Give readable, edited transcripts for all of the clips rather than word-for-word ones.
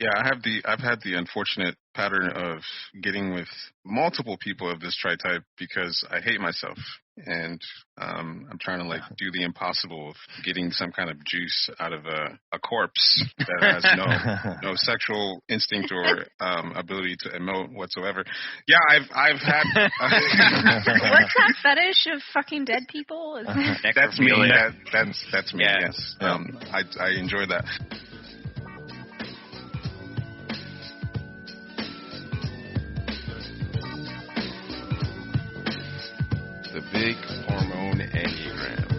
Yeah, I've had the unfortunate pattern of getting with multiple people of this tri-type because I hate myself, and I'm trying to do the impossible of getting some kind of juice out of a corpse that has no sexual instinct or ability to emote whatsoever. Yeah, I've had. What's that fetish of fucking dead people? That's me. That's me. Yeah. Yes, I enjoy that. The Big Hormone Enneagram.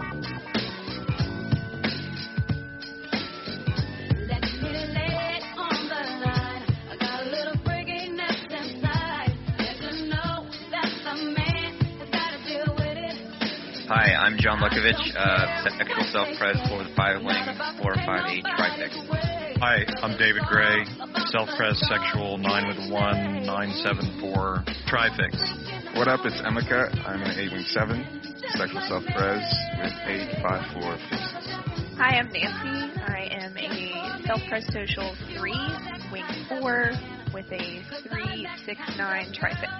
Hi, I'm John Lukovich, sexual self-pres for the 5-wing 458 trifix. Hi, I'm David Gray, self-pres sexual 9 with 1 974 trifix. What up? It's Emeka. I'm an 8-wing 7, sexual self-pres with 854 fixes. Hi, I'm Nancy. I am a self-pres social 3, wing 4, with a 369 trifix.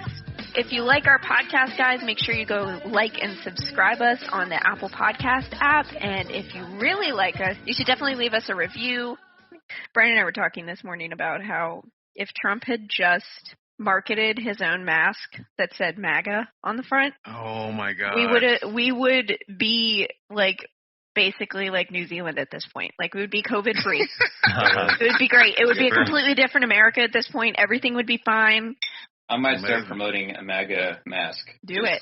If you like our podcast, guys, make sure you go like and subscribe us on the Apple Podcast app. And if you really like us, you should definitely leave us a review. Brian and I were talking this morning about how if Trump had just marketed his own mask that said MAGA on the front, oh my God, we would be basically like New Zealand at this point. We would be COVID free. It would be great. It would be a completely different America at this point. Everything would be fine. I might start promoting a MAGA mask. Do it.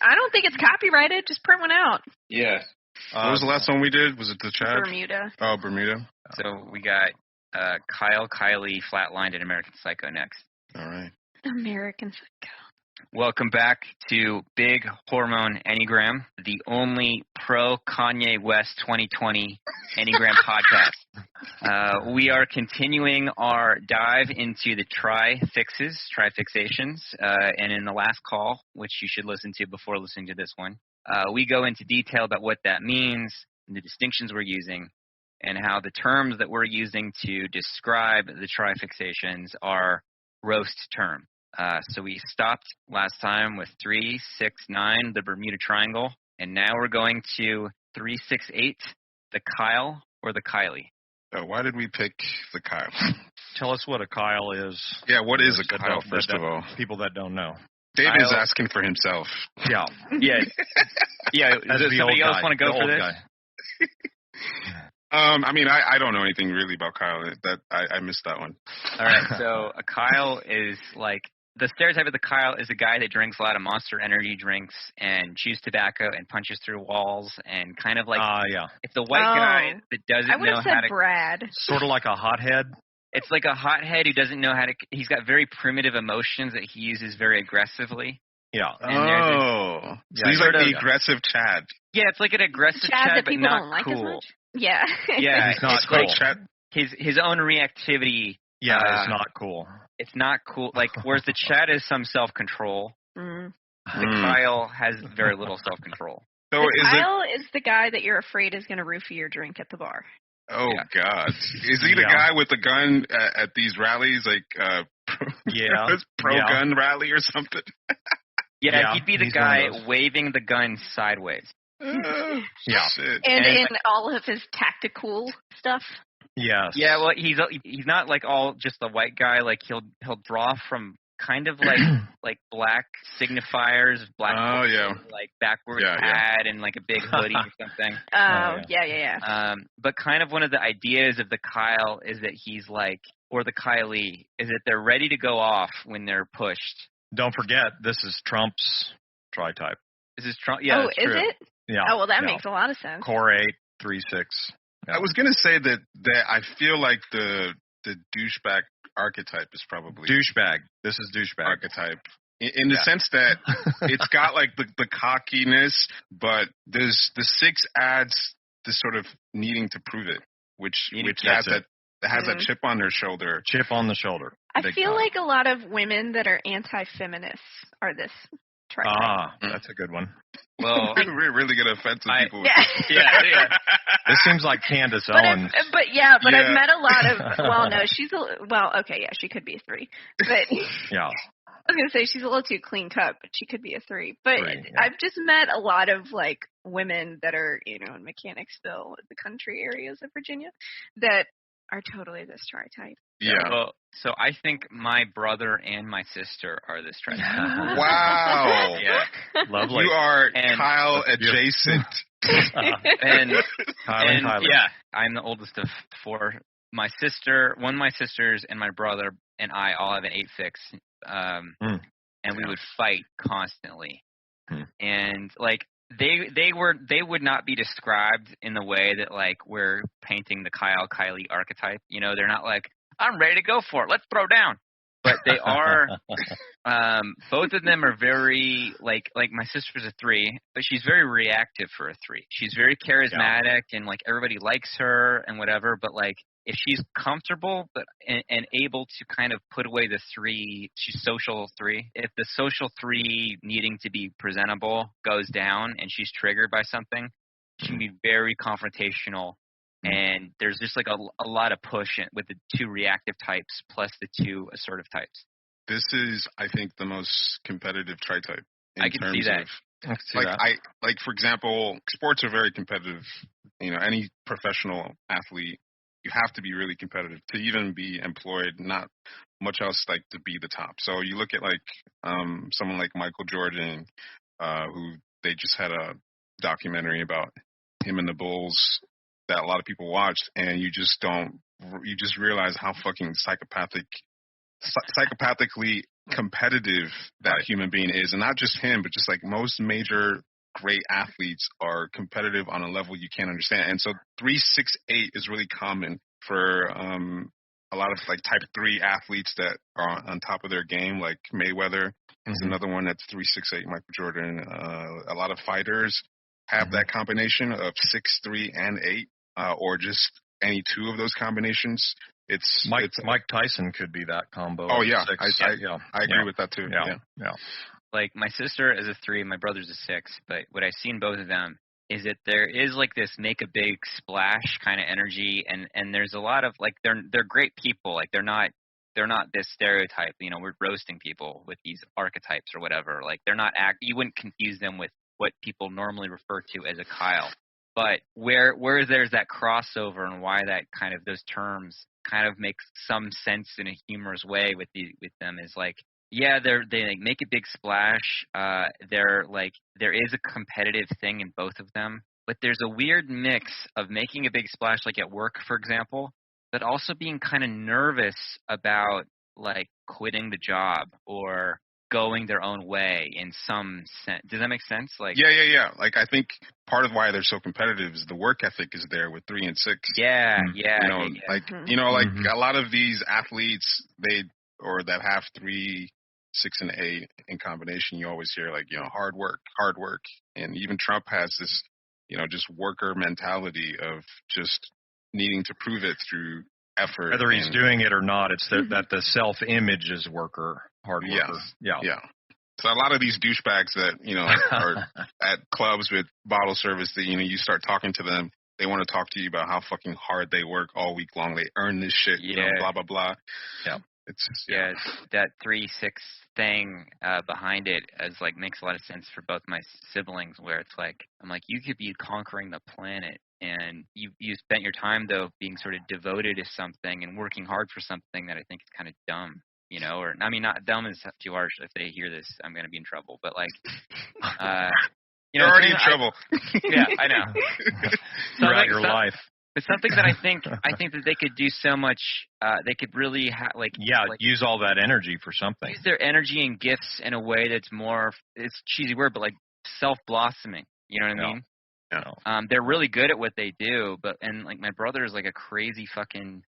I don't think it's copyrighted. Just print one out. Yeah. What was the last one we did? Was it the Chad? Bermuda. Oh, Bermuda. So we got Kylie, Flatlined, and American Psycho next. All right. American Psycho. Welcome back to Big Hormone Enneagram, the only pro-Kanye West 2020 Enneagram podcast. We are continuing our dive into the trifixations, and in the last call, which you should listen to before listening to this one, we go into detail about what that means, and the distinctions we're using, and how the terms that we're using to describe the trifixations are roast term. So we stopped last time with 3, 6, 9, the Bermuda Triangle, and now we're going to 3, 6, 8, the Kyle or the Kylie. Why did we pick the Kyle? Tell us what a Kyle is. Yeah, what is a Kyle, first of all? People that don't know. David is asking for himself. Yeah. Yeah. Does somebody else want to go for this? I don't know anything really about Kyle. I missed that one. All right, so a Kyle is the stereotype of the Kyle is a guy that drinks a lot of Monster Energy drinks and chews tobacco and punches through walls and kind of it's the white guy that doesn't know how to. I would have said Brad. Sort of like a hothead. It's like a hothead who doesn't know how to. He's got very primitive emotions that he uses very aggressively. Yeah. And so he's like the aggressive Chad. Yeah, it's like an aggressive Chad, but people not don't like cool. As much. Yeah. Yeah, he's not cool. Chad. His own reactivity. Yeah, it's not cool. It's not cool. Whereas the Chad has some self-control, the Kyle has very little self-control. So Kyle is the guy that you're afraid is going to roofie your drink at the bar. Oh, yeah. God. Is he the guy with the gun at these rallies, pro-gun rally or something? Yeah, he'd be the guy waving the gun sideways. Shit. And in all of his tactical stuff. Yes. Yeah, well, he's not all just the white guy. He'll draw from kind of like black signifiers, black backwards hat and a big hoodie or something. Oh, yeah. But kind of one of the ideas of the Kyle is that he's or the Kylie is that they're ready to go off when they're pushed. Don't forget, this is Trump's tri-type. This is Trump. Yeah. Oh, is it? Yeah. Oh, well, that makes a lot of sense. Core 8, 3, 6. Yeah. I was going to say that I feel like the douchebag archetype is probably... Douchebag. This is douchebag. Archetype. In the sense that it's got the cockiness, but the 6 adds this sort of needing to prove it, which has that chip on their shoulder. Chip on the shoulder. I feel like a lot of women that are anti-feminists are this tri-type. That's a good one. Well, We're really gonna offend some people. yeah. This seems like Candace But Owens. I've met a lot of. Well, no, okay, yeah, she could be a 3, but Yeah. I was gonna say she's a little too clean cut, but she could be a 3. But 3, yeah. I've just met a lot of like women that are, in Mechanicsville, the country areas of Virginia, that are totally this tri-type. Yeah. Well, so I think my brother and my sister are this tri-type. Wow. Yeah. Lovely. You are And- Kyle adjacent. And Kyle and Kylie. yeah, I'm the oldest of 4. My sister, one of my sisters, and my brother and I all have an 8-fix, and we would fight constantly. And like they would not be described in the way that like we're painting the Kylie archetype. They're not like, I'm ready to go for it, let's throw down. But they are. Both of them are very like my sister's a 3, but she's very reactive for a 3. She's very charismatic and like everybody likes her and whatever. But like if she's comfortable and able to kind of put away the 3, she's social 3. If the social 3 needing to be presentable goes down and she's triggered by something, she can be very confrontational. And there's just like a lot of push with the 2 reactive types plus the 2 assertive types. This is, I think, the most competitive tri-type. I can see that. Like for example, sports are very competitive. Any professional athlete, you have to be really competitive to even be employed. Not much else like to be the top. So you look at like someone like Michael Jordan, who they just had a documentary about him and the Bulls that a lot of people watched, and you just realize how fucking psychopathically competitive that human being is. And not just him, but just like most major great athletes are competitive on a level you can't understand. And so 3-6-8 is really common for a lot of like type 3 athletes that are on top of their game, like Mayweather is another one that's 3-6-8, Michael Jordan. A lot of fighters have that combination of 6, 3, and 8. Or just any 2 of those combinations. Mike Tyson could be that combo. Oh yeah, 6. I agree with that too. Yeah. Like my sister is a 3, my brother's a 6. But what I've seen both of them is that there is like this make a big splash kind of energy, and there's a lot of like they're great people. Like they're not this stereotype. We're roasting people with these archetypes or whatever. Like they're not you wouldn't confuse them with what people normally refer to as a Kyle. But where there's that crossover and why that kind of those terms kind of make some sense in a humorous way with them is like, yeah, they like make a big splash. They're like there is a competitive thing in both of them, but there's a weird mix of making a big splash like at work, for example, but also being kind of nervous about like quitting the job or going their own way in some sense. Does that make sense? Like yeah. Like I think part of why they're so competitive is the work ethic is there with 3 and 6. Yeah. Like a lot of these athletes that have 3, 6, and 8 in combination, you always hear like hard work, and even Trump has this just worker mentality of just needing to prove it through effort. Whether he's doing it or not, it's that the self-image is hard worker. Yes. Yeah. So a lot of these douchebags that, are at clubs with bottle service that, you start talking to them, they want to talk to you about how fucking hard they work all week long. They earn this shit, blah, blah, blah. Yeah. It's that 3-6 thing behind it is like makes a lot of sense for both my siblings, where it's like I'm like, you could be conquering the planet and you spent your time though being sort of devoted to something and working hard for something that I think is kind of dumb, or I mean not dumb is too harsh. If they hear this, I'm gonna be in trouble. But like you're already in trouble. Yeah, I know. Throughout your life. But something that I think that they could do so much, they could really use all that energy for something. Use their energy and gifts in a way that's more, it's a cheesy word, but like self-blossoming. You know what I mean? Yeah. They're really good at what they do, and like my brother is like a crazy fucking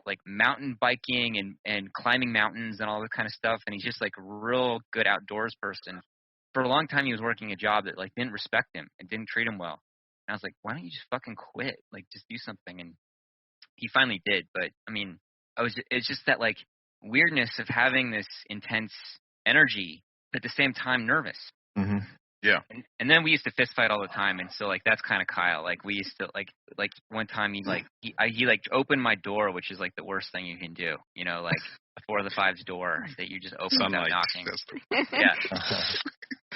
like mountain biking and climbing mountains and all that kind of stuff, and he's just like a real good outdoors person. For a long time, he was working a job that like didn't respect him and didn't treat him well. And I was like, why don't you just fucking quit? Like, just do something. And he finally did. But, I mean, it's just that, like, weirdness of having this intense energy but at the same time nervous. Mm-hmm. Yeah. And then we used to fist fight all the time, and so like that's kind of Kyle. Like we used to like one time he opened my door, which is like the worst thing you can do. You know, like the 4 of the 5's door that you just open without knocking. Yeah.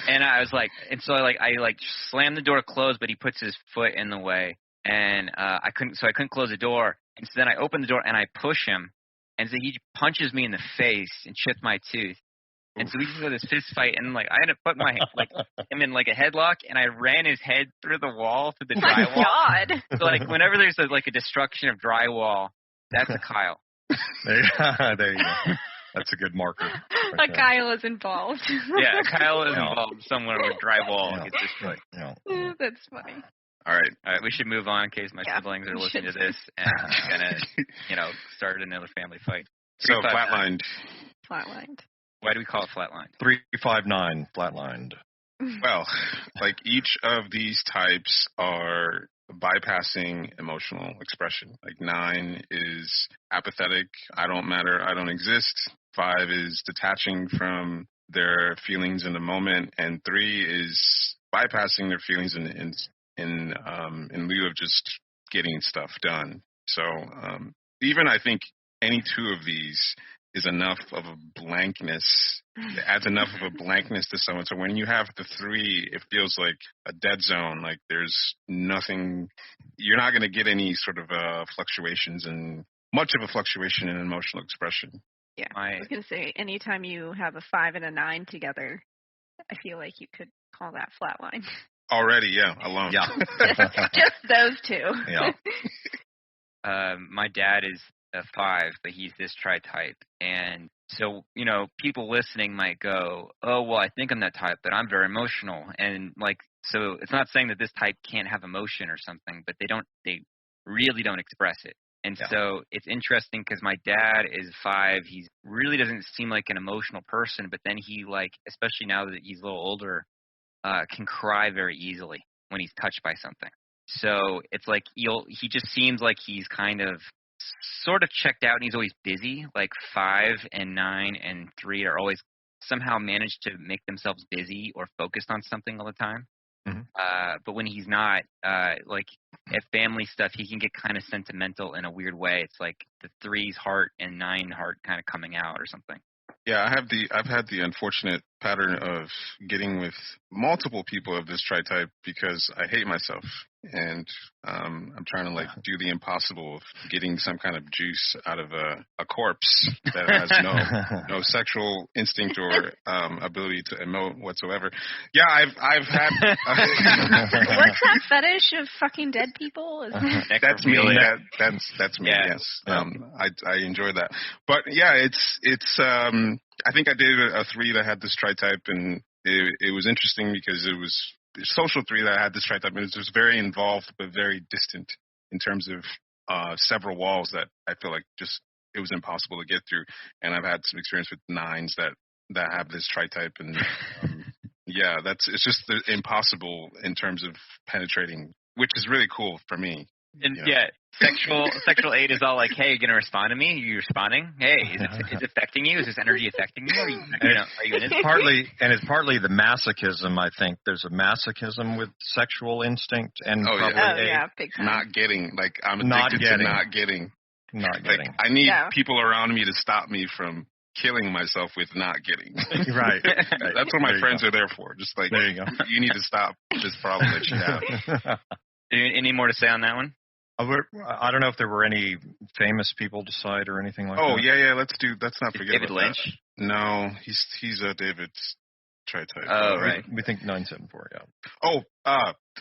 And I was like, and so I slammed the door closed, but he puts his foot in the way, and I couldn't close the door. And so then I open the door and I push him, and so he punches me in the face and chipped my tooth. And so we just had this fist fight, and like I had to put my him in like a headlock, and I ran his head through the wall, through the drywall. God. So like whenever there's a destruction of drywall, that's a Kyle. There you go. That's a good marker. A Kyle is involved. Yeah, Kyle is involved somewhere where drywall gets destroyed. Yeah. That's funny. All right, we should move on in case my siblings are listening to this and gonna, start another family fight. So flatlined. Flatlined. Why do we call it flatlined? 359 flatlined. Well, like each of these types are bypassing emotional expression. Like 9 is apathetic. I don't matter. I don't exist. 5 is detaching from their feelings in the moment, and 3 is bypassing their feelings in lieu of just getting stuff done. So even I think any 2 of these is enough of a blankness. It adds enough of a blankness to someone. So when you have the 3, it feels like a dead zone. Like there's nothing. You're not going to get any sort of fluctuations and much of a fluctuation in emotional expression. Yeah, I was going to say, anytime you have a 5 and a 9 together, I feel like you could call that flatline. Already, yeah, alone. Yeah. just those 2. Yeah. My dad is a 5, but he's this tri-type. And so, people listening might go, oh, well, I think I'm that type, but I'm very emotional. And so it's not saying that this type can't have emotion or something, but they really don't express it. And so it's interesting because my dad is 5. He really doesn't seem like an emotional person, but then he especially now that he's a little older, can cry very easily when he's touched by something. So it's like he just seems like he's kind of sort of checked out and he's always busy. Like 5 and 9 and 3 are always somehow managed to make themselves busy or focused on something all the time. Mm-hmm. But when he's not, at family stuff, he can get kind of sentimental in a weird way. It's like the 3's heart and 9 heart kind of coming out or something. Yeah, I've had the unfortunate pattern of getting with multiple people of this tri-type because I hate myself, and I'm trying to do the impossible of getting some kind of juice out of a corpse that has no sexual instinct or ability to emote whatsoever. Yeah, I've had. What's that fetish of fucking dead people? That's me. That's me. Yeah. Yes, I enjoy that. But yeah, it's. I think I did a 3 that had this tri-type, and it was interesting because it was a social 3 that had this tri-type, and it was very involved but very distant in terms of several walls that I feel like just it was impossible to get through. And I've had some experience with 9s that have this tri-type, and it's just impossible in terms of penetrating, which is really cool for me. And sexual 8 is all like, hey, you gonna respond to me? Are you responding? Hey, is it affecting you? Is this energy affecting you? Are you in it? It's partly the masochism. I think there's a masochism with sexual instinct and big time. Not getting. I'm addicted to not getting. Not getting. I need people around me to stop me from killing myself with not getting. Right. That's what my friends are there for. Just there you go. You need to stop this problem that you have. Any more to say on that one? I don't know if there were any famous people to cite or anything like that. Oh, yeah, let's not forget David about Lynch? That. No, he's David's tri-type. Oh, right. We think 974, yeah. Oh,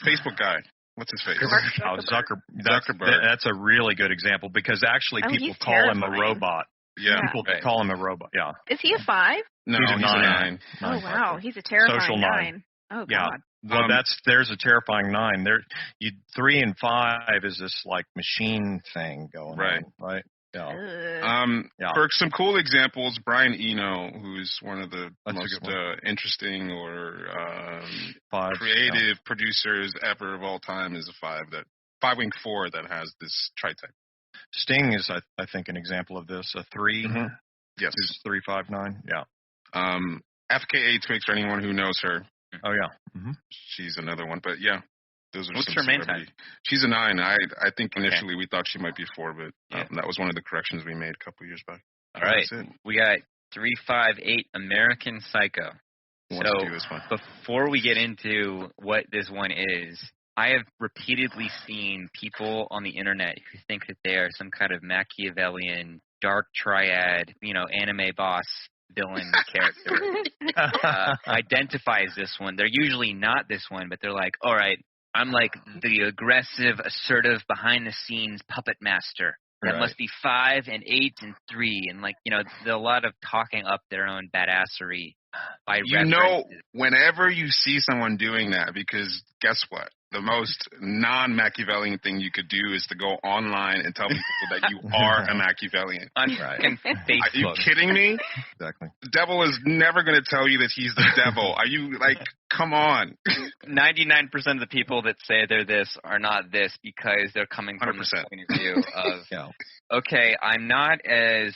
Facebook guy. What's his face? Zuckerberg. That's a really good example because actually people call him a robot. Yeah. People call him a robot, yeah. Is he a 5? No, he's a 9. Oh, wow. He's a terrifying Social 9. Oh, God. Yeah. Well, there's a terrifying 9. 3 and 5 is this machine thing going on, right? Yeah. For some cool examples, Brian Eno, who's one of the most interesting or creative producers ever of all time, is a 5 wing 4 that has this tri-type. Sting is, I think, an example of this. A 3. Mm-hmm. Yes. Is 359. Yeah. FKA Twix, for anyone who knows her. Oh, yeah. Mm-hmm. She's another one. But, yeah, those are What's some her main type? She's a 9. I think initially we thought she might be 4, but that was one of the corrections we made a couple years back. All right. We got 358 American Psycho. Who wants to do this one? Before we get into what this one is, I have repeatedly seen people on the internet who think that they are some kind of Machiavellian, dark triad, anime boss villain character. Identify as this one. They're usually not this one, but they're like, all right, I'm like the aggressive, assertive, behind-the-scenes puppet master. That must be 5 and 8 and 3, and a lot of talking up their own badassery by reference. Whenever you see someone doing that, because guess what? The most non-Machiavellian thing you could do is to go online and tell people that you are a Machiavellian. On Facebook. Are you kidding me? Exactly. The devil is never going to tell you that he's the devil. Are you come on? 99% of the people that say they're this are not this because they're coming from 100%. the point of view of, okay, I'm not as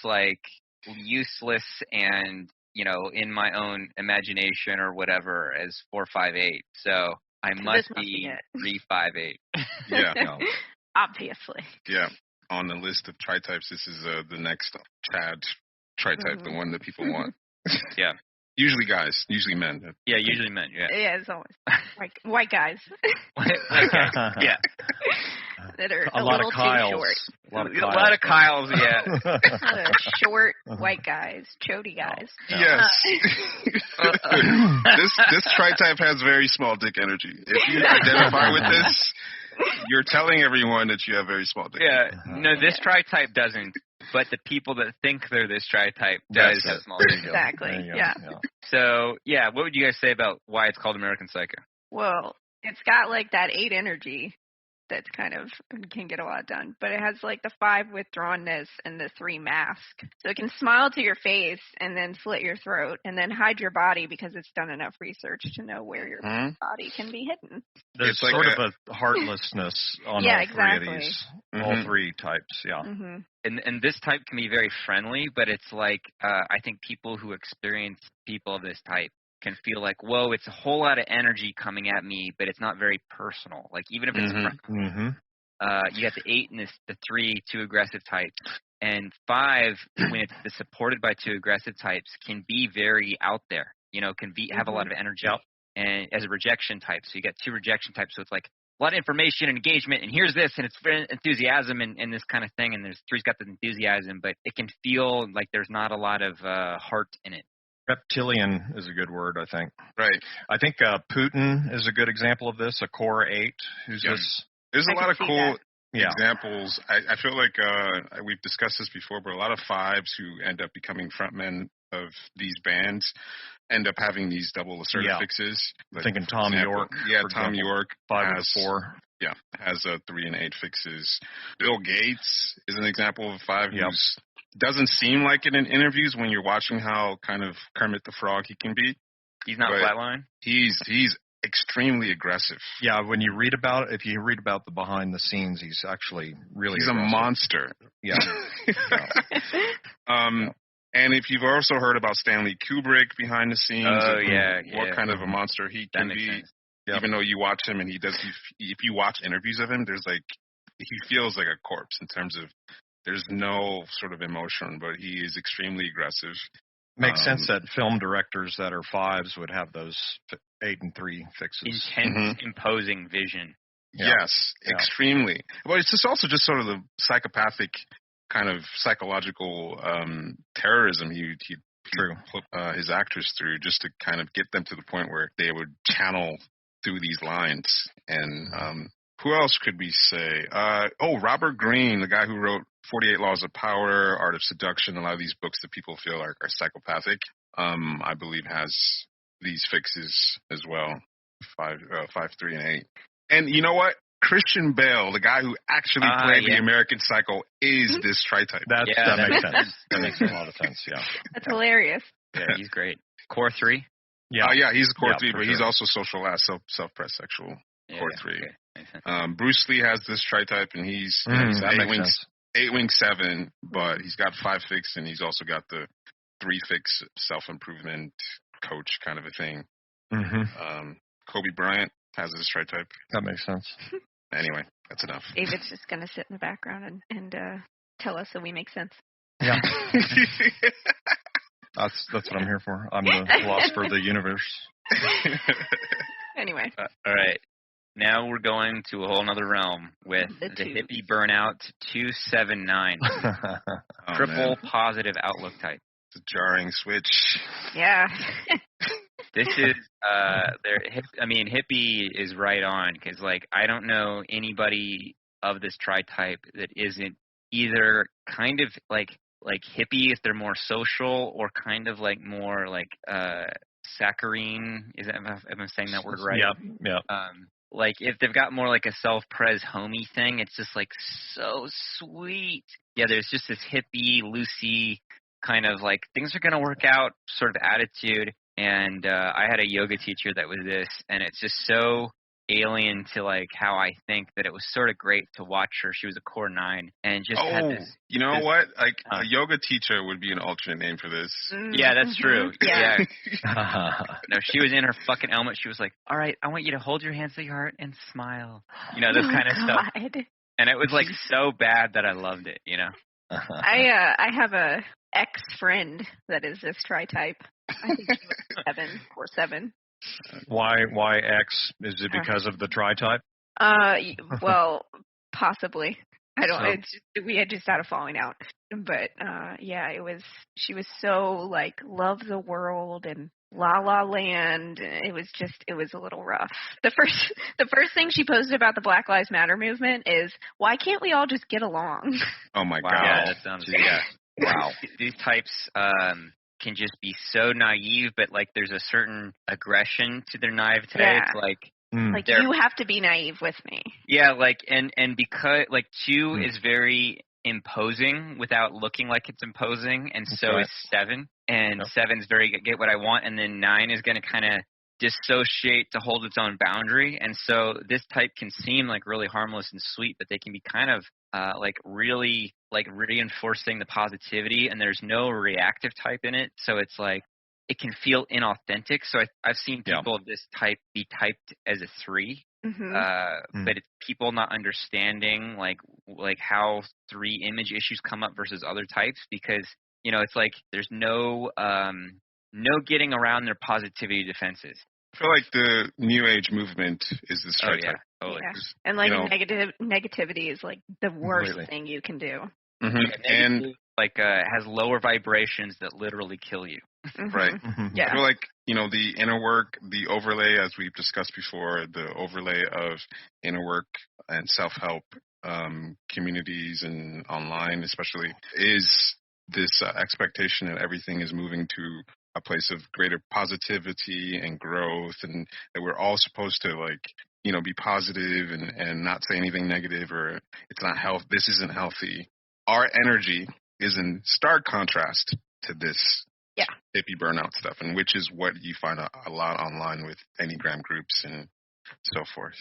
useless and, in my own imagination or whatever as 458. So I must be 358. Yeah. Obviously. Yeah. On the list of tri-types, this is the next Chad tri-type, the one that people want. Yeah. Usually guys, usually men. Yeah, usually men, yeah. Yeah, it's always white guys. White guys, yeah. That are a a lot little of Kyles. too short. A lot of Kyles, yeah. A lot of short white guys, chody guys. Yes. This tri-type has very small dick energy. If you identify with this, you're telling everyone that you have very small dick energy. No, this tri-type doesn't, but the people that think they're this tri-type does have small dick. Exactly, yeah. So, what would you guys say about why it's called American Psycho? Well, it's got that 8 energy that's kind of can get a lot done, but it has the 5 withdrawnness and the 3 mask. So it can smile to your face and then slit your throat and then hide your body because it's done enough research to know where your body can be hidden. There's sort of a heartlessness on all three of these. All 3 types, Mm-hmm. And this type can be very friendly, but it's I think people who experience people of this type can feel whoa, it's a whole lot of energy coming at me, but it's not very personal. Even if it's friendly. You got the 8 and the 3, 2 aggressive types. And 5, when it's supported by 2 aggressive types, can be very out there, can have a lot of energy. And as a rejection type. So you got 2 rejection types. So it's a lot of information and engagement, and here's this, and it's enthusiasm and this kind of thing. And 3's got the enthusiasm, but it can feel like there's not a lot of heart in it. Reptilian is a good word, I think. Right. I think Putin is a good example of this, a core 8. Who's this? There's a lot of cool examples. I feel like we've discussed this before, but a lot of 5s who end up becoming frontmen of these bands end up having these double assertive fixes. I'm thinking Tom York. Yeah, Tom York 5 and 4. Yeah, has 3 and 8 fixes. Bill Gates is an example of a 5 who doesn't seem like it in interviews when you're watching how kind of Kermit the Frog he can be. He's not flatline? He's extremely aggressive. Yeah, when you read about it, if you read about the behind the scenes, he's actually really He's aggressive. A monster. Yeah. And if you've also heard about Stanley Kubrick behind the scenes, what kind of a monster he can be, even though you watch him and if you watch interviews of him, there's he feels like a corpse in terms of there's no sort of emotion, but he is extremely aggressive. Makes sense that film directors that are 5s would have those 8 and 3 fixes. Intense, imposing vision. Yes, extremely. But it's just also just sort of the psychopathic kind of psychological terrorism he put his actors through just to kind of get them to the point where they would channel through these lines. And who else could we say? Robert Greene, the guy who wrote 48 Laws of Power, Art of Seduction, a lot of these books that people feel are psychopathic, I believe has these fixes as well, 5, 3, and 8. And you know what? Christian Bale, the guy who actually played the American Psycho, is this tri-type. That makes sense. That makes a lot of sense, That's hilarious. Yeah, he's great. Core 3? Yeah. He's a core 3, but he's also social last, self-pressed sexual. Core 3. Okay. Bruce Lee has this tri-type, and he's 8 wing 7, but he's got 5 fix, and he's also got the 3 fix self-improvement, coach kind of a thing. Mm-hmm. Kobe Bryant has this tri-type. That makes sense. Anyway, that's enough. David's just going to sit in the background and tell us that we make sense. Yeah. That's what I'm here for. I'm the philosopher of the universe. Anyway. All right. Now we're going to a whole other realm with the hippie burnout 279. Triple positive outlook type. It's a jarring switch. Yeah. This is, hippie is right on, because, like, I don't know anybody of this tri-type that isn't either kind of like hippie if they're more social, or kind of like more like saccharine. Am I saying that word right? Yep. Like, if they've got more like a self-pres homey thing, it's just like so sweet. Yeah, there's just this hippie, loosey kind of like things are going to work out sort of attitude. And I had a yoga teacher that was this, and it's just so alien to like how I think that it was sort of great to watch her. She was a core 9 and just had this. You know what? Like a yoga teacher would be an alternate name for this. Yeah, that's true. Yeah. No, she was in her fucking element. She was like, "All right, I want you to hold your hands to your heart and smile." You know, this kind of stuff. And it was like so bad that I loved it. You know. I have a ex-friend that is this tri-type. I think she was 7. Why X? Is it because of the tri-type? Well, possibly. I don't. We had just had a falling out, but yeah, it was. She was so like love the world and La La Land. It was a little rough. The first thing she posted about the Black Lives Matter movement is, why can't we all just get along? Oh my God! Yeah, that sounds. Wow. These types can just be so naive, but like there's a certain aggression to their naivete. Yeah. It's like you have to be naive with me. Yeah, like and because like 2 is very imposing without looking like it's imposing, and so is 7. And 7's very get what I want, and then 9 is going to kind of dissociate to hold its own boundary. And so this type can seem like really harmless and sweet, but they can be kind of like really like reinforcing the positivity, and there's no reactive type in it. So it's like it can feel inauthentic. So I've seen people of this type be typed as a 3. But it's people not understanding like how 3 image issues come up versus other types, because you know it's like there's no getting around their positivity defenses. I feel like the New Age movement is this tri-type. Yeah. And like negativity is like the worst thing you can do. And like has lower vibrations that literally kill you. Right. Yeah. I feel like, you know, the inner work, the overlay, as we've discussed before, the overlay of inner work and self-help communities and online especially, is this expectation that everything is moving to a place of greater positivity and growth, and that we're all supposed to like, you know, be positive and not say anything negative, or it's not health. This isn't healthy. Our energy is in stark contrast to this hippie burnout stuff, and which is what you find a lot online with Enneagram groups and so forth.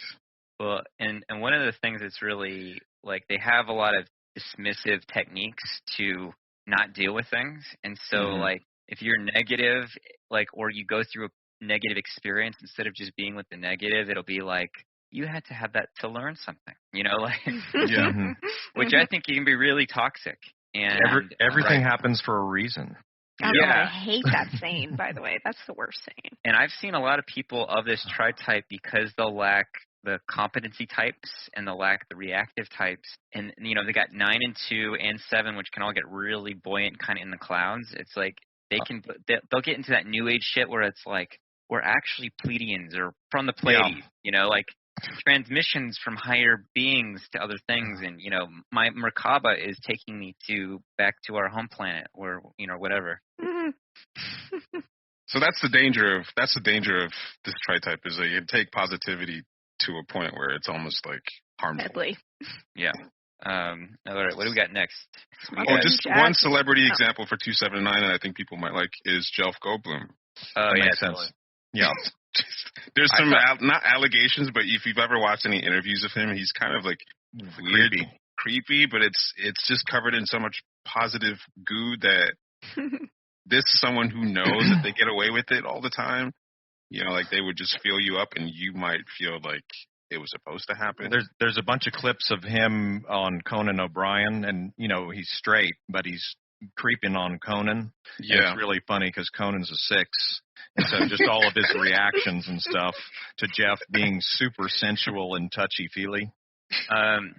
Well, and one of the things that's really like they have a lot of dismissive techniques to not deal with things, and so like if you're negative, like, or you go through a negative experience, instead of just being with the negative, it'll be like, you had to have that to learn something, you know, like, which I think can be really toxic. And everything happens for a reason. I hate that saying, by the way. That's the worst saying. And I've seen a lot of people of this tri-type, because they'll lack the competency types and they'll lack the reactive types. And, you know, they got 9 and 2 and 7, which can all get really buoyant kind of in the clouds. It's like they'll get into that new age shit where it's like, we're actually Pleiadians or from the Pleiades, you know, like transmissions from higher beings to other things. And, you know, my Merkaba is taking me back to our home planet, or, you know, whatever. So that's the danger of this tri-type, is that you take positivity to a point where it's almost like harmful. Deadly. Yeah. All right, what do we got next? Just one celebrity example for 279 that I think people might like is Jeff Goldblum. Oh, yeah, makes sense. Yeah. There's some not allegations, but if you've ever watched any interviews of him, he's kind of like weird, creepy, but it's just covered in so much positive goo that this is someone who knows that they get away with it all the time, like they would just feel you up and you might feel like it was supposed to happen. There's a bunch of clips of him on Conan O'Brien, and he's straight, but he's creeping on Conan. Yeah, and it's really funny because Conan's a 6, and so just all of his reactions and stuff to Jeff being super sensual and touchy feely.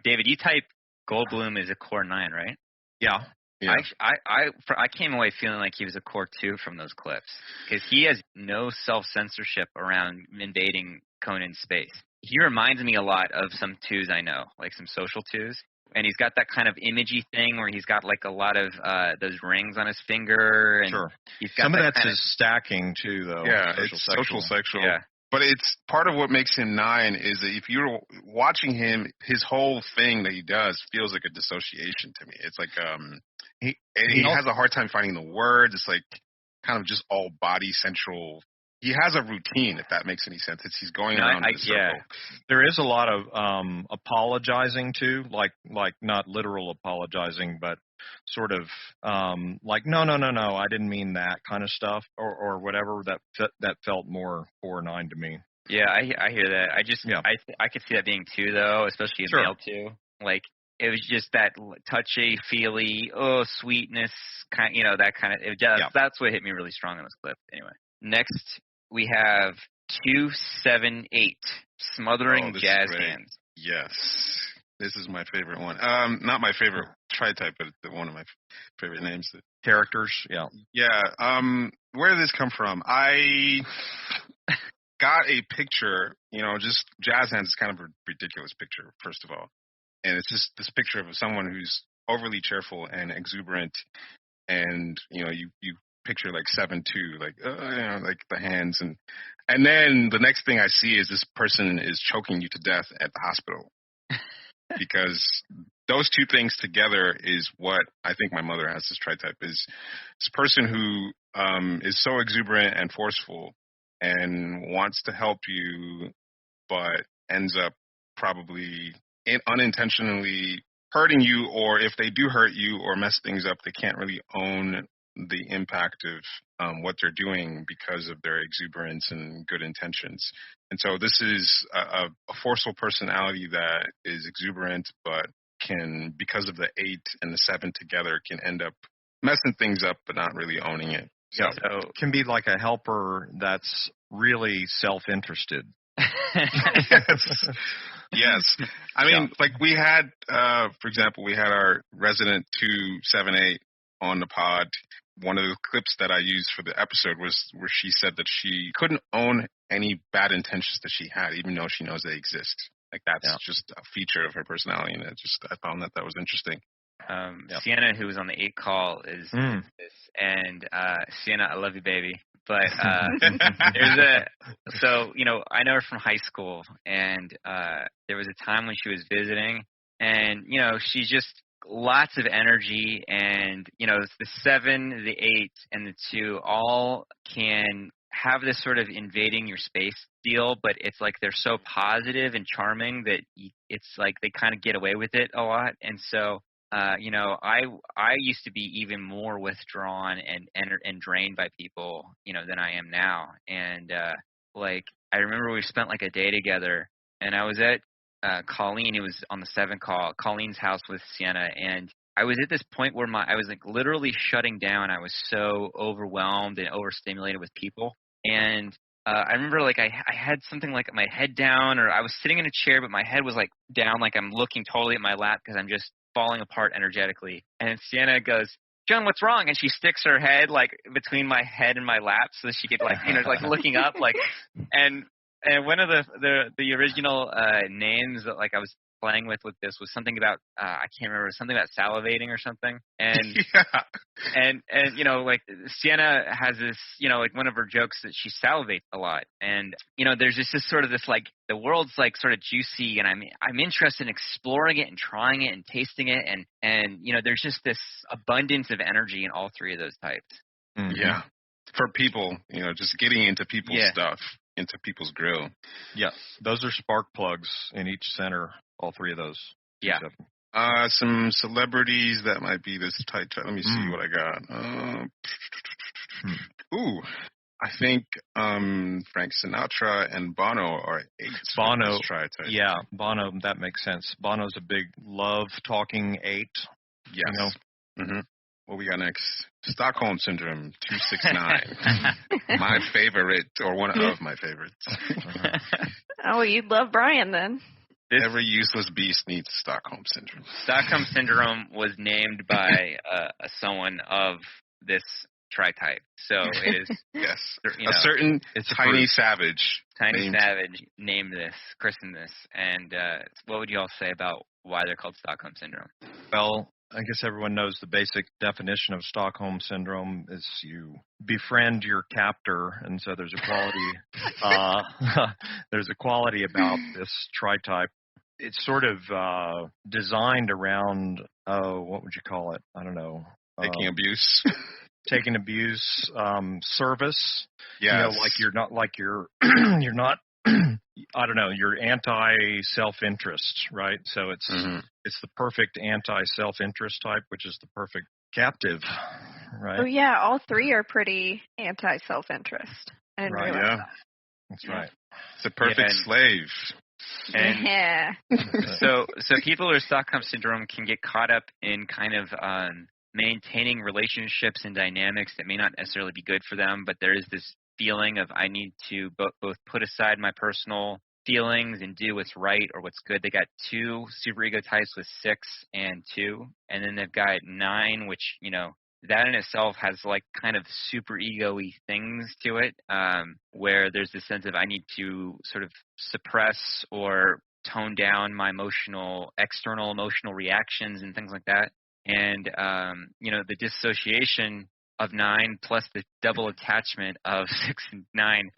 David, you type Goldblum is a core 9, right? Yeah. Yeah. I came away feeling like he was a core 2 from those clips because he has no self-censorship around invading Conan's space. He reminds me a lot of some 2s I know, like some social 2s. And he's got that kind of imagey thing where he's got like a lot of those rings on his finger. And sure. He's got some of that's his stacking too, though. Yeah, it's social sexual. Yeah. But it's part of what makes him 9 is that if you're watching him, his whole thing that he does feels like a dissociation to me. It's like he has a hard time finding the words. It's like kind of just all body central. He has a routine, if that makes any sense. He's going around in a circle. Yeah. There is a lot of apologizing too, like not literal apologizing, but sort of like no, I didn't mean that kind of stuff, or whatever. That felt more 4 or 9 to me. Yeah, I hear that. I could see that being 2 though, especially a male 2. Like it was just that touchy feely, sweetness kind, that kind of. That's what hit me really strong in this clip. Anyway, next. We have 278, Smothering Jazz Hands. Yes. This is my favorite one. Not my favorite tri-type, but one of my favorite names. Characters, yeah. Yeah. Where did this come from? I got a picture, just Jazz Hands is kind of a ridiculous picture, first of all. And it's just this picture of someone who's overly cheerful and exuberant. And, you picture like 7'2", like like the hands, and then the next thing I see is this person is choking you to death at the hospital, because those two things together is what I think my mother has. This tri-type is this person who is so exuberant and forceful and wants to help you, but ends up probably unintentionally hurting you, or if they do hurt you or mess things up, they can't really own the impact of what they're doing because of their exuberance and good intentions. And so this is a forceful personality that is exuberant, but can, because of the 8 and the 7 together, can end up messing things up, but not really owning it. So it can be like a helper that's really self-interested. Yes. I mean, like we had, for example, we had our resident 278 on the pod. One of the clips that I used for the episode was where she said that she couldn't own any bad intentions that she had, even though she knows they exist. Like that's just a feature of her personality, and I found that was interesting. Sienna, who was on the 8 call, is this, and Sienna, I love you, baby. But so I know her from high school, and there was a time when she was visiting, and she's just lots of energy, and it's the 7, the 8, and the 2 all can have this sort of invading your space deal, but it's like they're so positive and charming that it's like they kind of get away with it a lot. And so I used to be even more withdrawn and drained by people than I am now. And like I remember we spent like a day together, and I was at Colleen, who was on the 7 call, Colleen's house with Sienna, and I was at this point where I was like literally shutting down. I was so overwhelmed and overstimulated with people, and I remember like I had something like my head down, or I was sitting in a chair, but my head was like down, like I'm looking totally at my lap because I'm just falling apart energetically. And Sienna goes, "John, what's wrong?" And she sticks her head like between my head and my lap so that she could like like looking up like and one of the original names that like I was playing with this was something about I can't remember, something about salivating or something. And and like Sienna has this like one of her jokes that she salivates a lot. And there's just this sort of this like the world's like sort of juicy, and I'm interested in exploring it and trying it and tasting it, and there's just this abundance of energy in all 3 of those types. Mm-hmm. Yeah, for people, just getting into people's stuff, into people's grill. Yeah, those are spark plugs in each center. All 3 of those. Yeah. Some celebrities that might be this tight. Let me see what I got. think Frank Sinatra and Bono are 8s. Bono, tri-type. yeah, Bono, that makes sense. Bono's a big love-talking 8. Yes. You know? Mm-hmm. What we got next? Stockholm Syndrome 269. My favorite, or one of my favorites. Oh, you'd love Brian then. Every useless beast needs Stockholm Syndrome. Stockholm Syndrome was named by someone of this tri-type. So it is, Yes. you know, a certain tiny savage. Savage named this, christened this. And what would you all say about why they're called Stockholm Syndrome? Well, I guess everyone knows the basic definition of Stockholm Syndrome is you befriend your captor, and so there's a quality there's a quality about this tri-type. It's sort of designed around, what would you call it? I don't know. Taking abuse. Taking abuse, service. Yes. You know, like you're not. I don't know. You're anti-self-interest, right? So it's the perfect anti-self-interest type, which is the perfect captive, right? Oh yeah, all 3 are pretty anti-self-interest. I didn't realize that. That's right. It's a perfect slave. And yeah. so people who are Stockholm Syndrome can get caught up in kind of maintaining relationships and dynamics that may not necessarily be good for them, but there is this feeling of I need to both put aside my personal feelings and do what's right or what's good. They got 2 superego types with 6 and 2, and then they've got 9, which, you know, that in itself has like kind of super ego-y things to it, where there's this sense of I need to sort of suppress or tone down my external emotional reactions and things like that. And, you know, the dissociation of 9 plus the double attachment of 6 and 9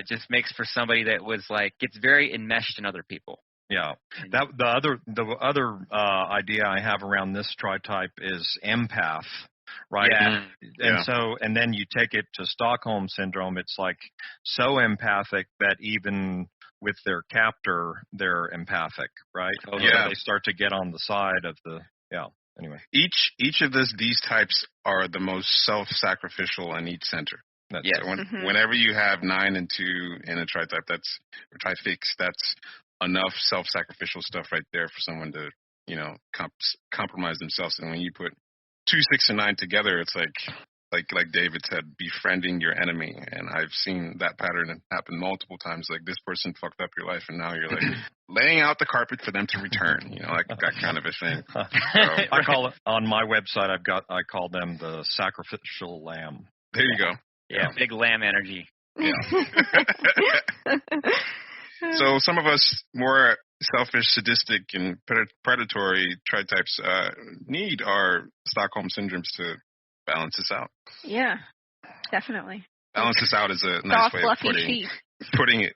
just makes for somebody that was like, gets very enmeshed in other people. Yeah. The other idea I have around this tri-type is empath, right? Yeah. And then you take it to Stockholm Syndrome, it's like so empathic that even with their captor, they're empathic, right? Oh, yeah. So they start to get on the side of the, anyway. Each of these types are the most self-sacrificial in each center. Yes. So whenever you have 9 and 2 in a tri-type, or trifix, that's enough self-sacrificial stuff right there for someone to, you know, compromise themselves. And when you put 2, 6, and 9 together, it's like David said, befriending your enemy. And I've seen that pattern happen multiple times. Like, this person fucked up your life, and now you're like laying out the carpet for them to return. You know, like that kind of a thing. So, I call it on my website. I call them the sacrificial lamb. There you go. Yeah, big lamb energy. Yeah. So some of us more selfish, sadistic, and predatory tri-types need our Stockholm syndromes to balance this out. Yeah, definitely. Balance this out is a nice Soft, way of fluffy putting it.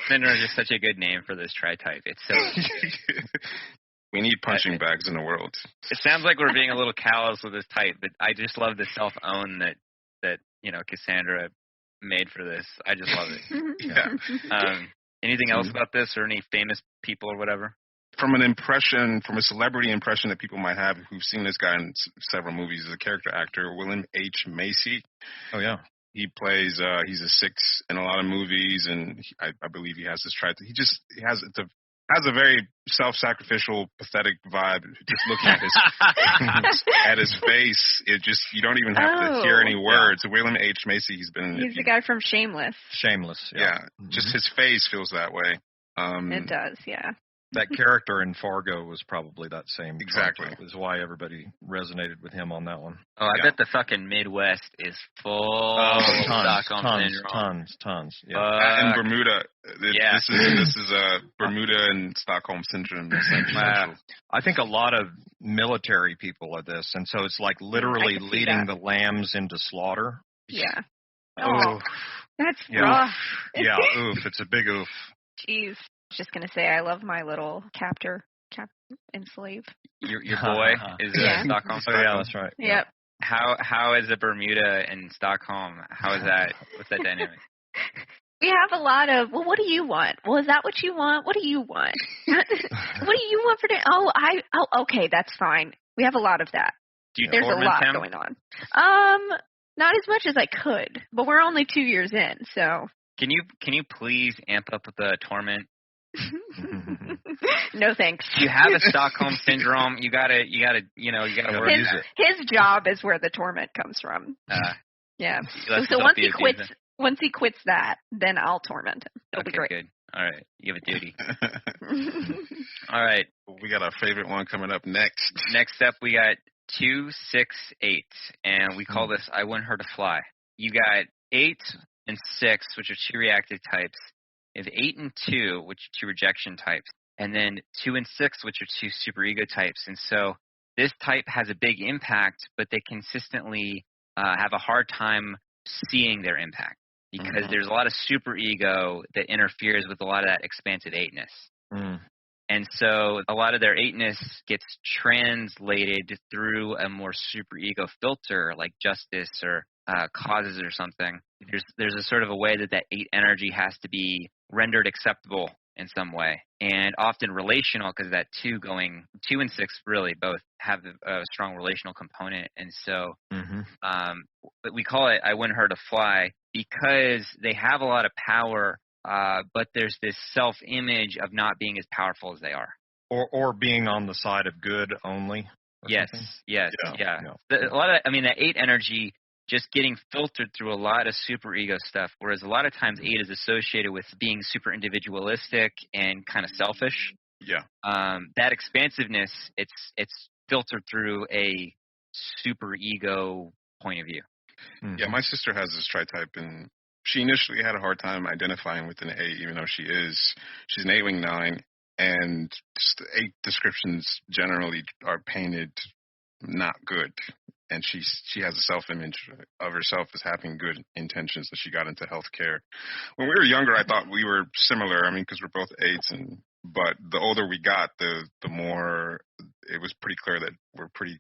Syndrome is just such a good name for this tri-type. It's so. We need punching bags in the world. It sounds like we're being a little callous with this type, but I just love the self-own that you know Cassandra made for this. I just love it. Yeah. Anything else about this, or any famous people or whatever? From a celebrity impression that people might have who've seen this guy in several movies, as a character actor, William H. Macy. Oh, yeah. He plays, he's a 6 in a lot of movies, and I believe he has this has a very self-sacrificial, pathetic vibe. Just looking at his face, you don't even have to hear any words. Yeah. William H. Macy, he's the guy from Shameless. Shameless, yeah. Yeah, just his face feels that way. It does, yeah. That character in Fargo was probably that same. Exactly. Is why everybody resonated with him on that one. Oh, I bet the fucking Midwest is full of Stockholm Syndrome. Tons. Yeah. And Bermuda. This is Bermuda and Stockholm Syndrome. I think a lot of military people are this, and so it's like literally leading the lambs into slaughter. Yeah. Oh, that's rough. Yeah, oof. It's a big oof. Jeez. Just gonna say, I love my little captor and slave. Your boy is Stockholm. Oh yeah, that's right. Yep. How is the Bermuda and Stockholm? How is that? What's that dynamic? We have a lot of. Well, what do you want? Well, is that what you want? What do you want? What do you want for dinner? Okay, that's fine. We have a lot of that. Do you There's a lot him? going on. Not as much as I could, but we're only 2 years in, so. Can you please amp up the torment? No thanks. You have a Stockholm syndrome. You gotta work his, it. his job is where the torment comes from. Yeah. So once he quits that, then I'll torment him. It'll be great. Good. All right. You have a duty. All right. We got our favorite one coming up next. Next up, we got 2, 6, 8, and we call this "I Want Her to Fly." You got 8 and 6, which are 2 reactive types. You have 8 and 2, which are 2 rejection types, and then 2 and 6, which are 2 superego types. And so this type has a big impact, but they consistently have a hard time seeing their impact because there's a lot of superego that interferes with a lot of that expansive 8-ness. And so a lot of their 8-ness gets translated through a more superego filter like justice or causes or something. There's a sort of a way that 8 energy has to be rendered acceptable in some way, and often relational, because that 2 and 6 really both have a strong relational component. And so but we call it "I Want Her to Fly" because they have a lot of power, but there's this self-image of not being as powerful as they are, or being on the side of good only. Yes. A lot of, that 8 energy just getting filtered through a lot of superego stuff, whereas a lot of times 8 is associated with being super individualistic and kind of selfish. Yeah. That expansiveness, it's filtered through a superego point of view. Yeah, my sister has this tri-type, and she initially had a hard time identifying with an 8, even though she's an 8-wing 9, and just 8 descriptions generally are painted not good. And she has a self-image of herself as having good intentions, that she got into healthcare. When we were younger, I thought we were similar. I mean, because we're both 8s, but the older we got, the more it was pretty clear that we're pretty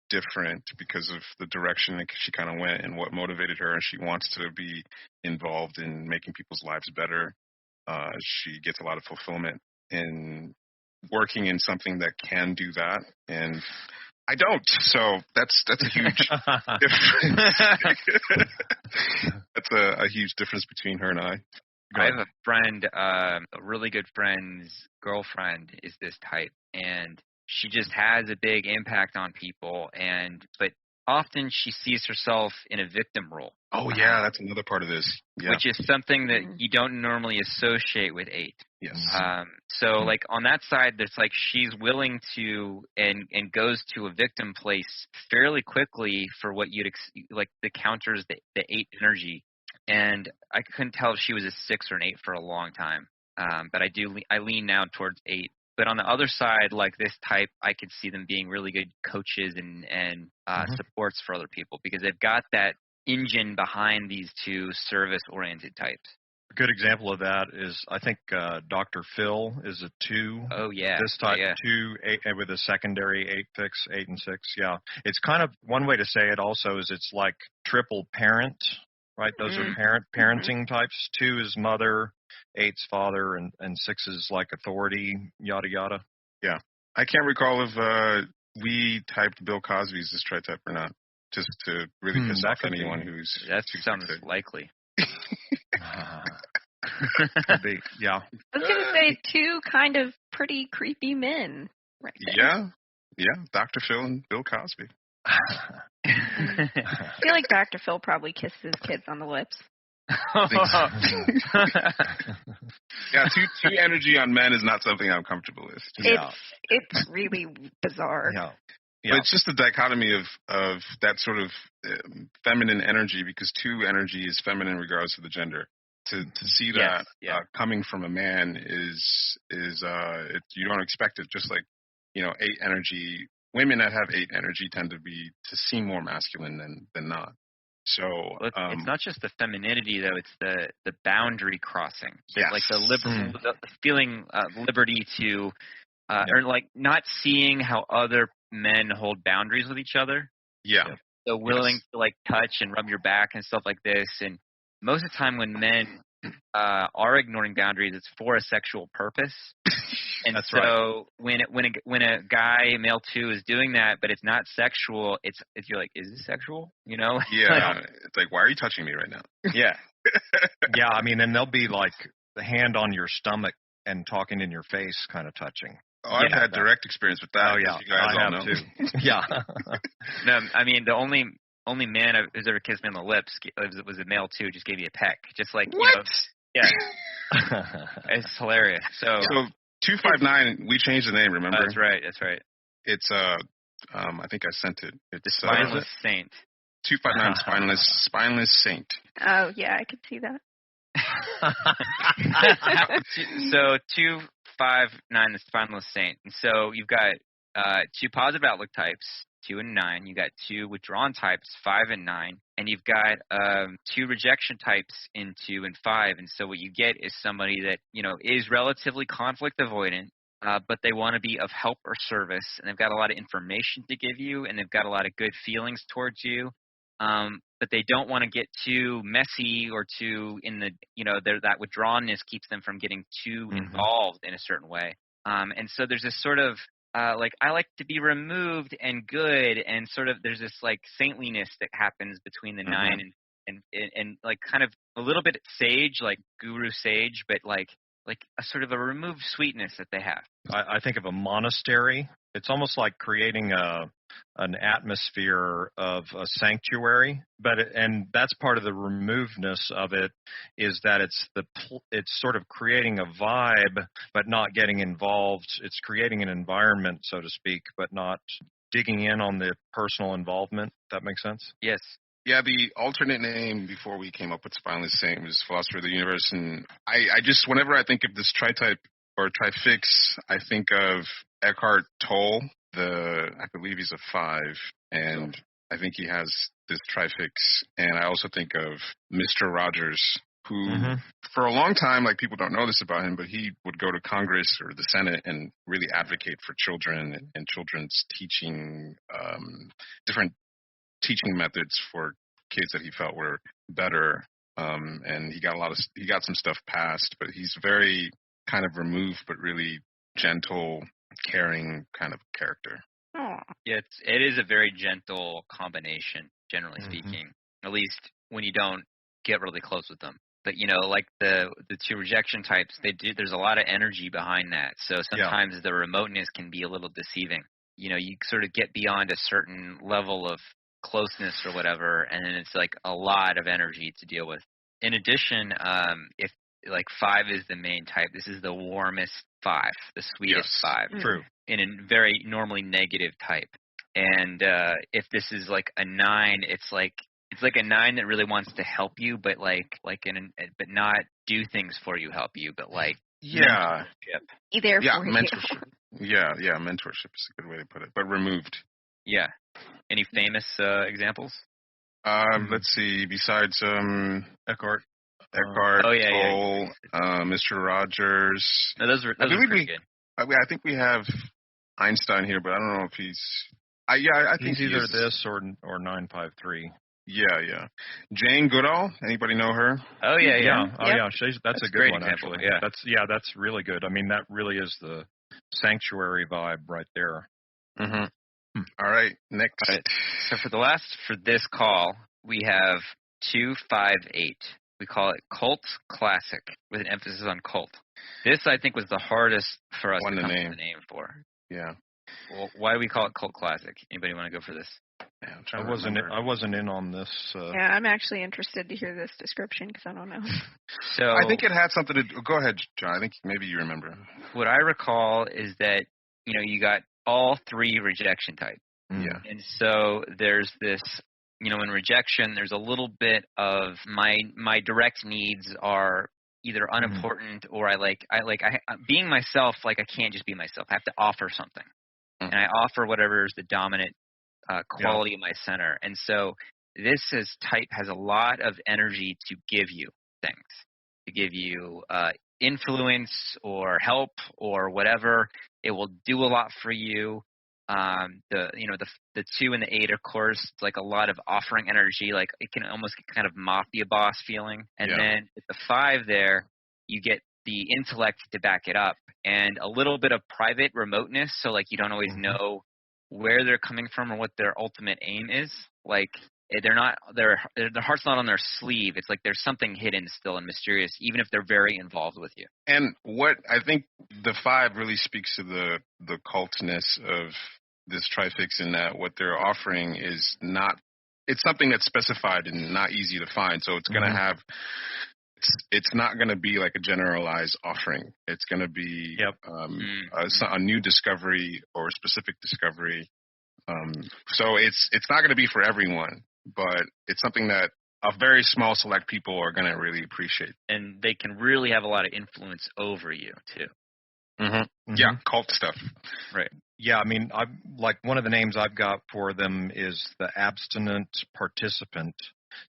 different because of the direction that she kind of went and what motivated her. And she wants to be involved in making people's lives better. She gets a lot of fulfillment in working in something that can do that, and I don't. So that's a huge difference. That's a huge difference between her and I. I have a friend, a really good friend's girlfriend is this type, and she just has a big impact on people, but often she sees herself in a victim role. Oh, yeah, that's another part of this. Yeah. Which is something that you don't normally associate with 8. Yes. So, like, on that side, it's like she's willing to and goes to a victim place fairly quickly for what that counters the 8 energy. And I couldn't tell if she was a 6 or an 8 for a long time. But I lean now towards 8. But on the other side, like this type, I could see them being really good coaches and supports for other people because they've got that engine behind these 2 service-oriented types. A good example of that is, I think, Dr. Phil is a 2. Oh, yeah. This type, yeah. 2, 8, with a secondary 8 fix, 8 and 6. Yeah. It's kind of, one way to say it also is it's like triple parent, right? Those are parenting types. 2 is mother, 8's father, and 6 is like authority, yada, yada. Yeah. I can't recall if we typed Bill Cosby's this tri-type or not, just to really piss off anyone who's... That sounds likely. Yeah. I was going to say 2 kind of pretty creepy men right there. Yeah. Dr. Phil and Bill Cosby. I feel like Dr. Phil probably kisses kids on the lips. Yeah, 2 energy on men is not something I'm comfortable with. It's really bizarre. Yeah. But it's just a dichotomy of that sort of feminine energy, because 2 energy is feminine regardless of the gender. To see that coming from a man is you don't expect it. Just like 8 energy, women that have 8 energy tend to seem more masculine than not. So it's not just the femininity though; it's the boundary crossing. Yes. Like the feeling liberty to, or like not seeing how other men hold boundaries with each other. Yeah. So willing to like touch and rub your back and stuff like this. And most of the time when men are ignoring boundaries, it's for a sexual purpose. And That's so right. when a guy, male 2, is doing that, but it's not sexual, it's you're like, is this sexual? You know? Yeah. It's like, why are you touching me right now? Yeah. Yeah, I mean, and they'll be like the hand on your stomach and talking in your face, kind of touching. Oh, I've Yeah. had direct experience with that. Oh yeah, as you guys I all have know. too. Yeah. No, I mean the only man who's ever kissed me on the lips was a male 2, just gave me a peck, just like What? yeah, it's hilarious. So 259, we changed the name. Remember? that's right. It's I think I sent it. The It's spineless saint. 259 spineless saint. Oh yeah, I could see that. So 259, the spineless saint, and so you've got 2 positive outlook types, 2 and 9. You got 2 withdrawn types, 5 and 9, and you've got 2 rejection types in 2 and 5. And so what you get is somebody that is relatively conflict avoidant, but they want to be of help or service, and they've got a lot of information to give you, and they've got a lot of good feelings towards you. But they don't want to get too messy or too in the that withdrawnness keeps them from getting too involved in a certain way. And so there's this sort of like I like to be removed and good, and sort of there's this like saintliness that happens between the 9 and like kind of a little bit sage, like guru sage, but like a sort of a removed sweetness that they have. I think of a monastery. It's almost like creating an atmosphere of a sanctuary, and that's part of the removedness of it, is that it's sort of creating a vibe, but not getting involved. It's creating an environment, so to speak, but not digging in on the personal involvement. That makes sense? Yes. Yeah, the alternate name before we came up with Spineless Saint was Philosopher of the Universe, and I just, whenever I think of this tri-type or trifix, I think of Eckhart Tolle. I believe he's a 5, and I think he has this trifix. And I also think of Mr. Rogers, who for a long time, like, people don't know this about him, but he would go to Congress or the Senate and really advocate for children and children's teaching, different teaching methods for kids that he felt were better. And he got some stuff passed, but he's very kind of removed, but really gentle, caring kind of character. Aww. Yeah, it is a very gentle combination, generally speaking. At least when you don't get really close with them. But like the 2 rejection types, there's a lot of energy behind that. So sometimes the remoteness can be a little deceiving. You sort of get beyond a certain level of closeness or whatever, and then it's like a lot of energy to deal with. In addition, if like 5 is the main type, this is the warmest 5, the sweetest 5. True. In a very normally negative type. And if this is like a 9, it's like a 9 that really wants to help you, but but not do things for you, help you, but like mentorship. Be there for mentorship. you. Yeah, mentorship is a good way to put it, but removed. Yeah. Any famous examples? Let's see. Besides Eckhart, Tolle, Mr. Rogers. No, those are pretty good. I think we have Einstein here, but I don't know if he's. I think he's either this or 953. Yeah. Jane Goodall. Anybody know her? Oh yeah. Oh yeah. That's a good one, example. actually. Yeah. That's really good. I mean, that really is the sanctuary vibe right there. All right, next. All right. So for this call, we have 258. We call it Cult Classic with an emphasis on cult. This, I think, was the hardest for us to come up with a name for. Yeah. Well, why do we call it Cult Classic? Anybody want to go for this? Yeah, I wasn't in on this. Yeah, I'm actually interested to hear this description because I don't know. So I think it had something to do. Go ahead, John. I think maybe you remember. What I recall is that you got all 3 rejection types. Yeah. And so there's this, in rejection, there's a little bit of my direct needs are either unimportant or I being myself. Like, I can't just be myself. I have to offer something, and I offer whatever is the dominant quality of my center. And so this type has a lot of energy to give you things, to give you influence or help or whatever. It will do a lot for you. The 2 and the 8, of course, it's like a lot of offering energy. Like, it can almost get kind of mafia boss feeling. And then with the 5 there, you get the intellect to back it up, and a little bit of private remoteness, so like you don't always know where they're coming from or what their ultimate aim is. Like they're not their heart's not on their sleeve. It's like there's something hidden still and mysterious, even if they're very involved with you. And what I think the 5 really speaks to the cultness of this trifix, in that what they're offering is not, it's something that's specified and not easy to find. So it's going to have, it's not going to be like a generalized offering. It's going to be a new discovery or a specific discovery. So it's not going to be for everyone, but it's something that a very small select people are going to really appreciate. And they can really have a lot of influence over you too. Yeah, cult stuff. Right. Yeah, I mean, like one of the names I've got for them is the abstinent participant.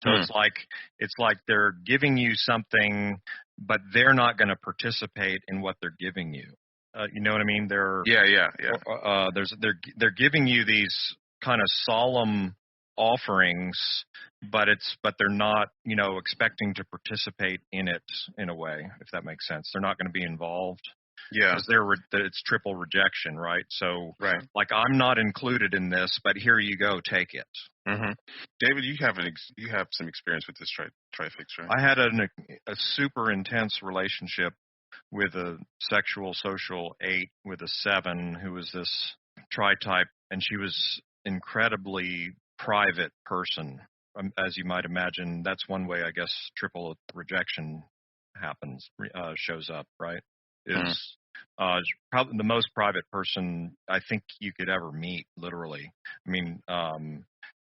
So it's like they're giving you something, but they're not going to participate in what they're giving you. You know what I mean? They're giving you these kind of solemn offerings, but they're not, you know, expecting to participate in it in a way, if that makes sense. They're not going to be involved. Yeah, because it's triple rejection, right? So, like, I'm not included in this, but here you go, take it. David, you have some experience with this trifix, right? I had a super intense relationship with a sexual social 8 with a 7 who was this tri-type, and she was incredibly private person. As you might imagine, that's one way I guess triple rejection happens, shows up, right? Is probably the most private person I think you could ever meet, literally. I mean,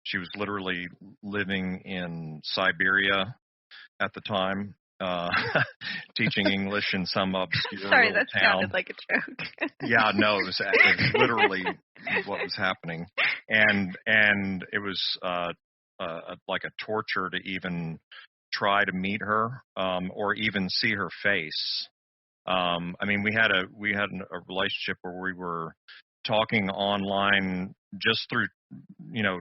she was literally living in Siberia at the time, teaching English in some obscure Sorry, that town. sounded like a joke. Yeah, no, it was literally what was happening, and it was like a torture to even try to meet her or even see her face. I mean, we had a relationship where we were talking online just through, you know,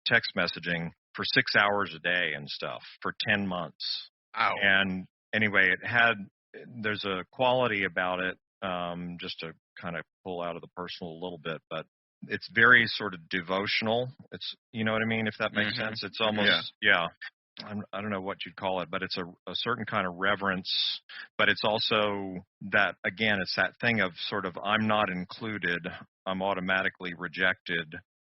text messaging for 6 hours a day and stuff for 10 months. Wow. And anyway, there's a quality about it, just to kind of pull out of the personal a little bit, but it's very sort of devotional. It's, you know what I mean, if that makes sense. It's almost, I don't know what you'd call it, but it's a certain kind of reverence, but it's also that, again, it's that thing of sort of, I'm not included, I'm automatically rejected,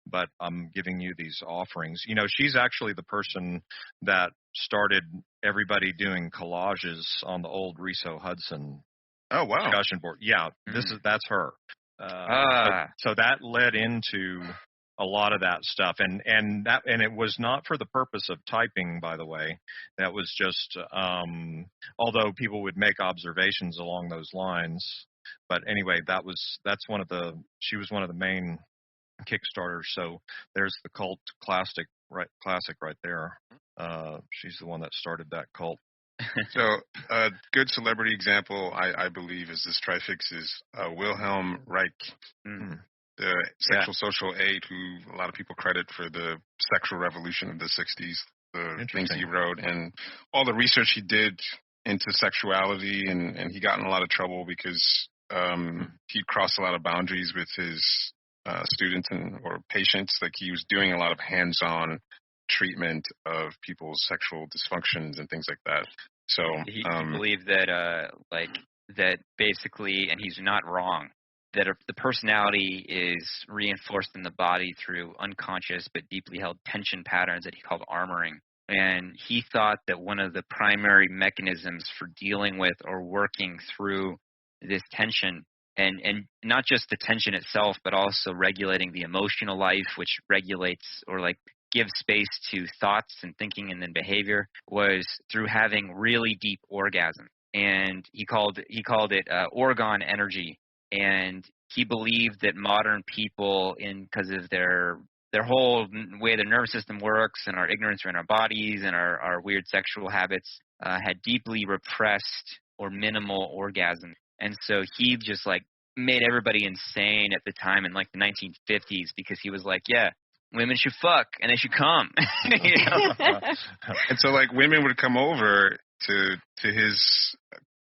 but I'm giving you these offerings. You know, she's actually the person that started everybody doing collages on the old Riso Hudson discussion board. Yeah, that's her. So that led into a lot of that stuff, and it was not for the purpose of typing, by the way. That was just although people would make observations along those lines. But anyway, she was one of the main Kickstarters. So there's the cult classic right there. She's the one that started that cult. So a good celebrity example, I believe, is this trifix is Wilhelm Reich. The sexual social 8, who a lot of people credit for the sexual revolution of the 60s, the things he wrote, and all the research he did into sexuality, and he got in a lot of trouble because he crossed a lot of boundaries with his students or patients. Like, he was doing a lot of hands-on treatment of people's sexual dysfunctions and things like that. So he believed that that basically, and he's not wrong, that the personality is reinforced in the body through unconscious but deeply held tension patterns that he called armoring. And he thought that one of the primary mechanisms for dealing with or working through this tension, and not just the tension itself, but also regulating the emotional life, which regulates or like gives space to thoughts and thinking and then behavior, was through having really deep orgasm. And he called it orgone energy. And he believed that modern people, because of their whole way their nervous system works and our ignorance around our bodies and our weird sexual habits, had deeply repressed or minimal orgasm. And so he just like made everybody insane at the time in like the 1950s, because he was like, yeah, women should fuck and they should come. You know? And so like women would come over to his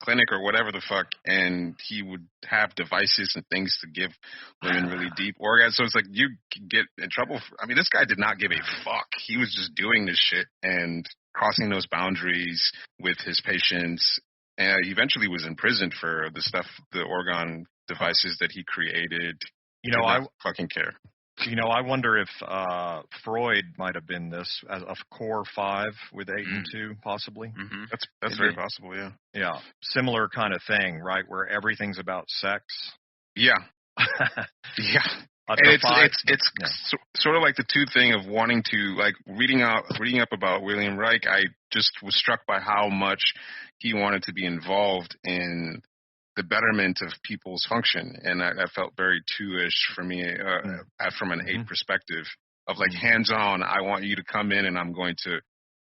clinic or whatever the fuck, and he would have devices and things to give women really deep orgasms. So it's like you can get in trouble. I mean, this guy did not give a fuck. He was just doing this shit and crossing those boundaries with his patients. And he eventually was imprisoned for the organ devices that he created. You know, I fucking care. You know, I wonder if Freud might have been this as a core 5 with 8 and 2, possibly. Mm-hmm. That's very possible. Yeah. Yeah, similar kind of thing, right? Where everything's about sex. Yeah. Yeah. And it's sort of like the two thing of wanting to, like, reading up about William Reich. I just was struck by how much he wanted to be involved in the betterment of people's function, and I felt very 2-ish for me from an 8 perspective of like hands-on. I want you to come in, and I'm going to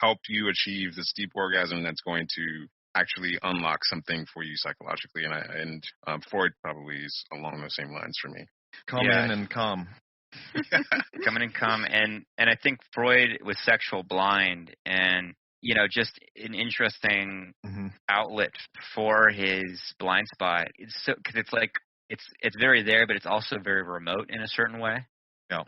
help you achieve this deep orgasm that's going to actually unlock something for you psychologically. And Freud probably is along those same lines for me. Come in and come. Come in and come. And I think Freud was sexual blind, and, you know, just an interesting outlet for his blind spot. It's so, because it's like, it's very there, but it's also very remote in a certain way. Yeah.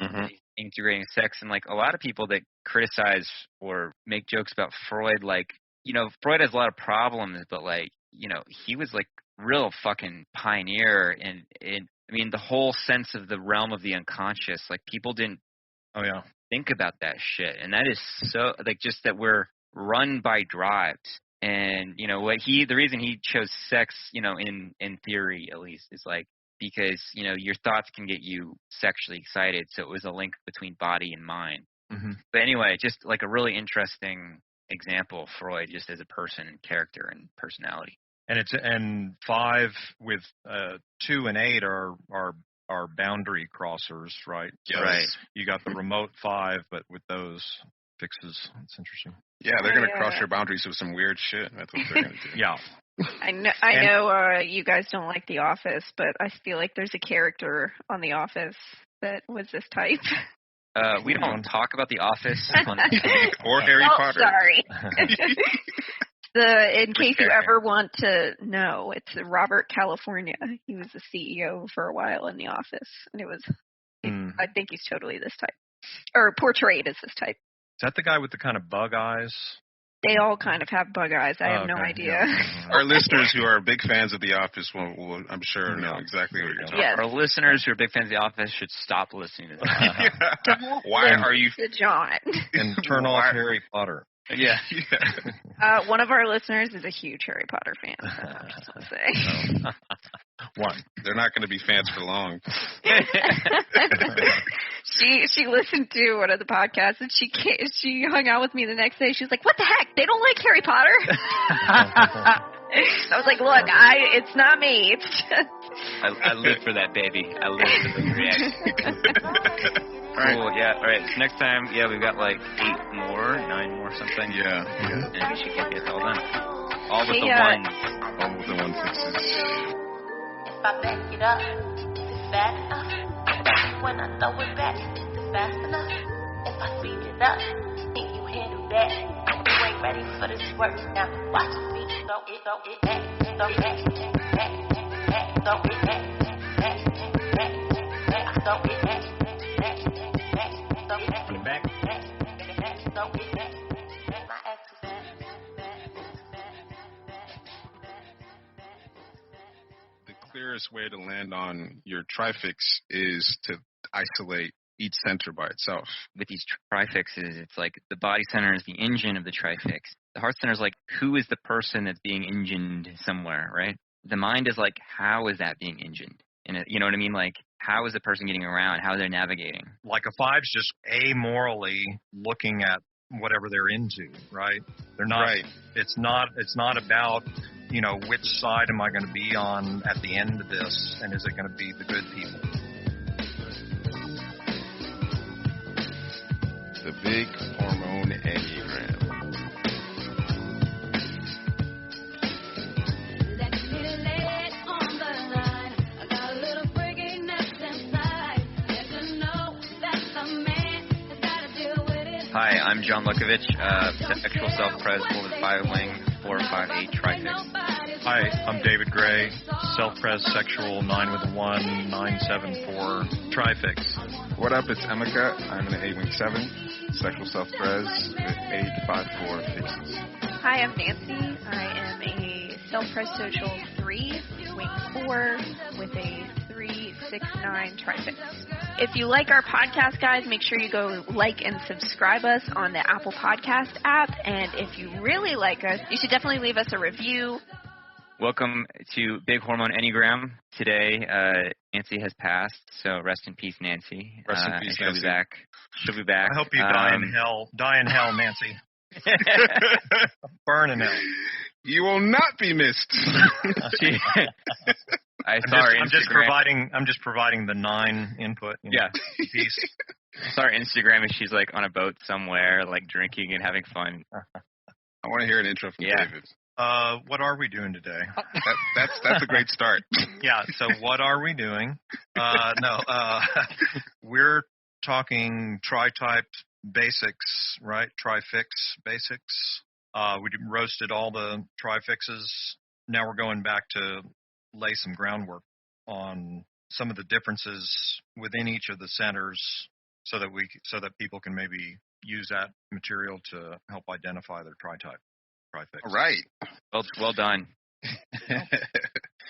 Integrating sex. And like a lot of people that criticize or make jokes about Freud, like, you know, Freud has a lot of problems, but like, you know, he was like real fucking pioneer in I mean, the whole sense of the realm of the unconscious. Like, people didn't think about that shit. And that is so, like, just that we're run by drives. And, you know, the reason he chose sex, you know, in theory at least, is like, because, you know, your thoughts can get you sexually excited. So it was a link between body and mind. But anyway, just like a really interesting example of Freud just as a person and character and personality. And 5 with 2 and 8 are boundary crossers, right? Yes. Right. You got the remote 5, but with those fixes, it's interesting. Yeah, they're gonna cross your boundaries with some weird shit. That's what they're gonna do. Yeah. I know you guys don't like The Office, but I feel like there's a character on The Office that was this type. We don't talk about The Office or Harry Potter. Sorry. In case you ever want to know, it's Robert California. He was the CEO for a while in The Office, and it was. I think he's totally this type, or portrayed as this type. Is that the guy with the kind of bug eyes? They all kind of have bug eyes. I have no idea. Yeah. Our listeners who are big fans of The Office will I'm sure, know exactly what you're talking yes. about. Our listeners who are big fans of The Office should stop listening to this. Don't Why are you John? And turn off Harry Potter. Yeah. One of our listeners is a huge Harry Potter fan. So I just want to say. One. They're not going to be fans for long. She listened to one of the podcasts, and she hung out with me the next day. She was like, "What the heck? They don't like Harry Potter?" I was like, "Look, it's not me. It's just." I live for that, baby. I live for the reaction. Cool, yeah. All right, so next time, we've got like 9 more, something. Yeah. And we should get this all done. All with the ones. All with the 1 fixes. If I back it up, it's fast enough. When I throw it back, it's fast enough. If I speed it up, think you handle that. You ain't ready for this work now. Watch me throw it back, throw it back, throw it back, throw it back, throw it back. The clearest way to land on your trifix is to isolate each center by itself. With these trifixes, it's like the body center is the engine of the trifix. The heart center is like, who is the person that's being engined somewhere, right? The mind is like, how is that being engined? And you know what I mean? Like, how is the person getting around? How they're navigating? Like a 5's just amorally looking at whatever they're into, right? They're not. Right. It's not about, you know, which side am I going to be on at the end of this, and is it going to be the good people? The Big Hormone Enneagram. Hi, I'm John Lukovich, sexual self-pres, 4-5 wing, 458 trifix. Hi, I'm David Gray, self-pres sexual 9-1, 974 trifix. What up? It's Emeka. I'm an 8 wing 7, sexual self-pres with 854 fixes. Hi, I'm Nancy. I am a self-pres social 3, wing 4, with a 369 trifix. If you like our podcast, guys, make sure you go like and subscribe us on the Apple Podcast app. And if you really like us, you should definitely leave us a review. Welcome to Big Hormone Enneagram. Today, Nancy has passed, so rest in peace, Nancy. Rest in peace, Nancy. Nancy. She'll be back. I hope you die in hell. Die in hell, Nancy. Burn in hell. You will not be missed. I saw her Instagram. I'm just providing the 9 input. Yeah. Piece. I saw her Instagram and she's like on a boat somewhere, like drinking and having fun. I want to hear an intro from David. What are we doing today? That's a great start. Yeah. So what are we doing? We're talking tri-type basics, right? Trifix basics. We roasted all the trifixes. Now we're going back to lay some groundwork on some of the differences within each of the centers, so that people can maybe use that material to help identify their tri-type. Trifix. All right. Well done.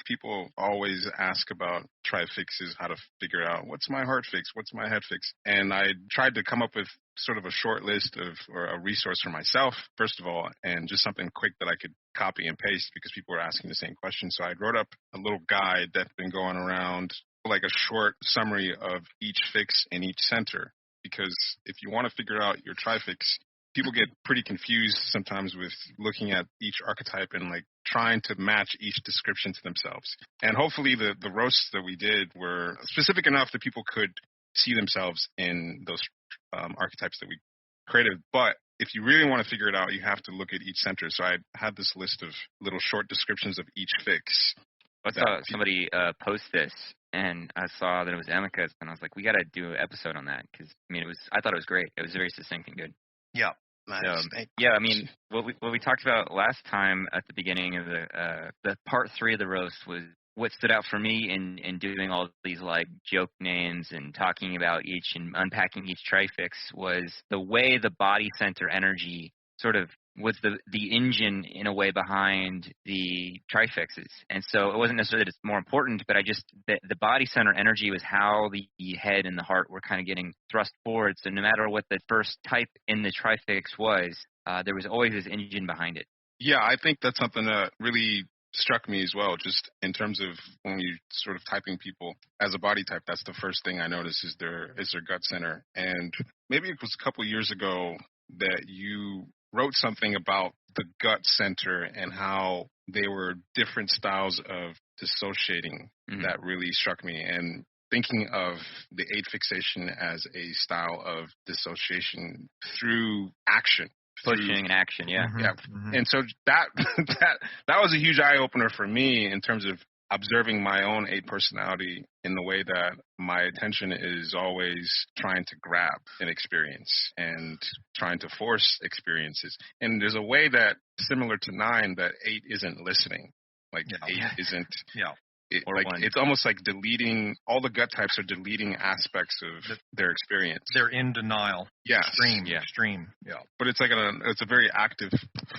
People always ask about trifixes, how to figure out what's my heart fix, what's my head fix. And I tried to come up with sort of a short list or a resource for myself, first of all, and just something quick that I could copy and paste because people were asking the same question. So I wrote up a little guide that's been going around, like a short summary of each fix in each center. Because if you want to figure out your trifix, people get pretty confused sometimes with looking at each archetype and like trying to match each description to themselves. And hopefully the roasts that we did were specific enough that people could see themselves in those archetypes that we created. But if you really want to figure it out, you have to look at each center. So I had this list of little short descriptions of each fix. I saw somebody post this, and I saw that it was Emeka's, and I was like, we got to do an episode on that because I thought it was great. It was very succinct and good. Yeah. Nice. What we talked about last time at the beginning of the part 3 of the roast was what stood out for me in doing all these like joke names and talking about each and unpacking each trifix was the way the body center energy sort of was the engine in a way behind the trifixes. And so it wasn't necessarily that it's more important, but the body center energy was how the head and the heart were kind of getting thrust forward. So no matter what the first type in the trifix was, there was always this engine behind it. Yeah, I think that's something that really struck me as well, just in terms of when you sort of typing people as a body type. That's the first thing I noticed is their gut center. And maybe it was a couple of years ago that you wrote something about the gut center and how they were different styles of dissociating. That really struck me. And thinking of the 8 fixation as a style of dissociation through action. Pushing and action, yeah. Yeah. And so that was a huge eye-opener for me in terms of observing my own 8 personality in the way that my attention is always trying to grab an experience and trying to force experiences. And there's a way that, similar to 9, that 8 isn't listening. Like 8 isn't... Yeah. It's almost like deleting, all the gut types are deleting aspects of their experience. They're in denial. Yeah. Extreme. Yeah. But it's like it's a very active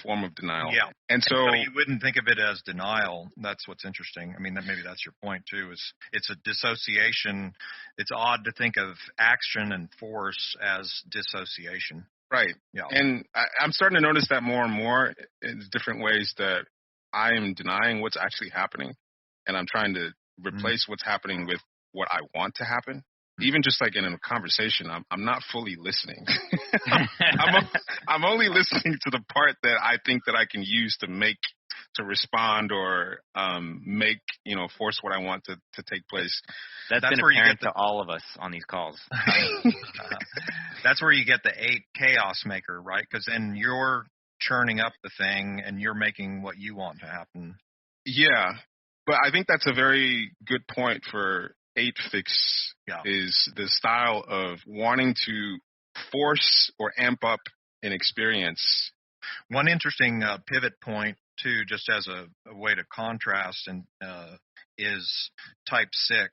form of denial. Yeah. And so you wouldn't think of it as denial. That's what's interesting. I mean, maybe that's your point too, is it's a dissociation. It's odd to think of action and force as dissociation. Right. Yeah. And I'm starting to notice that more and more in different ways that I am denying what's actually happening. And I'm trying to replace what's happening with what I want to happen. Even just like in a conversation, I'm not fully listening. I'm only listening to the part that I think that I can use to respond or force what I want to take place. That's been apparent to all of us on these calls. That's where you get the 8 chaos maker, right? Because then you're churning up the thing and you're making what you want to happen. Yeah. But I think that's a very good point for 8 fix is the style of wanting to force or amp up inexperience. One interesting pivot point, too, just as a way to contrast, and is type 6.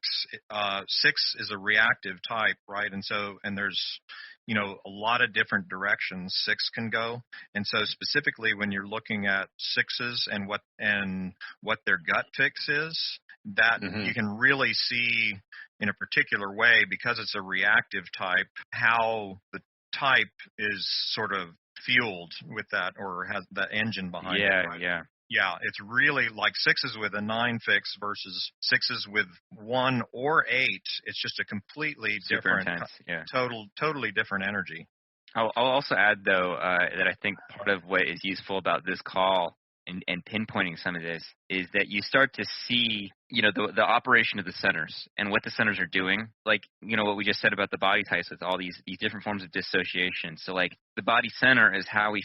6 is a reactive type, right? And there's, a lot of different directions 6 can go. And so specifically when you're looking at 6s and what their gut fix is, that you can really see in a particular way, because it's a reactive type, how the type is sort of fueled with that, or has that engine behind it. Right? Yeah, it's really like 6s with a 9 fix versus 6s with 1 or 8. It's just a completely Super different, intense, totally different energy. I'll also add, though, that I think part of what is useful about this call and pinpointing some of this is that you start to see, the operation of the centers and what the centers are doing. Like, what we just said about the body types with all these different forms of dissociation. So, like, the body center is how we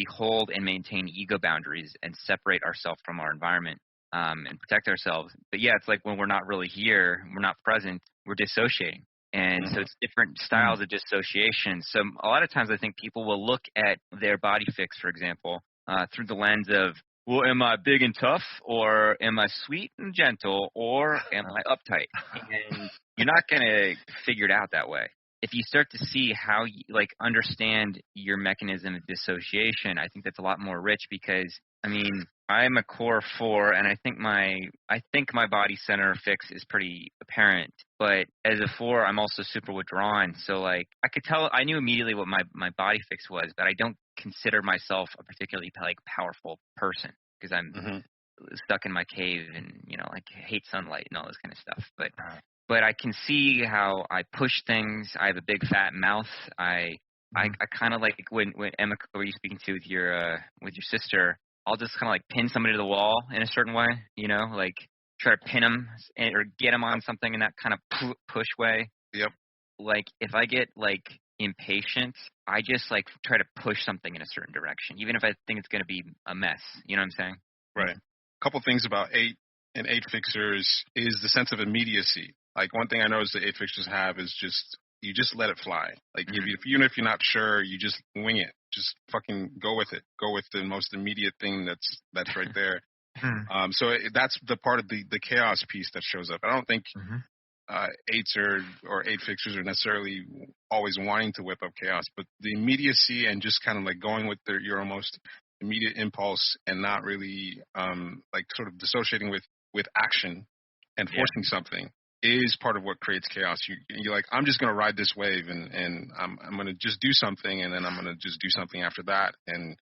hold and maintain ego boundaries and separate ourselves from our environment and protect ourselves. But, yeah, it's like when we're not really here, we're not present, we're dissociating. And so it's different styles of dissociation. So a lot of times I think people will look at their body fix, for example, through the lens of, well, am I big and tough, or am I sweet and gentle, or am I uptight? And you're not going to figure it out that way. If you start to see how you, understand your mechanism of dissociation, I think that's a lot more rich, because, I'm a core 4, and I think my body center fix is pretty apparent. But as a 4, I'm also super withdrawn. So, I could tell, I knew immediately what my body fix was, but I don't consider myself a particularly, powerful person, because I'm stuck in my cave and, hate sunlight and all this kind of stuff. But I can see how I push things. I have a big fat mouth. I kind of like when Emma, were you speaking to with your sister, I'll just kind of pin somebody to the wall in a certain way, try to pin them or get them on something in that kind of push way. Yep. If I get impatient, I just try to push something in a certain direction, even if I think it's going to be a mess. You know what I'm saying? Right. A couple things about 8 and 8 fixers is the sense of immediacy. One thing I noticed the 8 fixers have is you just let it fly. Even if you're not sure, you just wing it. Just fucking go with it. Go with the most immediate thing that's right there. So that's the part of the chaos piece that shows up. I don't think 8s or 8 fixers are necessarily always wanting to whip up chaos, but the immediacy and just kind of going with your almost immediate impulse and not really sort of dissociating with action and forcing something is part of what creates chaos. You're like, I'm just going to ride this wave and I'm going to just do something, and then I'm going to just do something after that and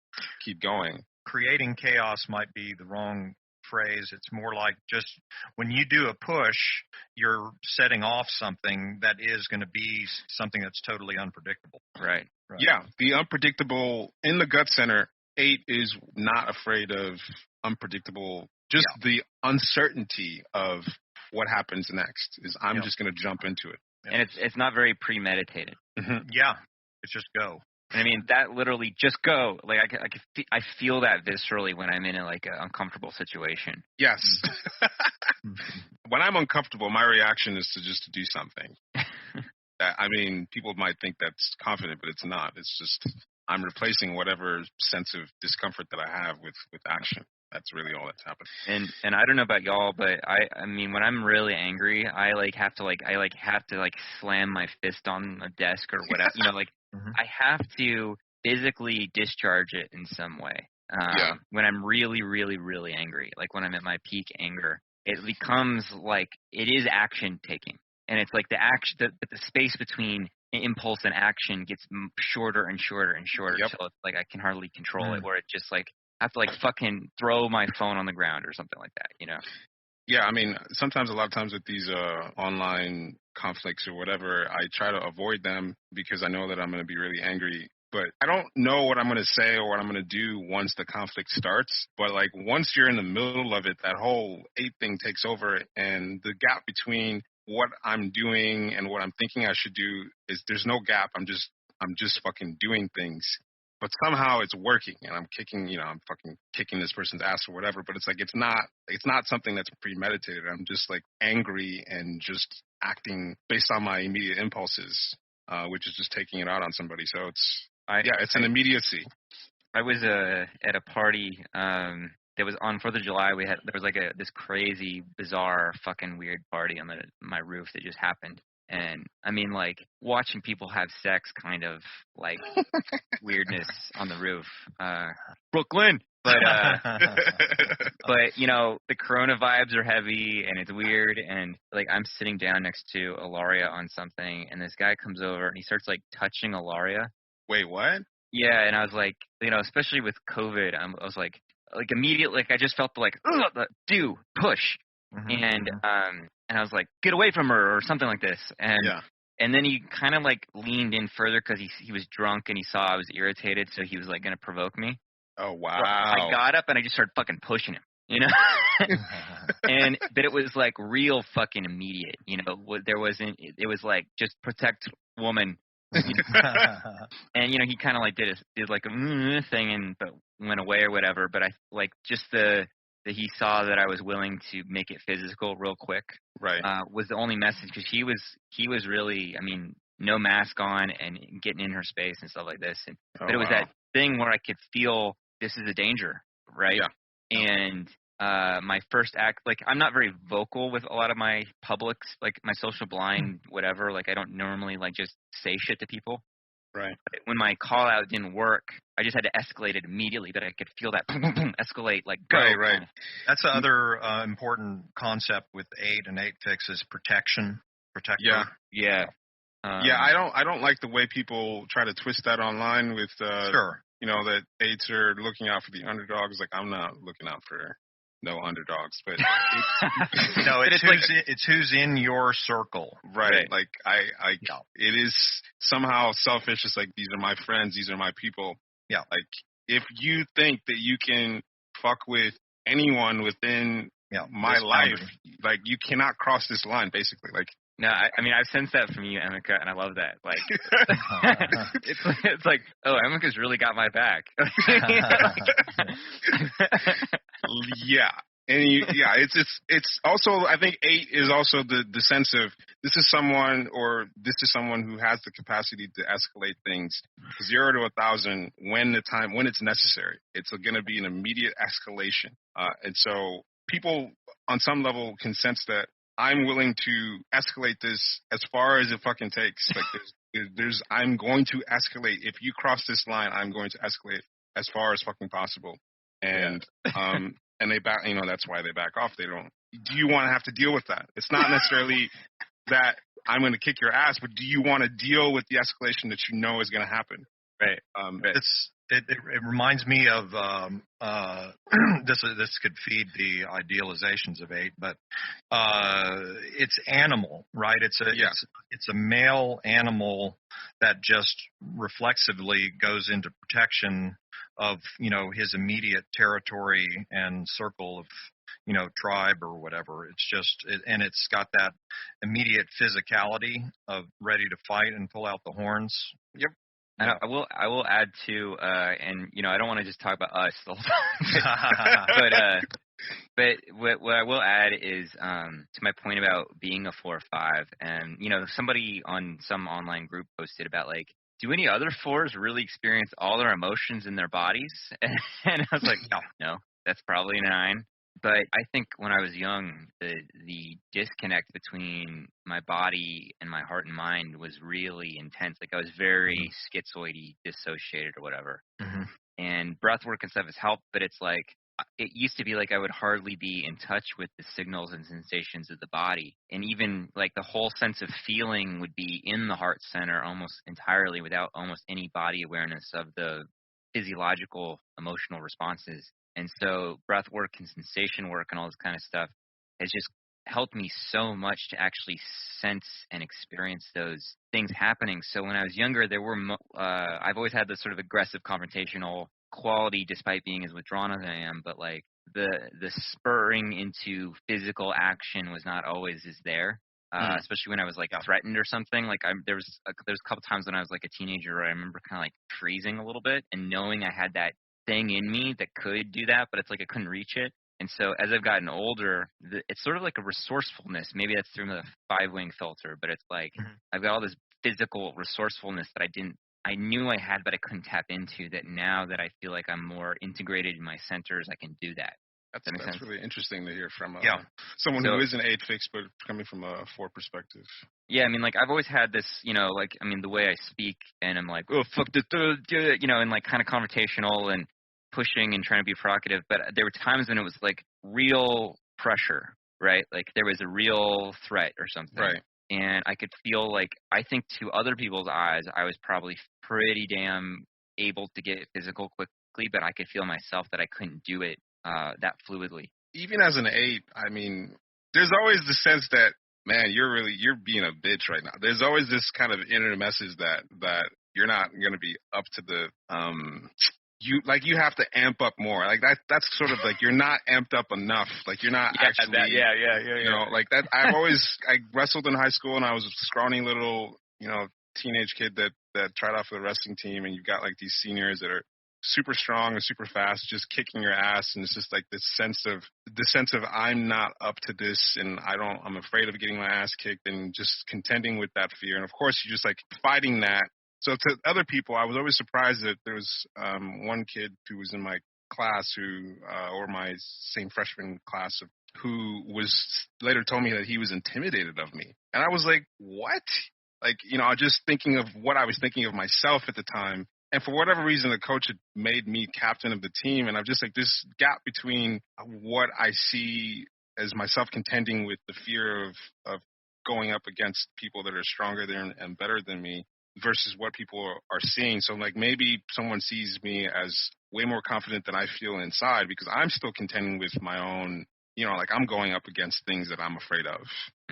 keep going. Creating chaos might be the wrong phrase. It's more like just when you do a push, you're setting off something that is going to be something that's totally unpredictable. Right. Yeah, the unpredictable in the gut center. 8 is not afraid of unpredictable, just the uncertainty of what happens next. Is I'm just going to jump into it. And it's not very premeditated. Yeah, it's just go. And that literally just go. I feel that viscerally when I'm in an uncomfortable situation. Yes. When I'm uncomfortable, my reaction is to do something. People might think that's confident, but it's not. It's just I'm replacing whatever sense of discomfort that I have with action. That's really all that's happened. And I don't know about y'all, but I mean when I'm really angry, I have to slam my fist on a desk or whatever. I have to physically discharge it in some way. When I'm really, really, really angry, when I'm at my peak anger, it becomes it is action taking, and it's the action, the space between impulse and action gets shorter and shorter and shorter until it's I can hardly control it, where it just I have to fucking throw my phone on the ground or something like that, Yeah, a lot of times with these online conflicts or whatever, I try to avoid them because I know that I'm going to be really angry. But I don't know what I'm going to say or what I'm going to do once the conflict starts. But once you're in the middle of it, that whole 8 thing takes over, and the gap between what I'm doing and what I'm thinking I should do there's no gap. I'm just fucking doing things. But somehow it's working, and I'm fucking kicking this person's ass or whatever. But it's not something that's premeditated. I'm just angry and just acting based on my immediate impulses, which is just taking it out on somebody. So It's an immediacy. I was at a party that was on 4th of July. There was like this crazy, bizarre, fucking weird party on my roof that just happened. And I mean, like, watching people have sex, kind of like weirdness on the roof. Brooklyn. But you know, the Corona vibes are heavy and it's weird, and like I'm sitting down next to Ilaria on something, and this guy comes over and he starts like touching Ilaria. Wait, what? Yeah, and I was like, you know, especially with COVID, I was like immediately, like I just felt like, do push, and I was like, get away from her or something like this, and then he kind of like leaned in further because he was drunk and he saw I was irritated, so he was like gonna provoke me. Oh wow! So I got up and I just started fucking pushing him, you know, but it was like real fucking immediate, you know. There wasn't. It was like just protect woman. And you know, he kind of like did like a thing and but went away or whatever. But I like just that he saw that I was willing to make it physical real quick. Right. Was the only message, because he was really, I mean, no mask on and getting in her space and stuff like this. And but it was that thing where I could feel this is a danger, right? Yeah. And my first act, like I'm not very vocal with a lot of my publics, like my social blind, whatever. Like I don't normally like just say shit to people. Right. But when my call out didn't work, I just had to escalate it immediately. But I could feel that boom, boom, boom, escalate, like go. Right. That's the other important concept with 8 and 8 fix is protection. Protector. Yeah. I don't like the way people try to twist that online with Sure. You know, that 8s are looking out for the underdogs. Like, I'm not looking out for no underdogs, but no, it's who's in your circle, right? Like, it is somehow selfish. It's like, these are my friends, these are my people. Yeah. Like, if you think that you can fuck with anyone within my life, like, you cannot cross this line, basically. Like. No, I mean, I've sensed that from you, Emeka, and I love that. Like, it's like, oh, Emeka's really got my back. Yeah. And it's also, I think 8 is also the sense of this is someone who has the capacity to escalate things 0 to 1,000 when it's necessary. It's going to be an immediate escalation. And so people on some level can sense that I'm willing to escalate this as far as it fucking takes. Like I'm going to escalate. If you cross this line, I'm going to escalate as far as fucking possible. And and they back. You know, that's why they back off. They don't. Do you want to have to deal with that? It's not necessarily that I'm going to kick your ass, but do you want to deal with the escalation that you know is going to happen? Right. It reminds me of this could feed the idealizations of 8, but it's animal, right? It's a male animal that just reflexively goes into protection of, you know, his immediate territory and circle of, you know, tribe or whatever. It's just and it's got that immediate physicality of ready to fight and pull out the horns. Yep. And I will add to, and you know, I don't want to just talk about us the whole time, but what I will add is to my point about being a 4 or 5, and you know, somebody on some online group posted about like, do any other 4s really experience all their emotions in their bodies? And I was like, no, that's probably a 9. But I think when I was young, the disconnect between my body and my heart and mind was really intense. Like I was very schizoidy, dissociated or whatever. Mm-hmm. And breath work and stuff has helped, but it's like it used to be like I would hardly be in touch with the signals and sensations of the body. And even like the whole sense of feeling would be in the heart center almost entirely without almost any body awareness of the physiological emotional responses. And so breath work and sensation work and all this kind of stuff has just helped me so much to actually sense and experience those things happening. So when I was younger, there were I've always had this sort of aggressive confrontational quality despite being as withdrawn as I am, but like the spurring into physical action was not always as there. Especially when I was like threatened or something. Like there's a couple times when I was like a teenager where I remember kind of like freezing a little bit and knowing I had that thing in me that could do that, but it's like I couldn't reach it. And so as I've gotten older, it's sort of like a resourcefulness. Maybe that's through the 5-wing filter, but it's like I've got all this physical resourcefulness that I didn't I knew I had, but I couldn't tap into, that now that I feel like I'm more integrated in my centers, I can do that. That's really interesting to hear from So- who is an 8 fix, but coming from a 4 perspective. Yeah, I mean, like, I've always had this, like, I mean, the way I speak, and I'm like, oh, fuck this, and like kind of confrontational and pushing and trying to be provocative. But there were times when it was like real pressure, right? Like there was a real threat or something. Right. And I could feel like, I think to other people's eyes, I was probably pretty damn able to get physical quickly, but I could feel myself that I couldn't do it that fluidly. Even as an 8, I mean, there's always the sense that, man, you're being a bitch right now. There's always this kind of inner message that you're not going to be up to the you have to amp up more. Like that's sort of like you're not amped up enough. Like you're not actually like that. I wrestled in high school, and I was a scrawny little teenage kid that tried out for the wrestling team, and you've got like these seniors that are super strong and super fast, just kicking your ass, and it's just like this sense of I'm not up to this, and I'm afraid of getting my ass kicked, and just contending with that fear. And of course, you're just like fighting that. So to other people, I was always surprised that there was one kid who was in my class or my same freshman class who was later told me that he was intimidated of me, and I was like, what? Like, just thinking of what I was thinking of myself at the time. And for whatever reason, the coach had made me captain of the team. And I'm just like, this gap between what I see as myself contending with the fear of going up against people that are stronger than and better than me versus what people are seeing. So like maybe someone sees me as way more confident than I feel inside because I'm still contending with my own, like I'm going up against things that I'm afraid of.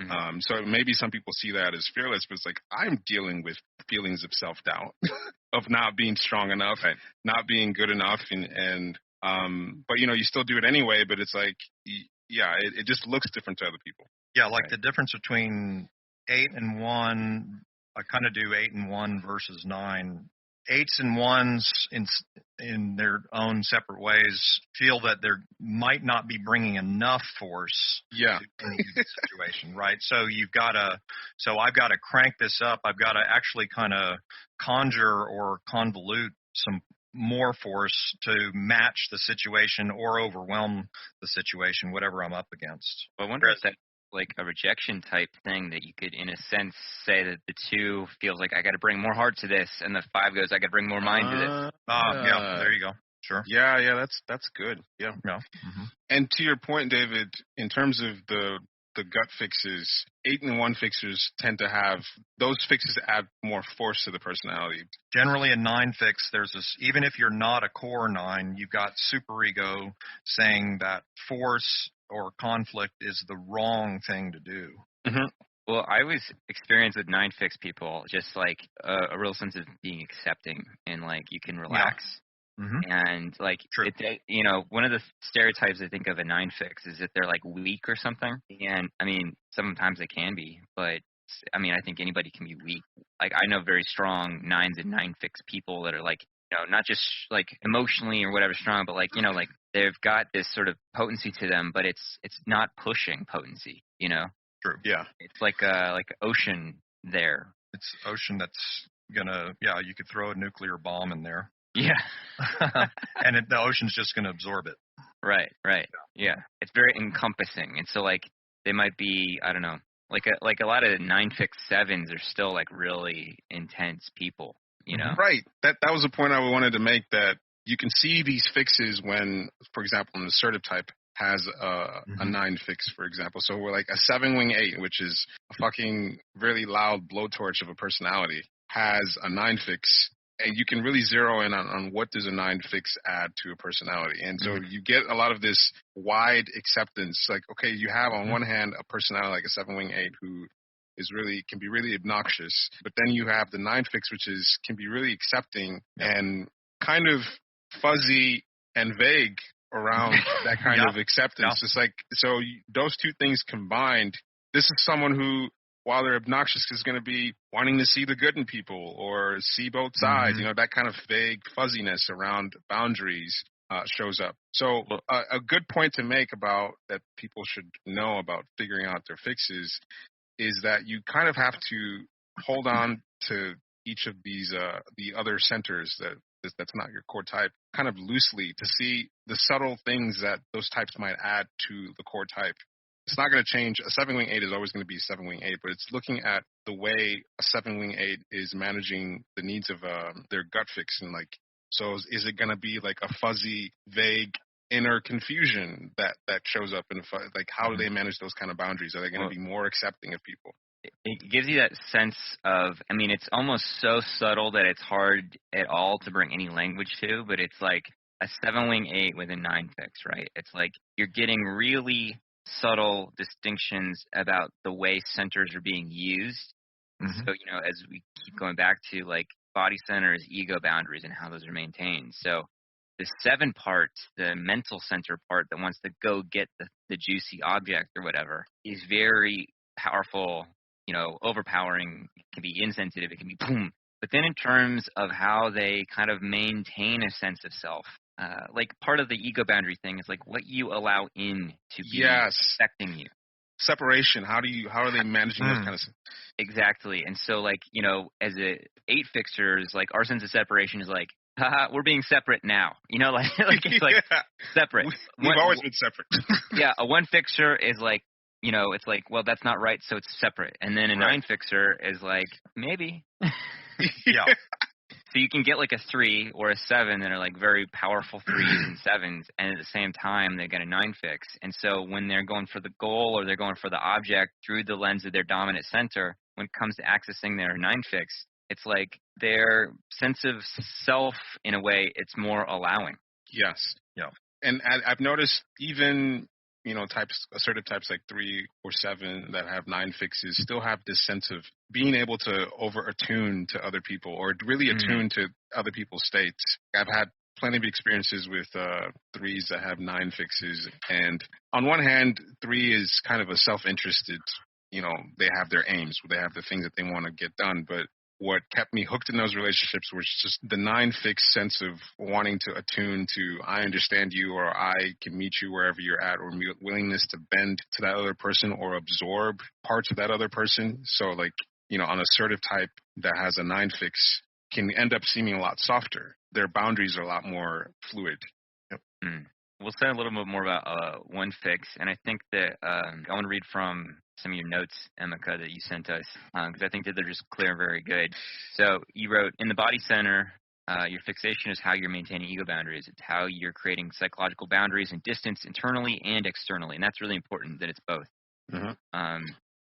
Mm-hmm. So maybe some people see that as fearless, but it's like I'm dealing with feelings of self-doubt of not being strong enough, right, not being good enough. But you still do it anyway, but it's like, it just looks different to other people. Yeah. Like the difference between 8 and 1, I kind of do 8 and 1 versus 9. 8s and 1s in their own separate ways feel that they might not be bringing enough force to any situation, right? So I've got to crank this up. I've got to actually kind of conjure or convolute some more force to match the situation or overwhelm the situation, whatever I'm up against. Well, I wonder if that's like a rejection type thing that you could, in a sense, say that the 2 feels like I got to bring more heart to this, and the 5 goes, I got to bring more mind to this. Yeah, there you go. Sure. Yeah, that's good. Yeah. Mm-hmm. And to your point, David, in terms of the gut fixes, 8 and 1 fixers tend to have those fixes add more force to the personality. Generally, a 9 fix, there's this. Even if you're not a core 9, you've got superego saying that force or conflict is the wrong thing to do. Mm-hmm. Well, I always experience with 9 fix people just like a real sense of being accepting and like you can relax. Yeah. Mm-hmm. And like, one of the stereotypes I think of a 9 fix is that they're like weak or something. And I mean, sometimes they can be, but I mean, I think anybody can be weak. Like I know very strong 9s and 9 fix people that are like, not just like emotionally or whatever strong, but like, like they've got this sort of potency to them, but it's not pushing potency, True. Yeah. It's like ocean there. It's ocean that's gonna, you could throw a nuclear bomb in there. Yeah. And the ocean's just going to absorb it. Right. Yeah. It's very encompassing. And so like they might be, I don't know, like a lot of 9 fix 7s are still like really intense people, Right. That was a point I wanted to make, that you can see these fixes when, for example, an assertive type has a 9 fix, for example. So we're like a 7 wing 8, which is a fucking really loud blowtorch of a personality, has a 9 fix. And you can really zero in on what does a 9 fix add to a personality. And so you get a lot of this wide acceptance. Like, okay, you have on one hand a personality like a 7 wing 8 who can be really obnoxious. But then you have the 9 fix, which can be really accepting and kind of fuzzy and vague around that kind of acceptance. It's like, so those two things combined, this is someone who, while they're obnoxious, is going to be wanting to see the good in people or see both sides. That kind of vague fuzziness around boundaries shows up. So a good point to make about that people should know about figuring out their fixes is that you kind of have to hold on to each of these the other centers that's not your core type kind of loosely to see the subtle things that those types might add to the core type. It's not going to change. A 7-wing 8 is always going to be a 7-wing 8, but it's looking at the way a 7-wing 8 is managing the needs of their gut fix. And like, so is it going to be like a fuzzy, vague inner confusion that shows up in like how do they manage those kind of boundaries? Are they going to be more accepting of people? It gives you that sense of, I mean, it's almost so subtle that it's hard at all to bring any language to, but it's like a 7-wing 8 with a 9 fix, right? It's like you're getting really subtle distinctions about the way centers are being used. So, you know, as we keep going back to like body centers, ego boundaries, and how those are maintained. So the 7 part, the mental center part that wants to go get the juicy object or whatever, is very powerful, you know, overpowering. It can be insensitive, it can be boom. But then in terms of how they kind of maintain a sense of self, like part of the ego boundary thing is like what you allow in to be affecting you. Separation. How are they managing those kind of stuff? Exactly. And so like, you know, as a 8 fixers, like our sense of separation is like, haha, we're being separate now. You know, like it's like separate. We've always been separate. Yeah, a 1 fixer is like, you know, it's like, well, that's not right, so it's separate. And then a 9 fixer is like, maybe. Yeah. So you can get like a 3 or a 7 that are like very powerful 3s and 7s, and at the same time they get a 9 fix. And so when they're going for the goal or they're going for the object through the lens of their dominant center, when it comes to accessing their 9 fix, it's like their sense of self, in a way, it's more allowing. Yes. Yeah. And I've noticed even, you know, assertive types like 3 or 7 that have 9 fixes still have this sense of being able to over-attune to other people or really attune to other people's states. I've had plenty of experiences with 3s that have 9 fixes. And on one hand, 3 is kind of a self-interested, you know, they have their aims, they have the things that they want to get done. But what kept me hooked in those relationships was just the 9 fix sense of wanting to attune to, I understand you, or I can meet you wherever you're at, or willingness to bend to that other person or absorb parts of that other person. So like, you know, an assertive type that has a 9 fix can end up seeming a lot softer. Their boundaries are a lot more fluid. Yep. We'll say a little bit more about 1 fix, and I think that I want to read from some of your notes, Emeka, that you sent us, because I think that they're just clear and very good. So you wrote, in the body center, your fixation is how you're maintaining ego boundaries. It's how you're creating psychological boundaries and distance internally and externally, and that's really important that it's both.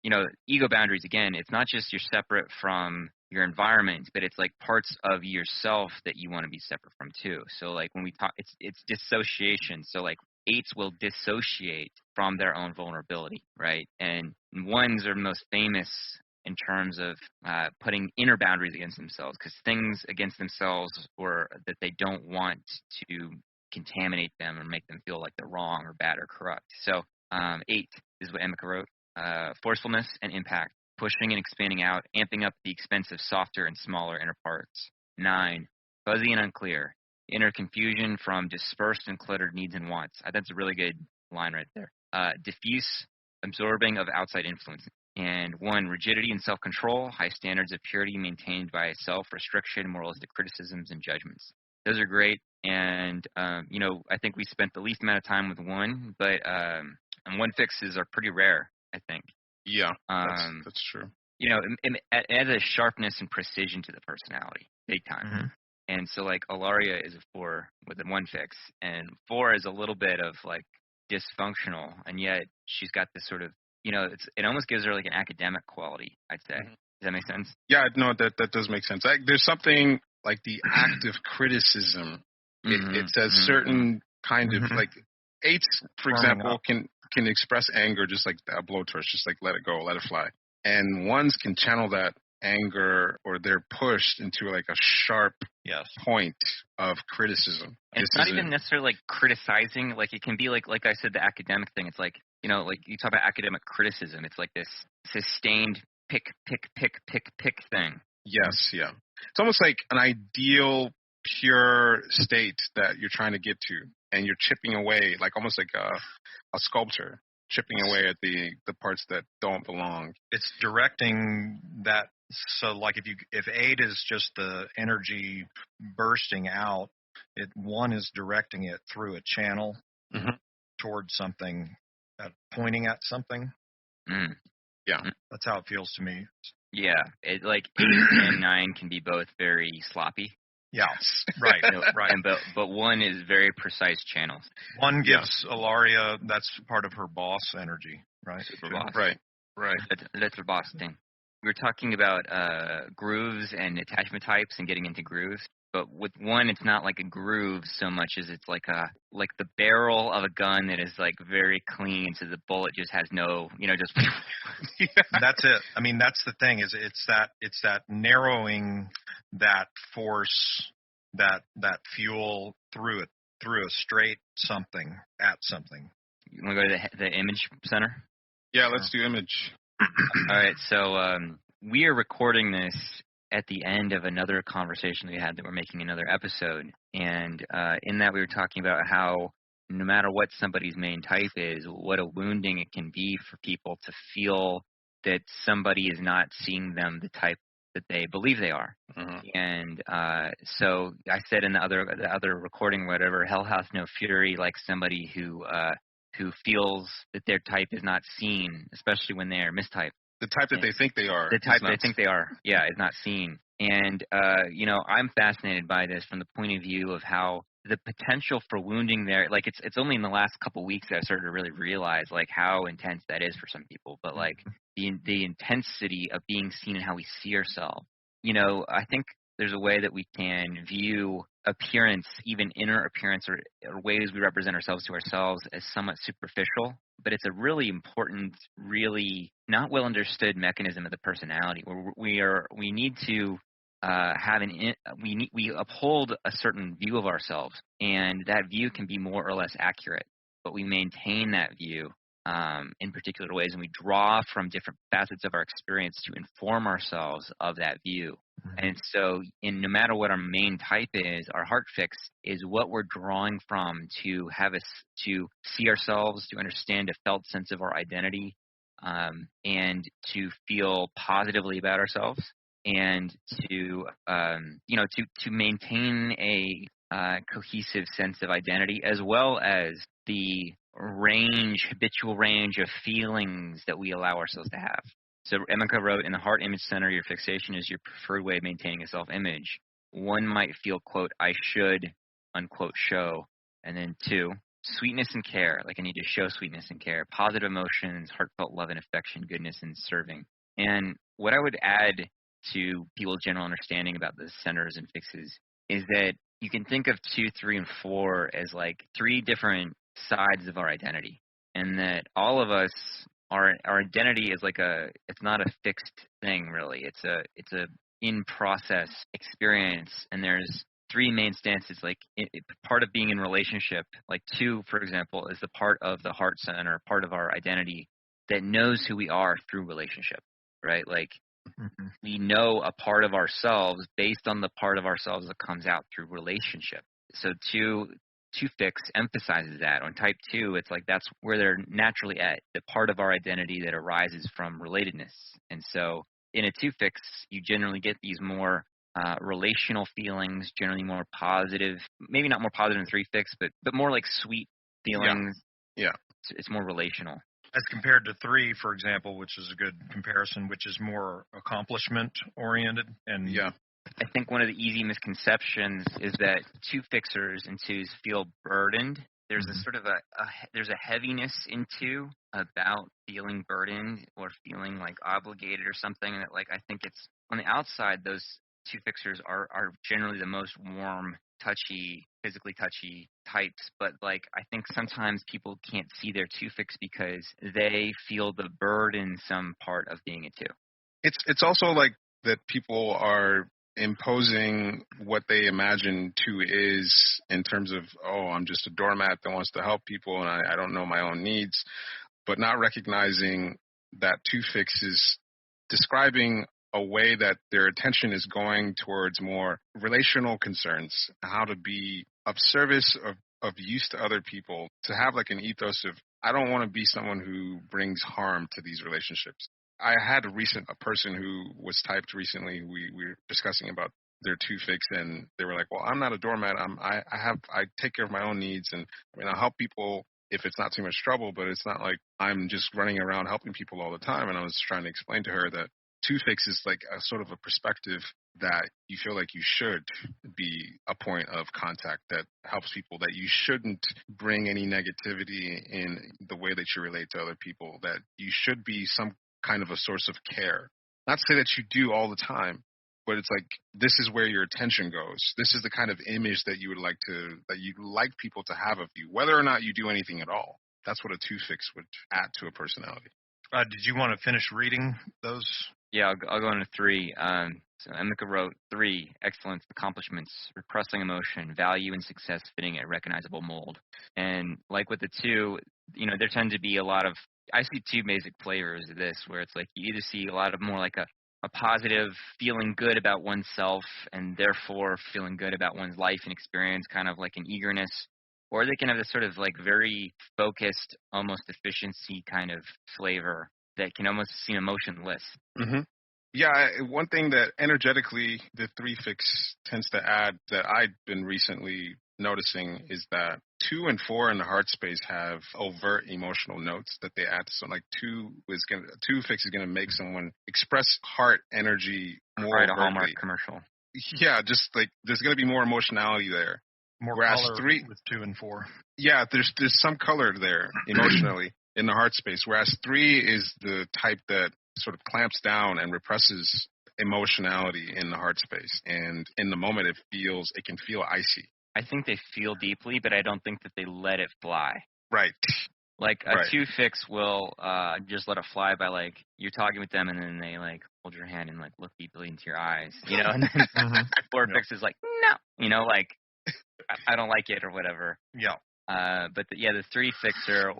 You know, ego boundaries, again, it's not just you're separate from your environment, but it's like parts of yourself that you want to be separate from too. So like when we talk, it's dissociation. So like 8s will dissociate from their own vulnerability, right? And 1s are most famous in terms of putting inner boundaries against themselves, because things against themselves or that they don't want to contaminate them or make them feel like they're wrong or bad or corrupt. So 8 is what Emeka wrote. Forcefulness and impact, pushing and expanding out, amping up the expense of softer and smaller inner parts. 9, fuzzy and unclear, inner confusion from dispersed and cluttered needs and wants. That's a really good line right there. Diffuse, absorbing of outside influence. And 1, rigidity and self-control, high standards of purity maintained by self-restriction, moralistic criticisms, and judgments. Those are great. And, you know, I think we spent the least amount of time with 1, but and 1 fixes are pretty rare, I think. Yeah, that's true. You know, it adds a sharpness and precision to the personality, big time. And so, like, Ilaria is a 4 with a 1 fix, and 4 is a little bit of, like, dysfunctional, and yet she's got this sort of, you know, it almost gives her, like, an academic quality, I'd say. Does that make sense? Yeah, no, that does make sense. There's something like the active criticism. It says certain kind of, like, 8s, for example, can express anger just like a blowtorch, just like let it go, let it fly. And 1s can channel that anger, or they're pushed into like a sharp point of criticism. And it's not even necessarily like criticizing. Like it can be like I said, the academic thing. It's like, you know, like you talk about academic criticism. It's like this sustained pick thing. Yes, yeah. It's almost like an ideal, pure state that you're trying to get to, and you're chipping away, like almost like a sculptor chipping away at the parts that don't belong. It's directing that So like if 8 is just the energy bursting out, 1 is directing it through a channel Mhm. towards something, pointing at something. Mm. Yeah. That's how it feels to me. Yeah, it like 8 and 9 can be both very sloppy. Yeah, right, right. And but 1 is very precise channels. 1 gives Ilaria, that's part of her boss energy, right? Super boss. Right. Little boss thing. We were talking about grooves and attachment types and getting into grooves. But with 1, it's not like a groove so much as it's like the barrel of a gun that is like very clean, so the bullet just has no, just. That's it. I mean, that's the thing. It's that narrowing that force, that fuel through a straight something at something. You want to go to the image center? Yeah, let's do image. All right, so we are recording this at the end of another conversation we had that we're making another episode, and in that we were talking about how no matter what somebody's main type is, what a wounding it can be for people to feel that somebody is not seeing them the type that they believe they are. And so I said in the other recording, whatever, hell hath no fury like somebody who feels that their type is not seen, especially when they are mistyped. The type that they think they are. The type they think they are, is not seen. And, I'm fascinated by this from the point of view of how the potential for wounding there, like it's only in the last couple of weeks that I started to really realize like how intense that is for some people, but like the intensity of being seen and how we see ourselves. I think there's a way that we can view appearance, even inner appearance or ways we represent ourselves to ourselves as somewhat superficial, but it's a really important, really not well understood mechanism of the personality where we need to we uphold a certain view of ourselves, and that view can be more or less accurate, but we maintain that view in particular ways, and we draw from different facets of our experience to inform ourselves of that view. And so, no matter what our main type is, our heart fix is what we're drawing from to to see ourselves, to understand a felt sense of our identity, and to feel positively about ourselves, and to to maintain a cohesive sense of identity, as well as the habitual range of feelings that we allow ourselves to have. So Emeka wrote, in the heart image center, your fixation is your preferred way of maintaining a self-image. 1 might feel, quote, I should, unquote, show. And then 2, sweetness and care, like I need to show sweetness and care. Positive emotions, heartfelt love and affection, goodness and serving. And what I would add to people's general understanding about the centers and fixes is that you can think of 2, 3, and 4 as like 3 different sides of our identity, and that all of us, our identity is like it's not a fixed thing really. It's a in process experience, and there's 3 main stances. Like part of being in relationship, like 2, for example, is the part of the heart center, part of our identity that knows who we are through relationship, right? Like we know a part of ourselves based on the part of ourselves that comes out through relationship. So 2 fix emphasizes that. On type 2, it's like that's where they're naturally at, the part of our identity that arises from relatedness. And so in a 2 fix, you generally get these more relational feelings, generally more positive, maybe not more positive in 3 fix, but more like sweet feelings. Yeah. It's more relational. As compared to 3, for example, which is a good comparison, which is more accomplishment oriented. And I think one of the easy misconceptions is that 2 fixers and 2s feel burdened. There's a sort of there's a heaviness in 2 about feeling burdened or feeling like obligated or something. And that, like, I think it's on the outside, those 2 fixers are generally the most warm, touchy, physically touchy types, but like I think sometimes people can't see their 2 fix because they feel the burdensome part of being a 2. It's also like that people are imposing what they imagine 2 is in terms of, oh, I'm just a doormat that wants to help people and I don't know my own needs, but not recognizing that 2 fix is describing a way that their attention is going towards more relational concerns, how to be of service, of use to other people, to have like an ethos of, I don't want to be someone who brings harm to these relationships. I had a person who was typed recently. We were discussing about their two fix, and they were like, "Well, I'm not a doormat. I take care of my own needs, and I mean, I'll help people if it's not too much trouble, but it's not like I'm just running around helping people all the time." And I was trying to explain to her that two fix is like a sort of a perspective that you feel like you should be a point of contact that helps people, that you shouldn't bring any negativity in the way that you relate to other people, that you should be some kind of a source of care. Not to say that you do all the time, but it's like this is where your attention goes. This is the kind of image that you'd like people to have of you, whether or not you do anything at all. That's what a two fix would add to a personality. Did you want to finish reading those? Yeah, I'll go into 3. So Emika wrote 3: excellence, accomplishments, repressing emotion, value and success fitting a recognizable mold. And like with the 2, there tend to be a lot of, I see 2 basic flavors of this, where it's like you either see a lot of more like a positive feeling good about oneself and therefore feeling good about one's life and experience, kind of like an eagerness, or they can have this sort of like very focused, almost efficiency kind of flavor that can almost seem emotionless. Mm-hmm. Yeah, one thing that energetically the 3 fix tends to add that I've been recently noticing is that 2 and 4 in the heart space have overt emotional notes that they add to something. Like 2 fix is gonna make someone express heart energy more Right, a overtly. Hallmark commercial. Yeah, just like there's gonna be more emotionality there. More Whereas color 3 with 2 and 4. Yeah, there's some color there emotionally in the heart space. Whereas 3 is the type that sort of clamps down and represses emotionality in the heart space, and in the moment it can feel icy. I think they feel deeply, but I don't think that they let it fly. Right. Like a Right. 2 fix will just let it fly by like you're talking with them and then they like hold your hand and like look deeply into your eyes, and then 4 fix is like no, like I don't like it or whatever. Yeah. But the 3 fixer,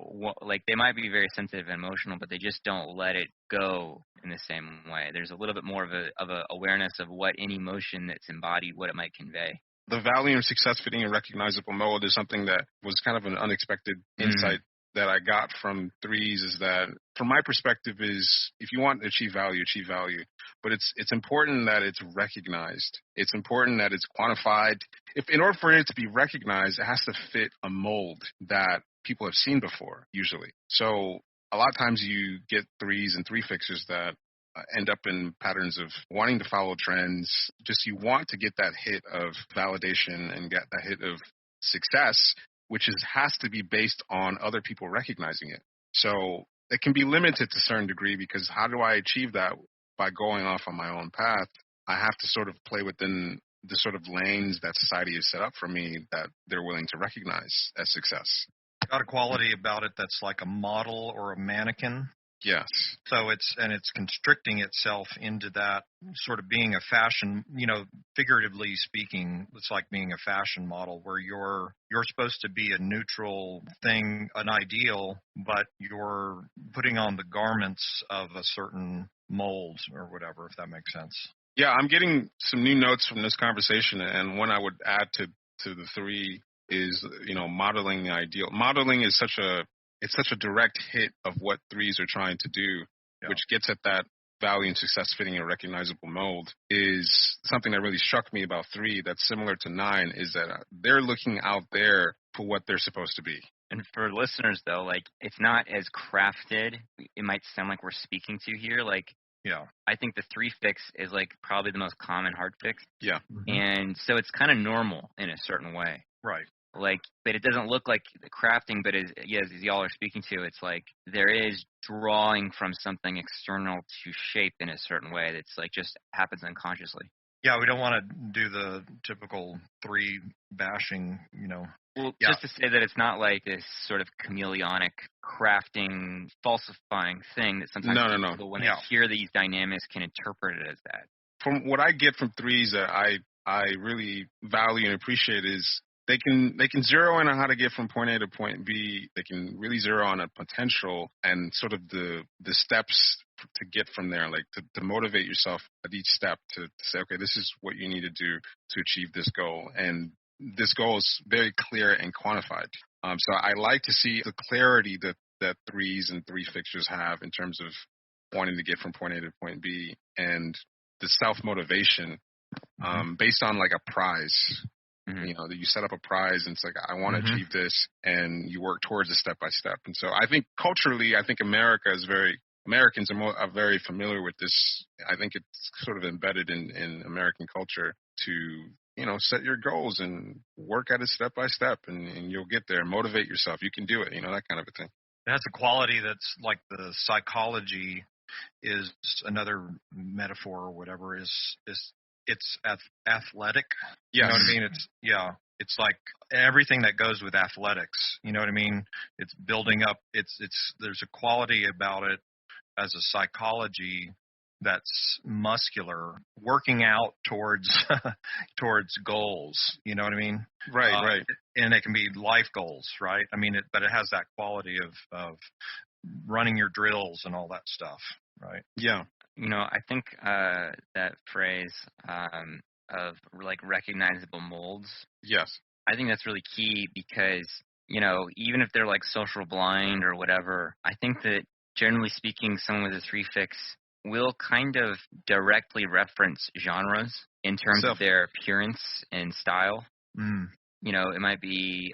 like they might be very sensitive and emotional, but they just don't let it go in the same way. There's a little bit more of a awareness of what any emotion that's embodied, what it might convey. The value and success fitting a recognizable mode is something that was kind of an unexpected insight that I got from 3s. Is that, from my perspective, is if you want to achieve value, but it's important that it's recognized. It's important that it's quantified. If in order for it to be recognized, it has to fit a mold that people have seen before, usually. So a lot of times you get 3s and 3 fixers that end up in patterns of wanting to follow trends. Just you want to get that hit of validation and get that hit of success, which has to be based on other people recognizing it. So it can be limited to a certain degree, because how do I achieve that? By going off on my own path. I have to sort of play within the sort of lanes that society has set up for me that they're willing to recognize as success. Got a quality about it that's like a model or a mannequin. Yes. So it's constricting itself into that sort of being a fashion, figuratively speaking, it's like being a fashion model where you're supposed to be a neutral thing, an ideal, but you're putting on the garments of a certain mold or whatever, if that makes sense. Yeah, I'm getting some new notes from this conversation, and one I would add to the 3 is, modeling the ideal. Modeling is such a direct hit of what 3s are trying to do, which gets at that value and success fitting a recognizable mold. Is something that really struck me about 3 that's similar to 9, is that they're looking out there for what they're supposed to be. And for listeners, though, like it's not as crafted. It might sound like we're speaking to here. Like, I think the 3 fix is like probably the most common heart fix. Yeah. And so it's kind of normal in a certain way. Right. Like, but it doesn't look like the crafting, but as y'all are speaking to, it's like there is drawing from something external to shape in a certain way that's like just happens unconsciously. Yeah, we don't want to do the typical 3 bashing, Well, just to say that it's not like this sort of chameleonic crafting, falsifying thing that sometimes people, when they hear these dynamics, can interpret it as that. From what I get from 3s that I really value and appreciate is they can zero in on how to get from point A to point B. They can really zero on a potential and sort of the steps to get from there, like to motivate yourself at each step to say, okay, this is what you need to do to achieve this goal. And this goal is very clear and quantified. So I like to see the clarity that 3s and 3 fixtures have in terms of wanting to get from point A to point B, and the self-motivation based on like a prize. Mm-hmm. You know, that you set up a prize and it's like, I want to achieve this, and you work towards it step by step. And so I think culturally, I think Americans are very familiar with this. I think it's sort of embedded in American culture to, you know, set your goals and work at it step by step, and you'll get there. Motivate yourself. You can do it, you know, that kind of a thing. That's a quality that's like the psychology is another metaphor or whatever is it's athletic. Yes. You know what I mean? It's like everything that goes with athletics. You know what I mean? It's building up. There's a quality about it as a psychology that's muscular, working out towards goals. You know what I mean? Right. And it can be life goals, right? I mean, but it has that quality of running your drills and all that stuff, right? Yeah. You know, I think that phrase of like recognizable molds. Yes. I think that's really key because, you know, even if they're like social blind or whatever, I think that generally speaking, someone with a 3 fix will kind of directly reference genres in terms of their appearance and style. You know, it might be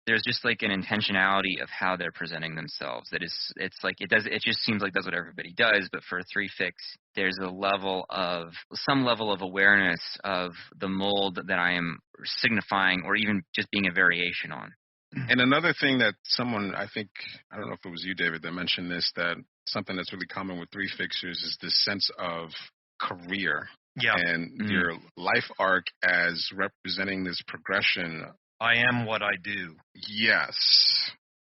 there's just like an intentionality of how they're presenting themselves. It just seems like that's what everybody does. But for a 3 fix, there's some level of awareness of the mold that I am signifying, or even just being a variation on. And another thing that someone, I don't know if it was you, David, that mentioned this, that something that's really common with 3 fixers is this sense of career. Yeah. And your life arc as representing this progression. I am what I do. Yes.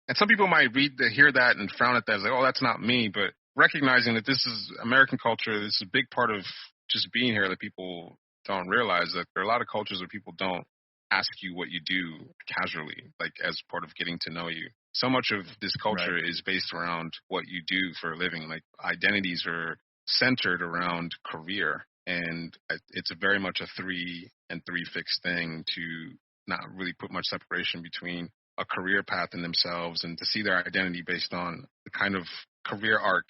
And some people might hear that and frown at that as like, oh, that's not me. But recognizing that this is American culture, this is a big part of just being here that people don't realize, that there are a lot of cultures where people don't ask you what you do casually, like as part of getting to know you. So much of this culture is based around what you do for a living. Like identities are centered around career. And it's very much a 3 and 3 fix thing to not really put much separation between a career path in themselves and to see their identity based on the kind of career arc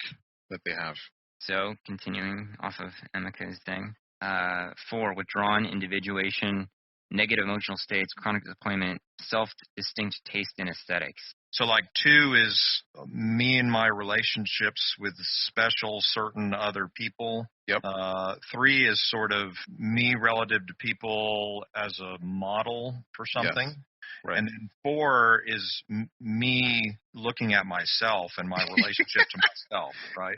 that they have. So continuing off of Emeka's thing, 4, withdrawn individuation, negative emotional states, chronic disappointment, self-distinct taste in aesthetics. So like 2 is me and my relationships with special certain other people. Yep. 3 is sort of me relative to people as a model for something. Yes. Right. And then 4 is me looking at myself and my relationship to myself, right?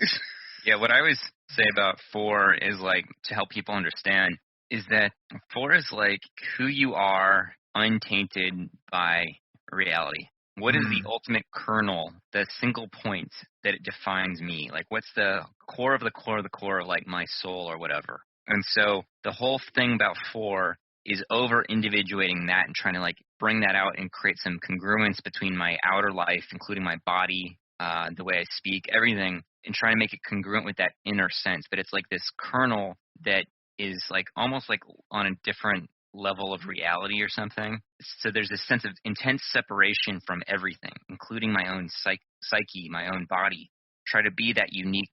Yeah, what I always say about 4 is like, to help people understand, is that 4 is like who you are untainted by reality. What is the ultimate kernel, the single point that it defines me? Like, what's the core of the core of the core of, like, my soul or whatever? And so the whole thing about 4 is over-individuating that and trying to, like, bring that out and create some congruence between my outer life, including my body, the way I speak, everything, and trying to make it congruent with that inner sense. But it's like this kernel that is, like, almost like on a different level of reality or something. So there's this sense of intense separation from everything, including my own psyche, my own body. Try to be that unique,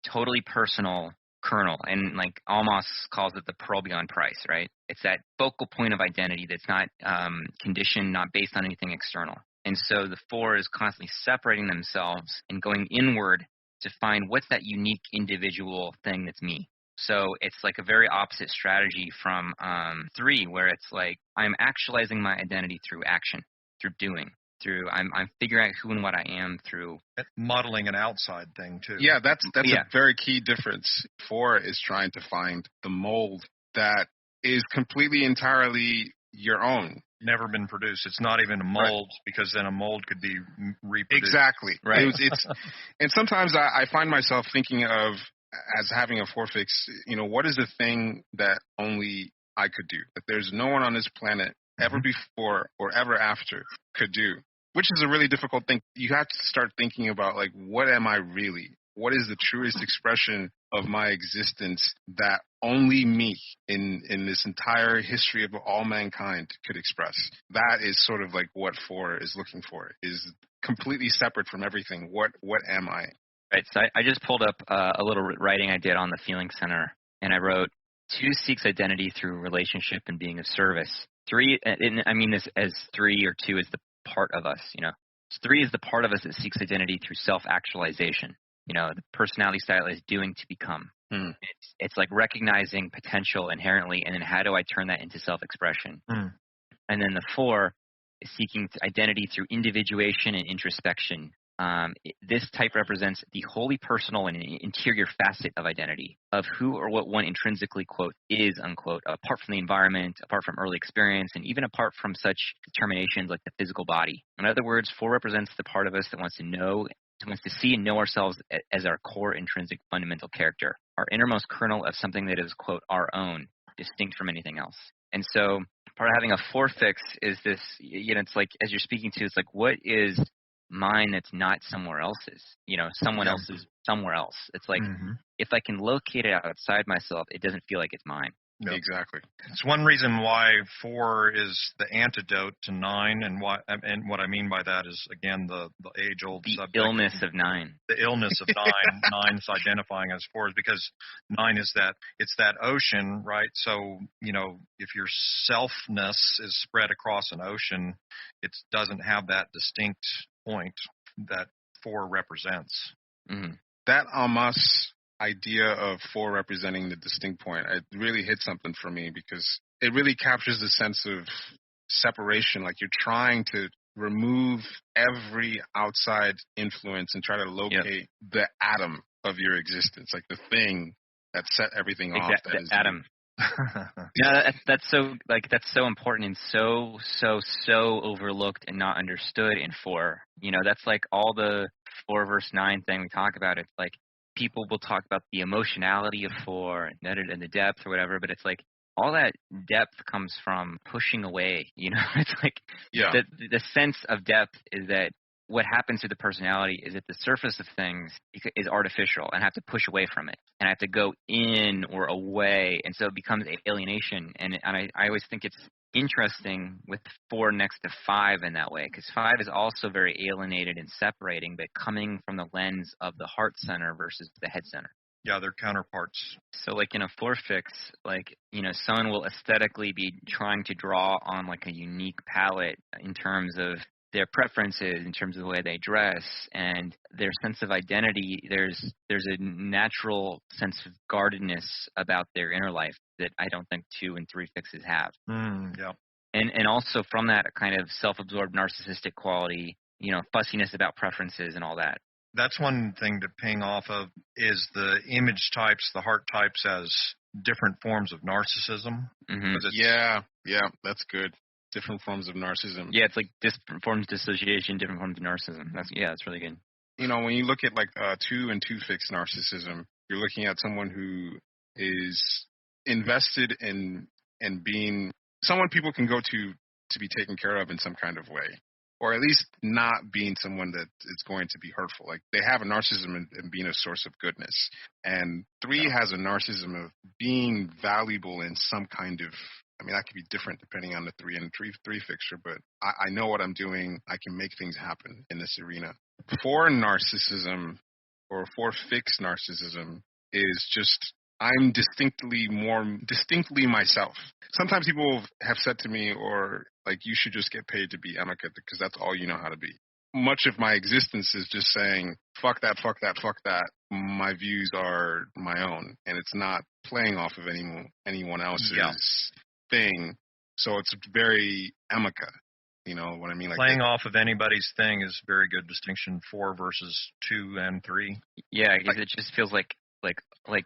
totally personal kernel. And like Almas calls it the pearl beyond price, right? It's that focal point of identity that's not conditioned, not based on anything external. And so the 4 is constantly separating themselves and going inward to find what's that unique individual thing that's me. So it's like a very opposite strategy from 3, where it's like I'm actualizing my identity through action, through doing, through I'm figuring out who and what I am through modeling an outside thing too. Yeah, that's a very key difference. 4 is trying to find the mold that is completely entirely your own. Never been produced. It's not even a mold, because then a mold could be reproduced. Exactly. Right. It's and sometimes I find myself thinking of, as having a 4 fix, you know, what is the thing that only I could do, that there's no one on this planet ever before or ever after could do, which is a really difficult thing. You have to start thinking about, like, what am I really? What is the truest expression of my existence that only me in this entire history of all mankind could express? That is sort of like what 4 is looking for, is completely separate from everything. What am I? Right. So I just pulled up a little writing I did on the Feeling Center, and I wrote, 2 seeks identity through relationship and being of service. 3, and I mean this as 3 or 2 is the part of us, you know. 3 is the part of us that seeks identity through self-actualization. You know, the personality style is doing to become. It's like recognizing potential inherently, and then how do I turn that into self-expression? And then the 4 is seeking identity through individuation and introspection. This type represents the wholly personal and interior facet of identity, of who or what one intrinsically, quote, is, unquote, apart from the environment, apart from early experience, and even apart from such determinations like the physical body. In other words, 4 represents the part of us that wants to know, wants to see and know ourselves as our core intrinsic fundamental character, our innermost kernel of something that is, quote, our own, distinct from anything else. And so part of having a 4 fix is this, you know, it's like, as you're speaking to, it's like, what is mine that's not somewhere else's, you know, someone else's somewhere else. It's like, if I can locate it outside myself, it doesn't feel like it's mine. Yep. Exactly. It's one reason why 4 is the antidote to 9, and what I mean by that is, again, the age-old subject. The illness of 9. The illness of 9. 9's identifying as 4 is because 9 is it's that ocean, right? So, you know, if your selfness is spread across an ocean, it doesn't have that distinct point that 4 represents. That almost idea of 4 representing the distinct point, it really hit something for me, because it really captures the sense of separation. Like, you're trying to remove every outside influence and try to locate the atom of your existence, like the thing that set everything off. That the is atom. Yeah, that's so important and so overlooked and not understood in 4. You know, that's like all the 4 verse 9 thing we talk about. It's like people will talk about the emotionality of 4 and the depth or whatever, but it's like all that depth comes from pushing away. You know, it's like the sense of depth is that what happens to the personality is that the surface of things is artificial, and I have to push away from it, and I have to go in or away, and so it becomes alienation. And I always think it's interesting with 4 next to 5 in that way, because 5 is also very alienated and separating, but coming from the lens of the heart center versus the head center. Yeah, they're counterparts. So like in a 4 fix, like, you know, someone will aesthetically be trying to draw on like a unique palette in terms of their preferences, in terms of the way they dress, and their sense of identity. There's a natural sense of guardedness about their inner life that I don't think 2 and 3 fixes have. And also from that kind of self-absorbed narcissistic quality, you know, fussiness about preferences and all that. That's one thing to ping off of is the image types, the heart types as different forms of narcissism. Yeah, that's good. Different forms of narcissism. Yeah, it's like different forms of dissociation, different forms of narcissism. That's really good. You know, when you look at like 2 and 2 fix narcissism, you're looking at someone who is invested in being someone people can go to be taken care of in some kind of way, or at least not being someone that is going to be hurtful. Like, they have a narcissism in being a source of goodness. And 3 has a narcissism of being valuable in some kind of, I mean, that could be different depending on the 3 and 3 fixture, but I know what I'm doing. I can make things happen in this arena. 4 narcissism, or 4 fixed narcissism, is just, I'm distinctly myself. Sometimes people have said to me, or like, you should just get paid to be Emeka because that's all you know how to be. Much of my existence is just saying, fuck that. My views are my own, and it's not playing off of anyone else's thing. So it's very Emeka. You know what I mean? Like, playing off of anybody's thing is a very good distinction. 4 versus 2 and 3. Yeah, because it just feels like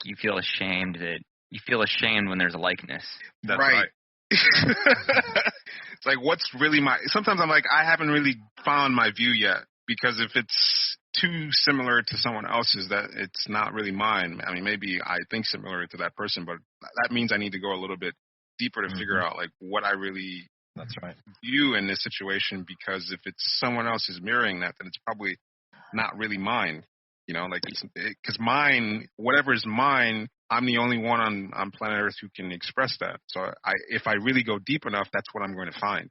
you feel ashamed when there's a likeness. That's right. It's like, what's really sometimes I'm like, I haven't really found my view yet, because if it's too similar to someone else's, that it's not really mine. I mean, maybe I think similar to that person, but that means I need to go a little bit deeper to figure out like what I really view in this situation, because if it's someone else is mirroring that, then it's probably not really mine. You know, like, because mine, whatever is mine, I'm the only one on planet Earth who can express that. So if I really go deep enough, that's what I'm going to find.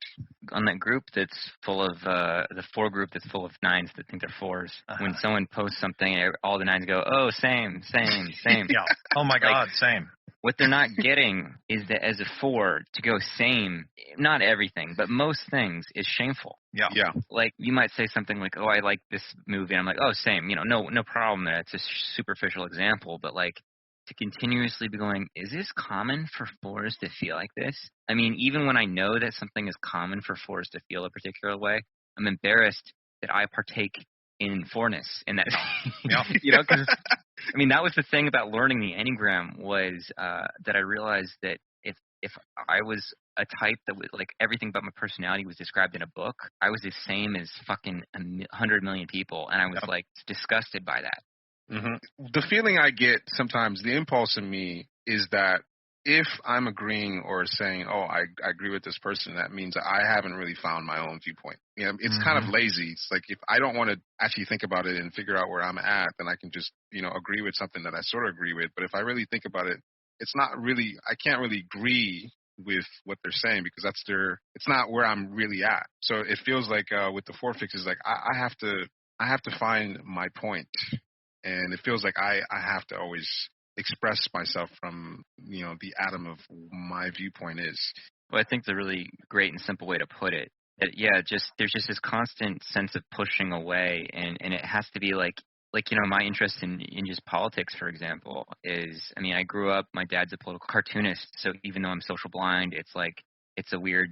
On that group that's full of the 4 group that's full of 9s that think they're 4s, when someone posts something, all the 9s go, oh, same. Yeah. Oh my God, same. What they're not getting is that as a 4, to go same, not everything, but most things is shameful. Yeah. Yeah. Like, you might say something like, oh, I like this movie. And I'm like, oh, same. No problem there. It's a superficial example. But, like, to continuously be going, is this common for 4s to feel like this? I mean, even when I know that something is common for 4s to feel a particular way, I'm embarrassed that I partake in 4ness in that. Yeah. Because I mean, that was the thing about learning the Enneagram was that I realized that if I was a type that was like everything about my personality was described in a book, I was the same as fucking 100 million people, and I was like disgusted by that. Mm-hmm. The feeling I get sometimes, the impulse in me is that if I'm agreeing or saying, oh, I agree with this person, that means I haven't really found my own viewpoint. It's kind of lazy. It's like if I don't want to actually think about it and figure out where I'm at, then I can just, agree with something that I sort of agree with. But if I really think about it, it's not really, I can't really agree with what they're saying because it's not where I'm really at. So it feels like with the 4 fixes, like I have to find my point. And it feels like I have to always express myself from, the atom of my viewpoint is. Well, I think the really great and simple way to put it, that, there's just this constant sense of pushing away, and it has to be like my interest in just politics, for example, is, I mean, I grew up, my dad's a political cartoonist, so even though I'm social blind, it's like, it's a weird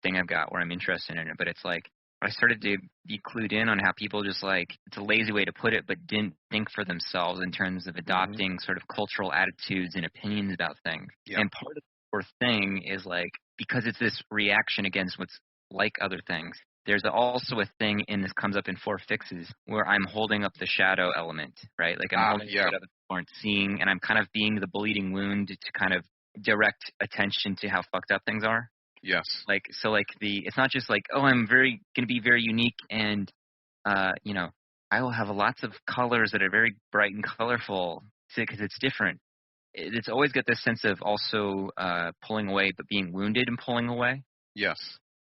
thing I've got where I'm interested in it, but it's like, I started to be clued in on how people just like, it's a lazy way to put it, but didn't think for themselves in terms of adopting sort of cultural attitudes and opinions about things. Yeah. And part of the thing is like, because it's this reaction against what's like other things, there's also a thing in this comes up in 4 fixes where I'm holding up the shadow element, right? Like I'm holding it up, aren't seeing, and I'm kind of being the bleeding wound to kind of direct attention to how fucked up things are. Yes. Like, so like it's not just like, oh, I'm going to be very unique and, I will have lots of colors that are very bright and colorful because it's different. It's always got this sense of also pulling away, but being wounded and pulling away. Yes.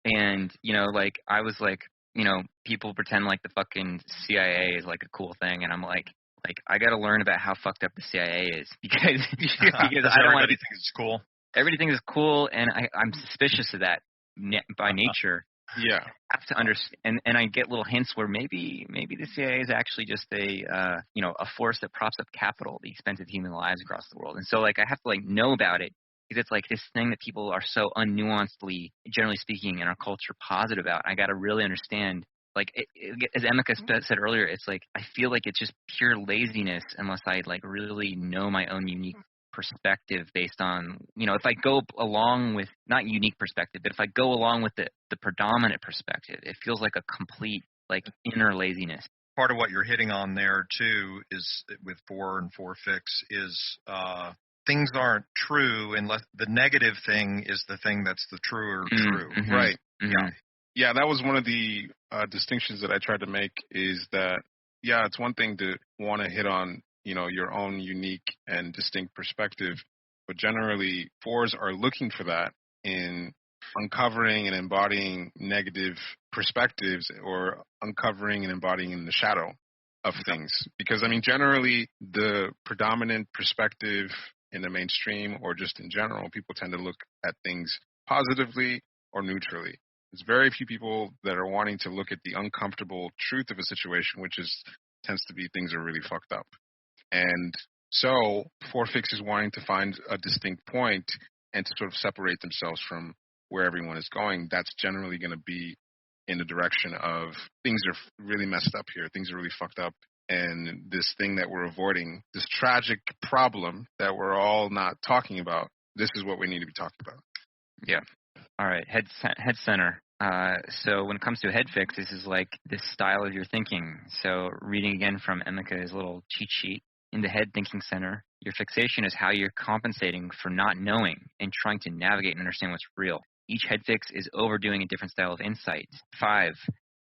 And, like, I was like, people pretend like the fucking CIA is like a cool thing. And I'm like I got to learn about how fucked up the CIA is because I don't want to think it's cool. Everybody thinks it's cool, and I'm suspicious of that by nature. Yeah. I have to understand, and I get little hints where maybe the CIA is actually just a force that props up capital at the expense of human lives across the world. And so like I have to like know about it because it's like this thing that people are so unnuancedly, generally speaking, in our culture positive about. I got to really understand. Like as Emeka said earlier, it's like I feel like it's just pure laziness unless I like really know my own unique perspective based on, if I go along with, not unique perspective, but if I go along with the predominant perspective, it feels like a complete like inner laziness. Part of what you're hitting on there too is with 4 and 4 fix is things aren't true unless the negative thing is the thing that's the truer true. Mm-hmm. Right. Mm-hmm. Yeah, that was one of the distinctions that I tried to make is that, it's one thing to want to hit on, your own unique and distinct perspective, but generally 4s are looking for that in uncovering and embodying negative perspectives or uncovering and embodying in the shadow of things. Because, I mean, generally the predominant perspective in the mainstream or just in general, people tend to look at things positively or neutrally. There's very few people that are wanting to look at the uncomfortable truth of a situation, which tends to be things are really fucked up. And so 4 fix is wanting to find a distinct point and to sort of separate themselves from where everyone is going. That's generally going to be in the direction of things are really messed up here. Things are really fucked up. And this thing that we're avoiding, this tragic problem that we're all not talking about, this is what we need to be talking about. Yeah. All right. Head center. So when it comes to a head fix, this is like this style of your thinking. So reading again from Emeka's little cheat sheet. In the head thinking center, your fixation is how you're compensating for not knowing and trying to navigate and understand what's real. Each head fix is overdoing a different style of insight. 5,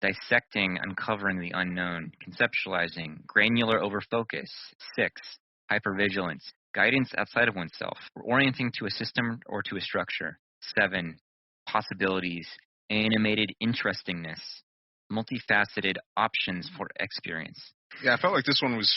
dissecting, uncovering the unknown, conceptualizing, granular overfocus. 6, hypervigilance, guidance outside of oneself, orienting to a system or to a structure. 7, possibilities, animated interestingness, multifaceted options for experience. Yeah, I felt like this one was,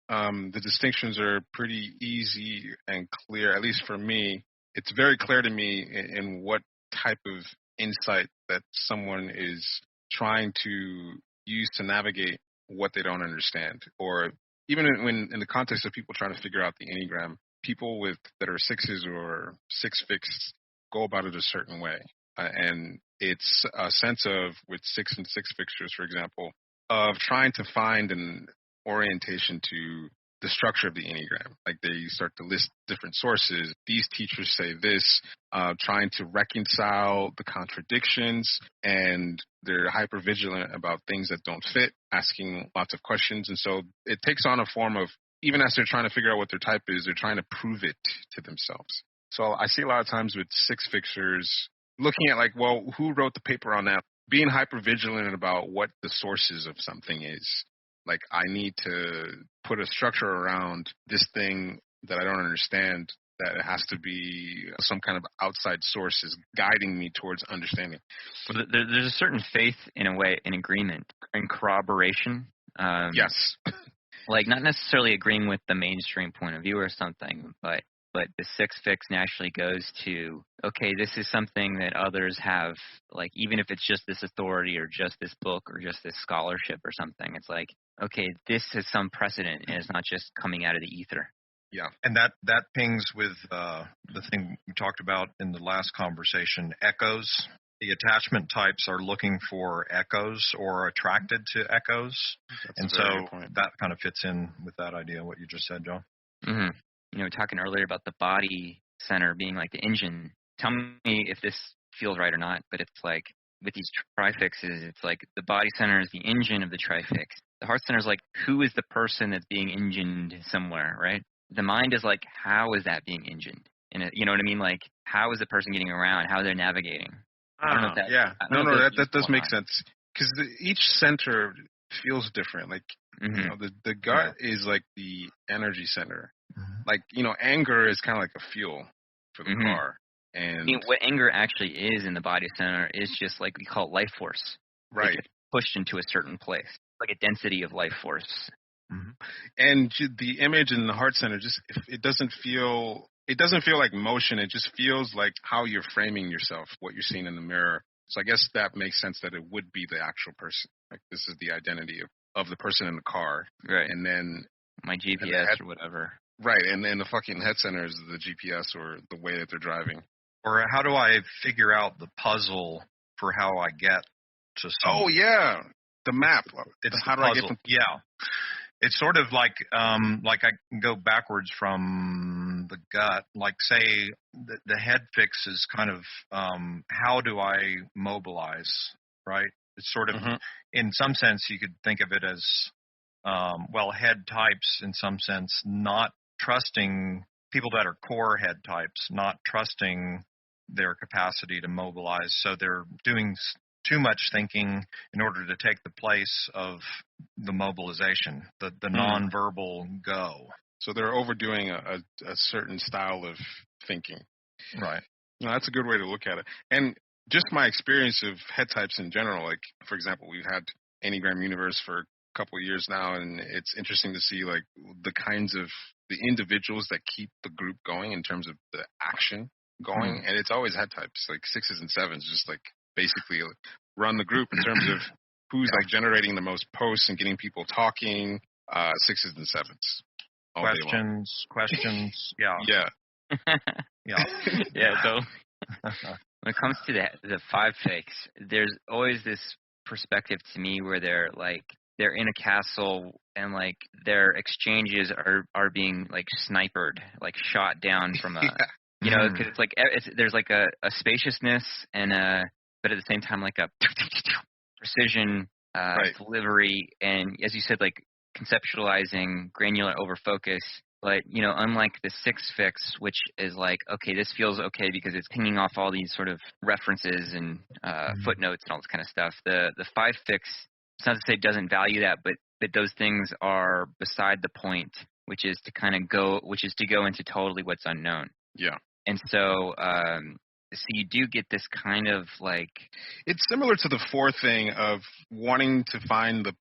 the distinctions are pretty easy and clear, at least for me. It's very clear to me in what type of insight that someone is trying to use to navigate what they don't understand. Or even when in the context of people trying to figure out the Enneagram, people that are sixes or six fixed go about it a certain way. And it's a sense of, with 6 and 6 fixtures, for example, of trying to find an orientation to the structure of the Enneagram. Like they start to list different sources. These teachers say this, trying to reconcile the contradictions, and they're hyper vigilant about things that don't fit, asking lots of questions. And so it takes on a form of, even as they're trying to figure out what their type is, they're trying to prove it to themselves. So I see a lot of times with 6 fixtures looking at like, well, who wrote the paper on that? Being hyper vigilant about what the sources of something is. Like, I need to put a structure around this thing that I don't understand, that it has to be some kind of outside source is guiding me towards understanding. Well, there's a certain faith, in a way, in agreement, in corroboration. Yes. Like, not necessarily agreeing with the mainstream point of view or something, but the 6 fix naturally goes to, okay, this is something that others have, like, even if it's just this authority or just this book or just this scholarship or something, it's like, okay, this has some precedent and it's not just coming out of the ether. Yeah, and that pings with the thing we talked about in the last conversation, echoes. The attachment types are looking for echoes or attracted to echoes. That's and a very so good point. that kind of fits in with that idea, what you just said, Joe. Mm-hmm. You know, talking earlier about the body center being like the engine. Tell me if this feels right or not, but it's like with these trifixes, it's like the body center is the engine of the trifix. The heart center is like, who is the person that's being engined somewhere, right? The mind is like, how is that being engined? And you know what I mean? Like, how is the person getting around? How they're navigating? I don't know if that. Yeah. No, That does make sense. Because each center feels different. Like, Mm-hmm. you know, the gut is like the energy center. Mm-hmm. Like, you know, anger is kind of like a fuel for the Mm-hmm. car. And I mean, what anger actually is in the body center is just like, we call it life force. right. It gets pushed into a certain place, like a density of life force. Mm-hmm. And the image in the heart center, just it doesn't feel like motion. It just feels like how you're framing yourself, what you're seeing in the mirror. So I guess that makes sense that it would be the actual person. Like, this is the identity of the person in the car. Right. And then My GPS or whatever. right, and then the fucking head center is the GPS or the way that they're driving. Or how do I figure out the puzzle for how I get to some? Oh yeah, the map. It's how the do I puzzle. get from? Yeah. It's sort of like I can go backwards from the gut. Like, say the head fix is kind of how do I mobilize, right? It's sort of, in some sense, you could think of it as, head types in some sense, not trusting people that are core head types, not trusting their capacity to mobilize. So they're doing too much thinking in order to take the place of the mobilization, the nonverbal go. So they're overdoing a certain style of thinking. Right. No, that's a good way to look at it. And just my experience of head types in general, like, for example, we've had Enneagram Universe for a couple of years now, and it's interesting to see like the kinds of the individuals that keep the group going in terms of the action going. And it's always head types, like 6s and 7s, just like basically run the group in terms of who's like generating the most posts and getting people talking. 6s and 7s. Questions. Yeah. Yeah. Yeah. Yeah. So when it comes to the 5 fix, there's always this perspective to me where they're in a castle and like their exchanges are being like sniped, like shot down from a you know, because it's like there's like a spaciousness and but at the same time like a precision delivery, and as you said, like conceptualizing, granular over focus. But, you know, unlike the 6 fix, which is like, okay, this feels okay because it's pinging off all these sort of references and footnotes and all this kind of stuff. The 5 fix, it's not to say it doesn't value that, but those things are beside the point. which is to go into totally what's unknown. Yeah. And so, so you do get this kind of like, it's similar to the 4 thing of wanting to find the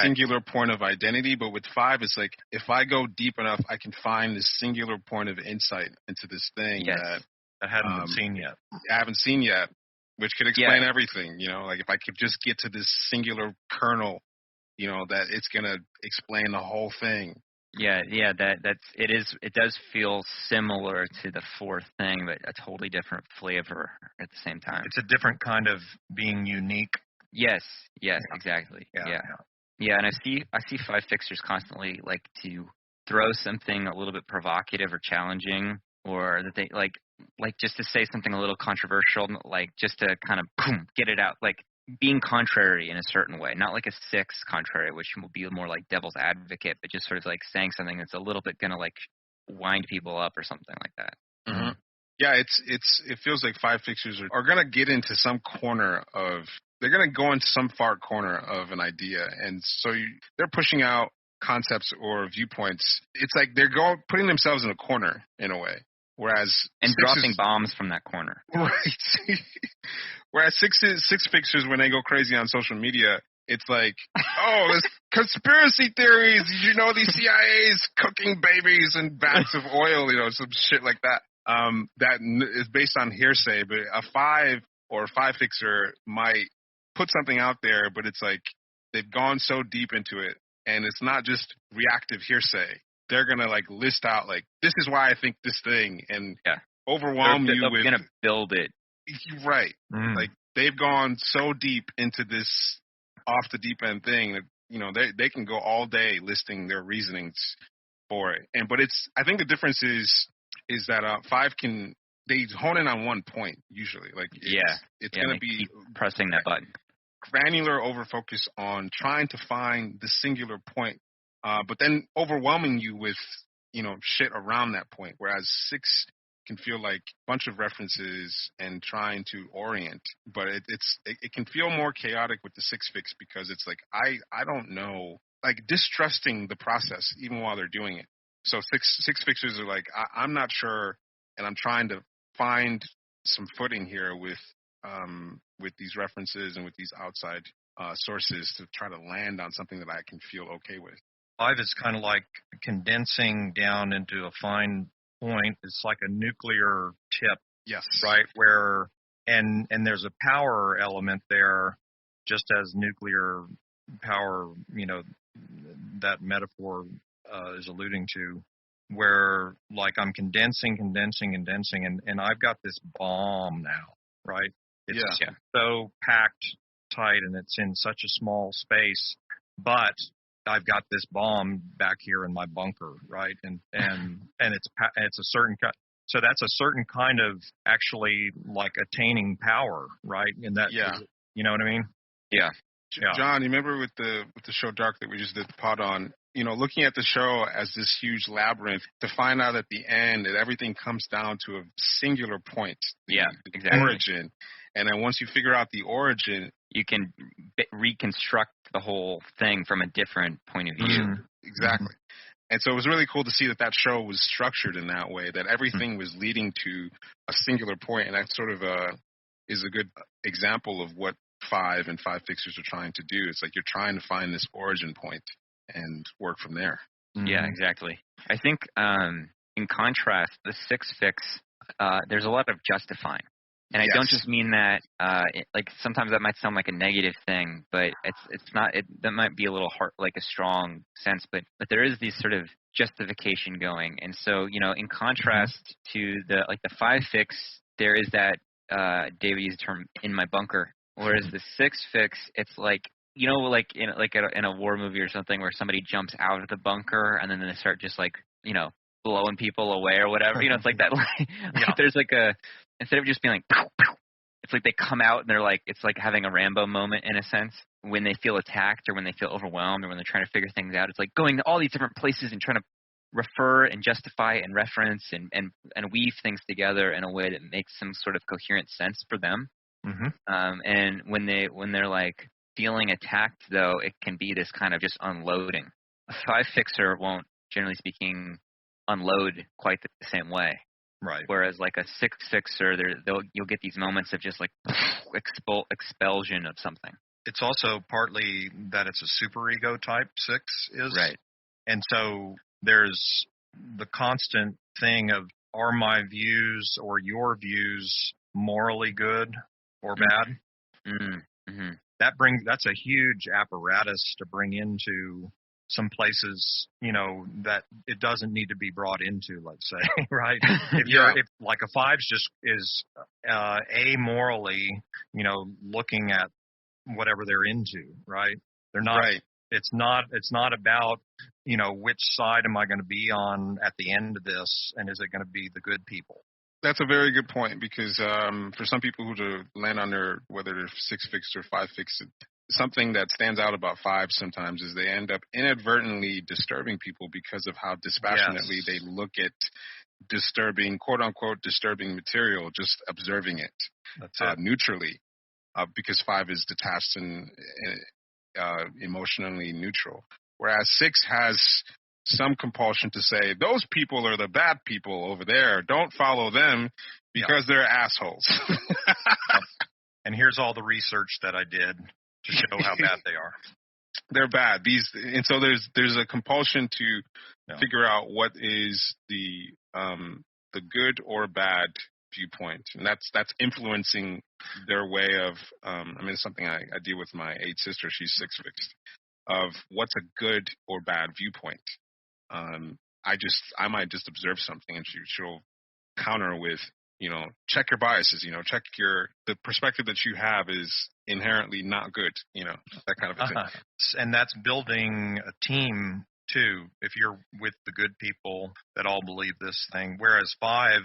singular point of identity, but with 5, it's like if I go deep enough, I can find this singular point of insight into this thing that hadn't been seen yet. I haven't seen yet, which could explain everything. Like if I could just get to this singular kernel, that it's gonna explain the whole thing. It does feel similar to the 4th thing, but a totally different flavor at the same time. It's a different kind of being unique. Yes, exactly. Yeah, and I see 5 fixers constantly like to throw something a little bit provocative or challenging, or that they like just to say something a little controversial, like just to kind of get it out, like being contrary in a certain way, not like a 6 contrary, which will be more like devil's advocate, but just sort of like saying something that's a little bit gonna like wind people up or something like that. Mm-hmm. Yeah, it feels like 5 fixers are gonna get into some corner of. They're going to go into some far corner of an idea, and so they're pushing out concepts or viewpoints. It's like they're putting themselves in a corner in a way, whereas dropping bombs from that corner. Right. Whereas six fixers, when they go crazy on social media, it's like, oh, there's conspiracy theories. Did you know these CIA's cooking babies in vats of oil? Some shit like that. That is based on hearsay, but a 5 or 5 fixer might put something out there, but it's like they've gone so deep into it, and it's not just reactive hearsay. They're gonna like list out like, this is why I think this thing, and overwhelm you with. They're gonna build it. Right. Like they've gone so deep into this off the deep end thing that they can go all day listing their reasonings for it. But I think the difference is that 5 they hone in on one point usually. Like it's gonna be keep pressing that button. Granular over focus on trying to find the singular point, but then overwhelming you with shit around that point. Whereas 6 can feel like a bunch of references and trying to orient, but it can feel more chaotic with the 6 fix because it's like I don't know, like distrusting the process even while they're doing it. So six fixers are like I'm not sure, and I'm trying to find some footing here with these references and with these outside sources to try to land on something that I can feel okay with. 5 is kind of like condensing down into a fine point. It's like a nuclear tip. Yes. Right, where and there's a power element there, just as nuclear power, that metaphor is alluding to, where like I'm condensing, and I've got this bomb now, right? It's so packed tight, and it's in such a small space, but I've got this bomb back here in my bunker, right? And it's a certain kind. So that's a certain kind of actually like attaining power, right? And that, you know what I mean? Yeah. John, you remember with the show Dark that we just did the pod on, looking at the show as this huge labyrinth, to find out at the end that everything comes down to a singular point. Exactly. Origin. And then once you figure out the origin, you can reconstruct the whole thing from a different point of view. Mm-hmm. Exactly. And so it was really cool to see that show was structured in that way, that everything was leading to a singular point. And that sort of is a good example of what 5 and 5 fixers are trying to do. It's like you're trying to find this origin point and work from there. Yeah, exactly. I think in contrast, the 6 fix, there's a lot of justifying. And I don't just mean that, like sometimes that might sound like a negative thing, but it's not. That might be a little hard, like a strong sense, but there is this sort of justification going. And so, in contrast to the 5 fix, there is that David used the term "in my bunker," whereas the 6 fix, it's like like in a war movie or something where somebody jumps out of the bunker and then they start just like blowing people away or whatever. It's like that. Like there's like instead of just being like, pow, pow, it's like they come out and they're like, it's like having a Rambo moment in a sense when they feel attacked or when they feel overwhelmed or when they're trying to figure things out. It's like going to all these different places and trying to refer and justify and reference and weave things together in a way that makes some sort of coherent sense for them. Mm-hmm. And when they're like feeling attacked, though, it can be this kind of just unloading. A 5 fixer won't generally speaking, unload quite the same way. Right. Whereas like a 6-6er, you'll get these moments of just like expulsion of something. It's also partly that it's a superego type 6 is. Right. And so there's the constant thing of, are my views or your views morally good or bad? Mm-hmm. That's a huge apparatus to bring into some places, that it doesn't need to be brought into, let's say, right? If like a 5 is amorally, looking at whatever they're into, right? They're not. Right. It's not about, which side am I going to be on at the end of this, and is it going to be the good people? That's a very good point, because for some people who to land on whether they're 6-fixed or 5-fixed, something that stands out about 5 sometimes is they end up inadvertently disturbing people because of how dispassionately they look at disturbing, quote unquote, disturbing material, just observing it. That's it. Neutrally, because 5 is detached and emotionally neutral. Whereas 6 has some compulsion to say, those people are the bad people over there. Don't follow them because they're assholes. And here's all the research that I did to show how bad they are. They're bad. And so there's a compulsion to figure out what is the good or bad viewpoint, and that's influencing their way of. It's something I deal with my 8 sister. She's 6-fixed. Of what's a good or bad viewpoint. I might just observe something, and she'll counter with, check your biases, check the perspective that you have is inherently not good, that kind of a thing. And that's building a team too, if you're with the good people that all believe this thing, whereas 5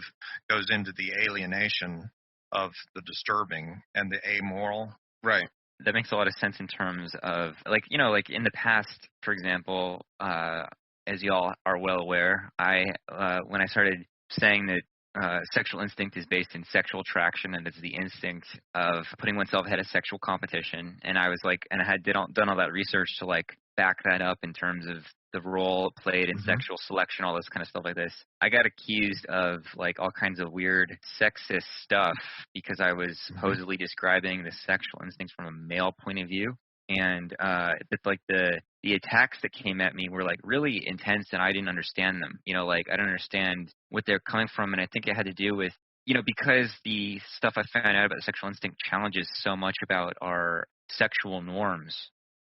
goes into the alienation of the disturbing and the amoral. Right. That makes a lot of sense in terms of, like in the past, for example, as y'all are well aware, when I started saying that sexual instinct is based in sexual attraction, and it's the instinct of putting oneself ahead of sexual competition. And I was like, and I had done all that research to like back that up in terms of the role it played in sexual selection, all this kind of stuff like this. I got accused of like all kinds of weird sexist stuff because I was supposedly describing the sexual instincts from a male point of view. And it's like the attacks that came at me were like really intense, and I didn't understand them. Like I don't understand what they're coming from, and I think it had to do with, because the stuff I found out about sexual instinct challenges so much about our sexual norms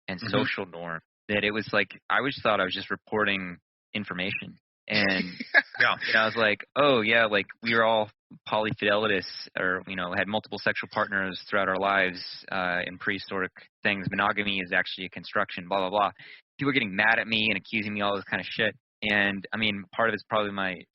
and social norms that it was like I always thought I was just reporting information. And I was like, oh yeah, like we were all polyfidelitous, or had multiple sexual partners throughout our lives in prehistoric things. Monogamy is actually a construction, blah blah blah. People were getting mad at me and accusing me all this kind of shit. And I mean, part of it's probably my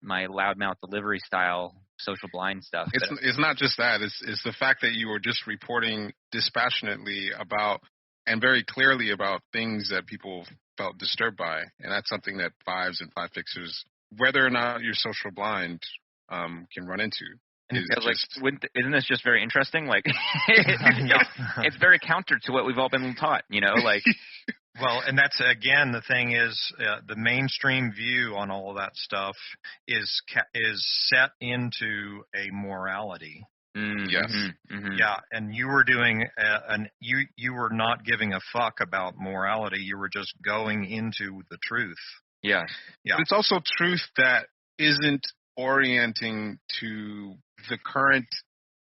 loudmouth delivery style, social blind stuff. It's not just that. It's the fact that you were just reporting dispassionately about and very clearly about things that people felt disturbed by, and that's something that 5s and 5-fixers, whether or not you're social blind, can run into. Isn't this just very interesting? Like, it's very counter to what we've all been taught, like. Well, and that's, again, the thing is, the mainstream view on all of that stuff is set into a morality. Yes. Yeah, and you were doing you were not giving a fuck about morality. You were just going into the truth. Yeah. But it's also truth that isn't orienting to the current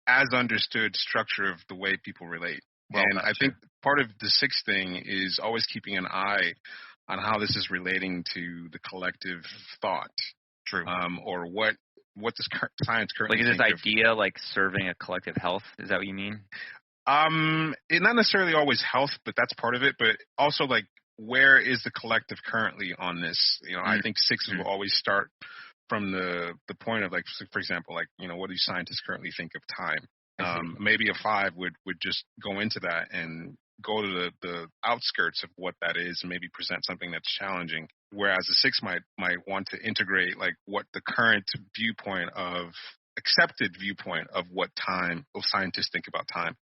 as understood structure of the way people relate. Well, and I think part of the 6 thing is always keeping an eye on how this is relating to the collective thought. True. Or what does science currently think? Like, is this idea like serving a collective health? Is that what you mean? It not necessarily always health, but that's part of it. But also, like, where is the collective currently on this? I think 6s will always start from the point of, like, for example, like, what do scientists currently think of time? Maybe a 5 would just go into that and go to the outskirts of what that is and maybe present something that's challenging. Whereas a 6 might want to integrate like what the current accepted viewpoint of what scientists think about time.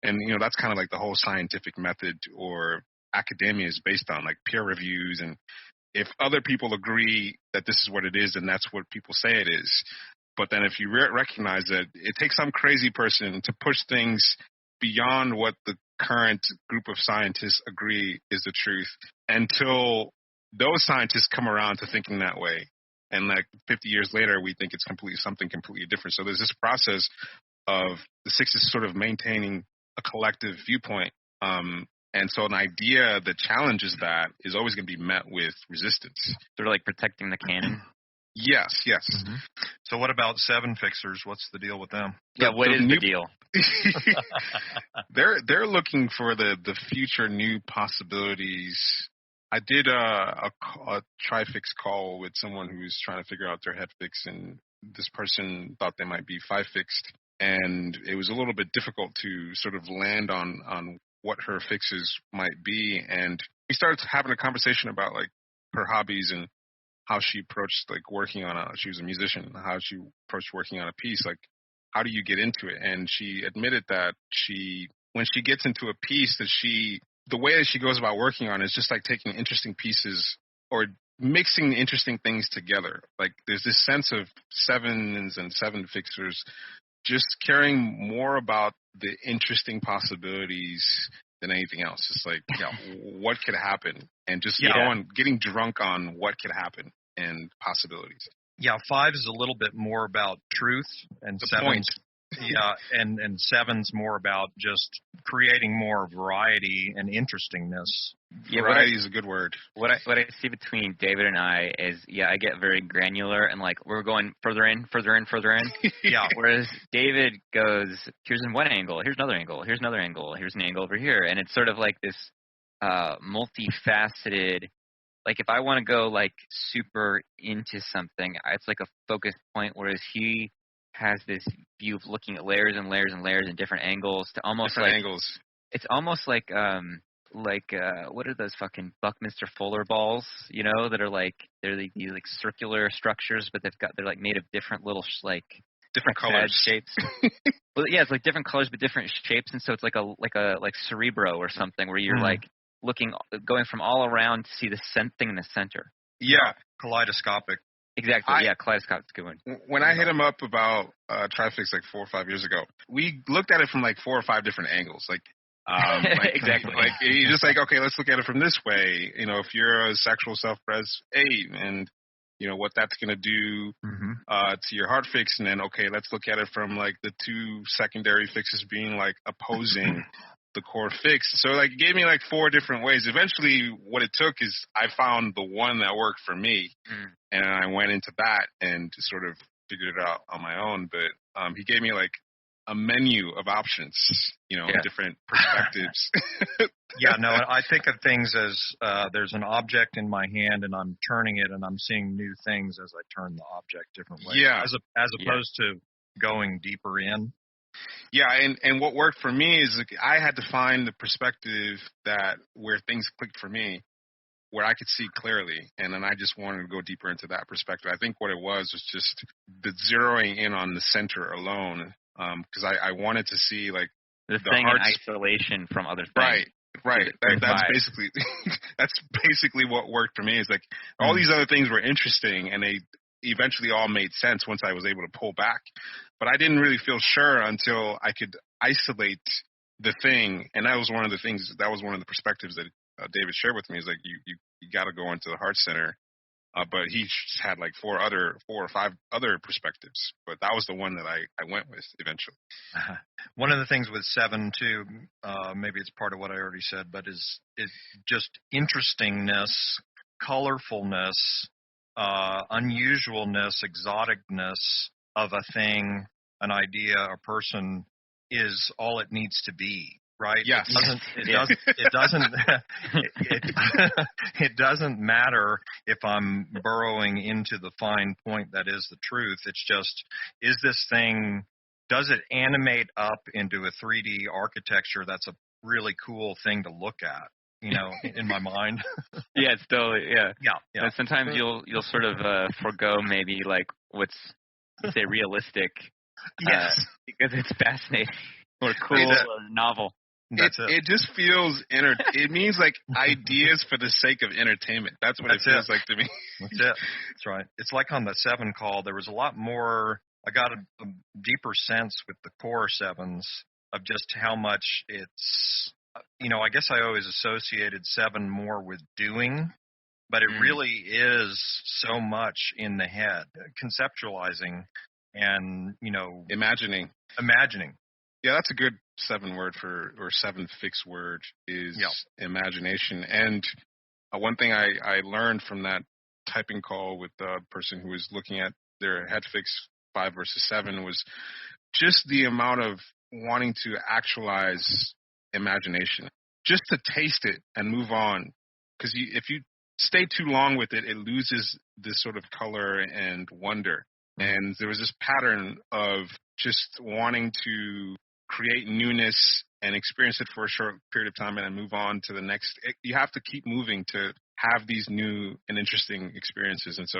And, that's kind of like the whole scientific method or academia is based on, like peer reviews and if other people agree that this is what it is, then that's what people say it is. But then if you recognize that it takes some crazy person to push things beyond what the current group of scientists agree is the truth, until those scientists come around to thinking that way. And like 50 years later, we think it's something completely different. So there's this process of the Sixes sort of maintaining a collective viewpoint. And so an idea that challenges that is always going to be met with resistance. They're like protecting the canon. Yes. Mm-hmm. So what about seven fixers? What's the deal with them? Yeah, what is the deal? They're looking for the future new possibilities. I did a tri-fix call with someone who's trying to figure out their head fix, and this person thought they might be five fixed, and it was a little bit difficult to sort of land on what her fixes might be. And we started having a conversation about like her hobbies and how she approached like working on she was a musician, how she approached working on a piece. Like, how do you get into it? And she admitted that when she gets into a piece, that the way that she goes about working on it is just like taking interesting pieces or mixing interesting things together. Like, there's this sense of sevens and seven fixers just caring more about the interesting possibilities than anything else. It's like, what could happen? And just getting drunk on what could happen and possibilities. Yeah, five is a little bit more about truth, and seven's and seven's more about just creating more variety and interestingness. Yeah, variety is a good word. What I see between David and I is, I get very granular, and like we're going further in. Yeah. Whereas David goes, here's in one angle, here's another angle, here's another angle, here's an angle over here, and it's sort of like this multifaceted. Like if I want to go like super into something, it's like a focus point, whereas he has this view of looking at layers and layers and layers and different angles to almost different like angles. It's almost like what are those fucking Buckminster Fuller balls, that are like they're these like circular structures, but they're like made of different little different colors shapes. Well, yeah, it's like different colors but different shapes, and so it's like a Cerebro or something where you're like going from all around to see the thing in the center. Yeah, kaleidoscopic. Exactly. Kaleidoscope's a good one. When I hit him up about Trifix like 4 or 5 years ago, we looked at it from like 4 or 5 different angles. Like, exactly. Like you just like, okay, let's look at it from this way. If you're a sexual self-pres 8, and what that's gonna do to your heart fix, and then okay, let's look at it from like the 2 secondary fixes being like opposing the core fix. So like it gave me like 4 different ways. Eventually what it took is I found the one that worked for me, and I went into that and just sort of figured it out on my own. But he gave me like a menu of options, different perspectives. I think of things as there's an object in my hand and I'm turning it and I'm seeing new things as I turn the object different ways. Yeah. As opposed to going deeper in. Yeah, and what worked for me is like, I had to find the perspective where things clicked for me, where I could see clearly, and then I just wanted to go deeper into that perspective. I think what it was just the zeroing in on the center alone, because I wanted to see like the thing in isolation from other things. Right. That's basically what worked for me. Is like all these other things were interesting, and they eventually all made sense once I was able to pull back. But I didn't really feel sure until I could isolate the thing, and that was one of the things. That was one of the perspectives that David shared with me. Is like you got to go into the heart center, but he had like 4 or 5 other perspectives. But that was the one that I went with eventually. One of the things with 7 too, maybe it's part of what I already said, but is just interestingness, colorfulness, unusualness, exoticness of a thing, an idea, a person is all it needs to be, right? Yes. It doesn't matter if I'm burrowing into the fine point that is the truth. It's just, is this thing, does it animate up into a 3D architecture that's a really cool thing to look at? In my mind. Yeah, it's totally, yeah. Yeah. Sometimes you'll sort of forego maybe like what's, say, realistic. Yes. Because it's fascinating or cool or novel. That's it. It just feels it means like ideas for the sake of entertainment. That's what it feels like to me. That's it. That's right. It's like on the 7 call, there was a lot more. I got a deeper sense with the core 7s of just how much it's, I guess I always associated 7 more with doing, but it really is so much in the head, conceptualizing and, Imagining. Yeah, that's a good 7 fix word is imagination. And one thing I learned from that typing call with the person who was looking at their head fix 5 versus 7 was just the amount of wanting to actualize imagination, just to taste it and move on. Because if you stay too long with it, it loses this sort of color and wonder. And there was this pattern of just wanting to create newness and experience it for a short period of time and then move on to the next. You have to keep moving to have these new and interesting experiences. And so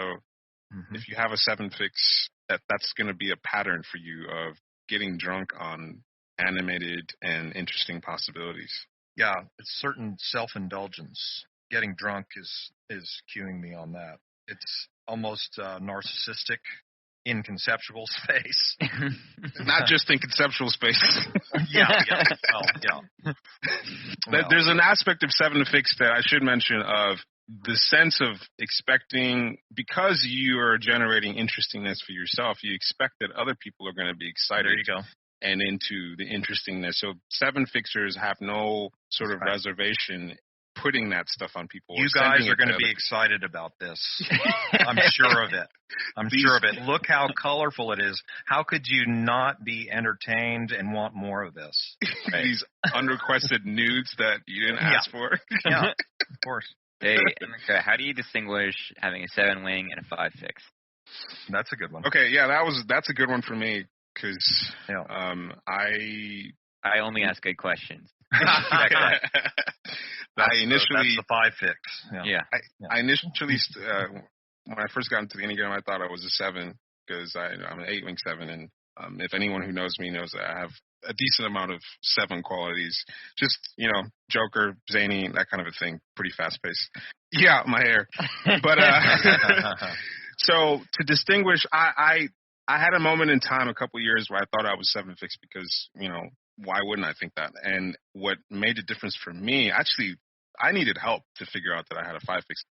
if you have a 7 fix, that's going to be a pattern for you of getting drunk on animated and interesting possibilities. Yeah, it's certain self-indulgence. Getting drunk is cueing me on that. It's almost narcissistic in conceptual space. Not just in conceptual space. Yeah. There's an aspect of 7 fix that I should mention of the sense of expecting, because you are generating interestingness for yourself, you expect that other people are going to be excited. There you go. And into the interestingness. So 7 fixers have no sort of reservation putting that stuff on people. You guys are going to be excited about this. I'm sure of it. Sure of it. Look how colorful it is. How could you not be entertained and want more of this? Right? These unrequested nudes that you didn't ask for. Yeah, of course. Hey, Emeka, how do you distinguish having a 7 wing and a 5 fix? That's a good one. Okay, yeah, that's a good one for me because I only ask good questions. I initially that's the 5 fix. Yeah. I initially when I first got into the Enneagram, I thought I was a 7 because I'm an 8 wing 7, and if anyone who knows me knows that I have a decent amount of 7 qualities. Just joker, zany, that kind of a thing. Pretty fast paced. Yeah, my hair. But so to distinguish, I had a moment in time a couple of years where I thought I was 7 fix because why wouldn't I think that? And what made the difference for me, actually, I needed help to figure out that I had a 5 fix.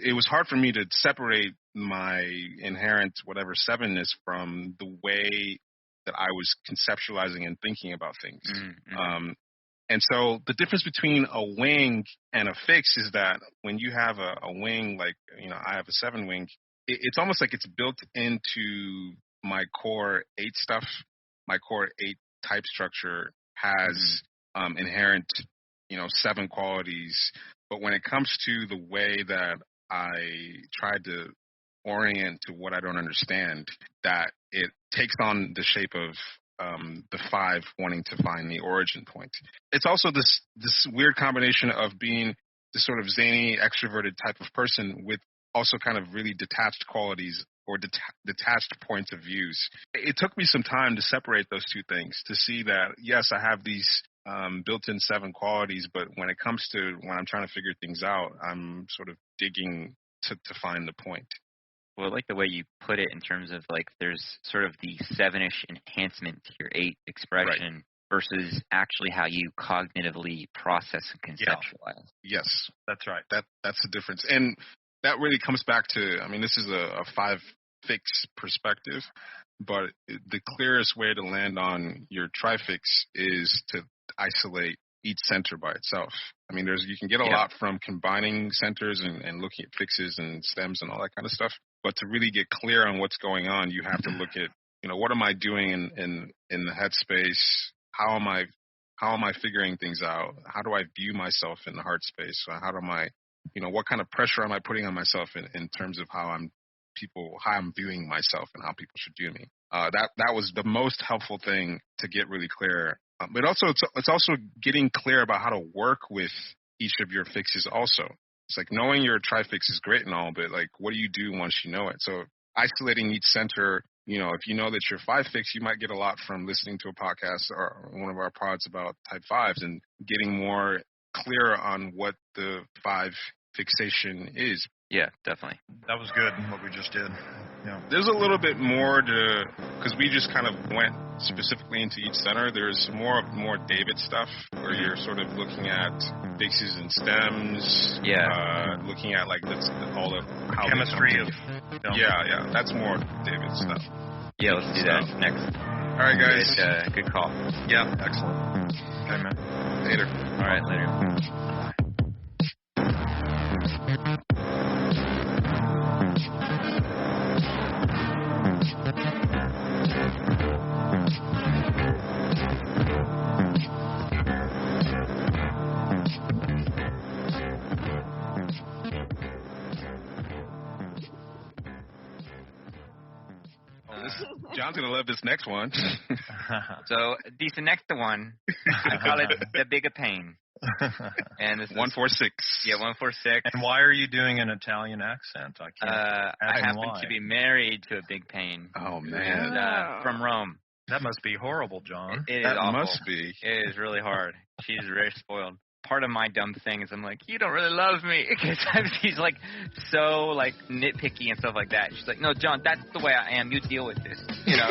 It was hard for me to separate my inherent whatever 7-ness from the way that I was conceptualizing and thinking about things. Mm-hmm. And so the difference between a wing and a fix is that when you have a wing, like, I have a 7 wing, it's almost like it's built into my core 8 stuff. My core 8 type structure has inherent, 7 qualities. But when it comes to the way that I tried to orient to what I don't understand, that it takes on the shape of the 5 wanting to find the origin point. It's also this weird combination of being this sort of zany, extroverted type of person with also kind of really detached qualities or detached points of views. It took me some time to separate those two things, to see that, yes, I have these built-in 7 qualities, but when it comes to when I'm trying to figure things out, I'm sort of digging to find the point. Well, I like the way you put it in terms of like there's sort of the 7-ish enhancement to your 8 expression versus actually how you cognitively process and conceptualize. Yeah. Yes, that's right. That's the difference. And that really comes back to, this is a 5 fix perspective, but the clearest way to land on your trifix is to isolate each center by itself. You can get a lot from combining centers and looking at fixes and stems and all that kind of stuff. But to really get clear on what's going on, you have to look at, what am I doing in the headspace? How am I figuring things out? How do I view myself in the heart space? How do I, what kind of pressure am I putting on myself in terms of how I'm viewing myself and how people should view me? That was the most helpful thing to get really clear. But also, it's also getting clear about how to work with each of your fixes also. It's like knowing your trifix is great and all, but like, what do you do once you know it? So isolating each center if you know that you're 5 fix, you might get a lot from listening to a podcast or one of our pods about type 5s and getting more clear on what the 5 fixation is. Yeah, definitely. That was good, what we just did. Yeah. There's a little bit more because we just kind of went specifically into each center. There's more David stuff where you're sort of looking at fixes and stems. Yeah. Looking at like all the how chemistry of. Yeah. That's more David stuff. Yeah, let's do that next. All right, guys. Good call. Yeah, excellent. Okay, man. Later. All right, later. John's gonna love this next one. So this next one, I call it the bigger pain. And this is 146. Yeah, 146. And why are you doing an Italian accent? I can't. I happen to be married to a big pain. Oh man. And, from Rome. That must be horrible, John. It is that awful. must be. It is really hard. She's very spoiled. Part of my dumb thing is I'm like, you don't really love me, because she's like so like nitpicky and stuff like that. She's like, no, John, that's the way I am. You deal with this, you know.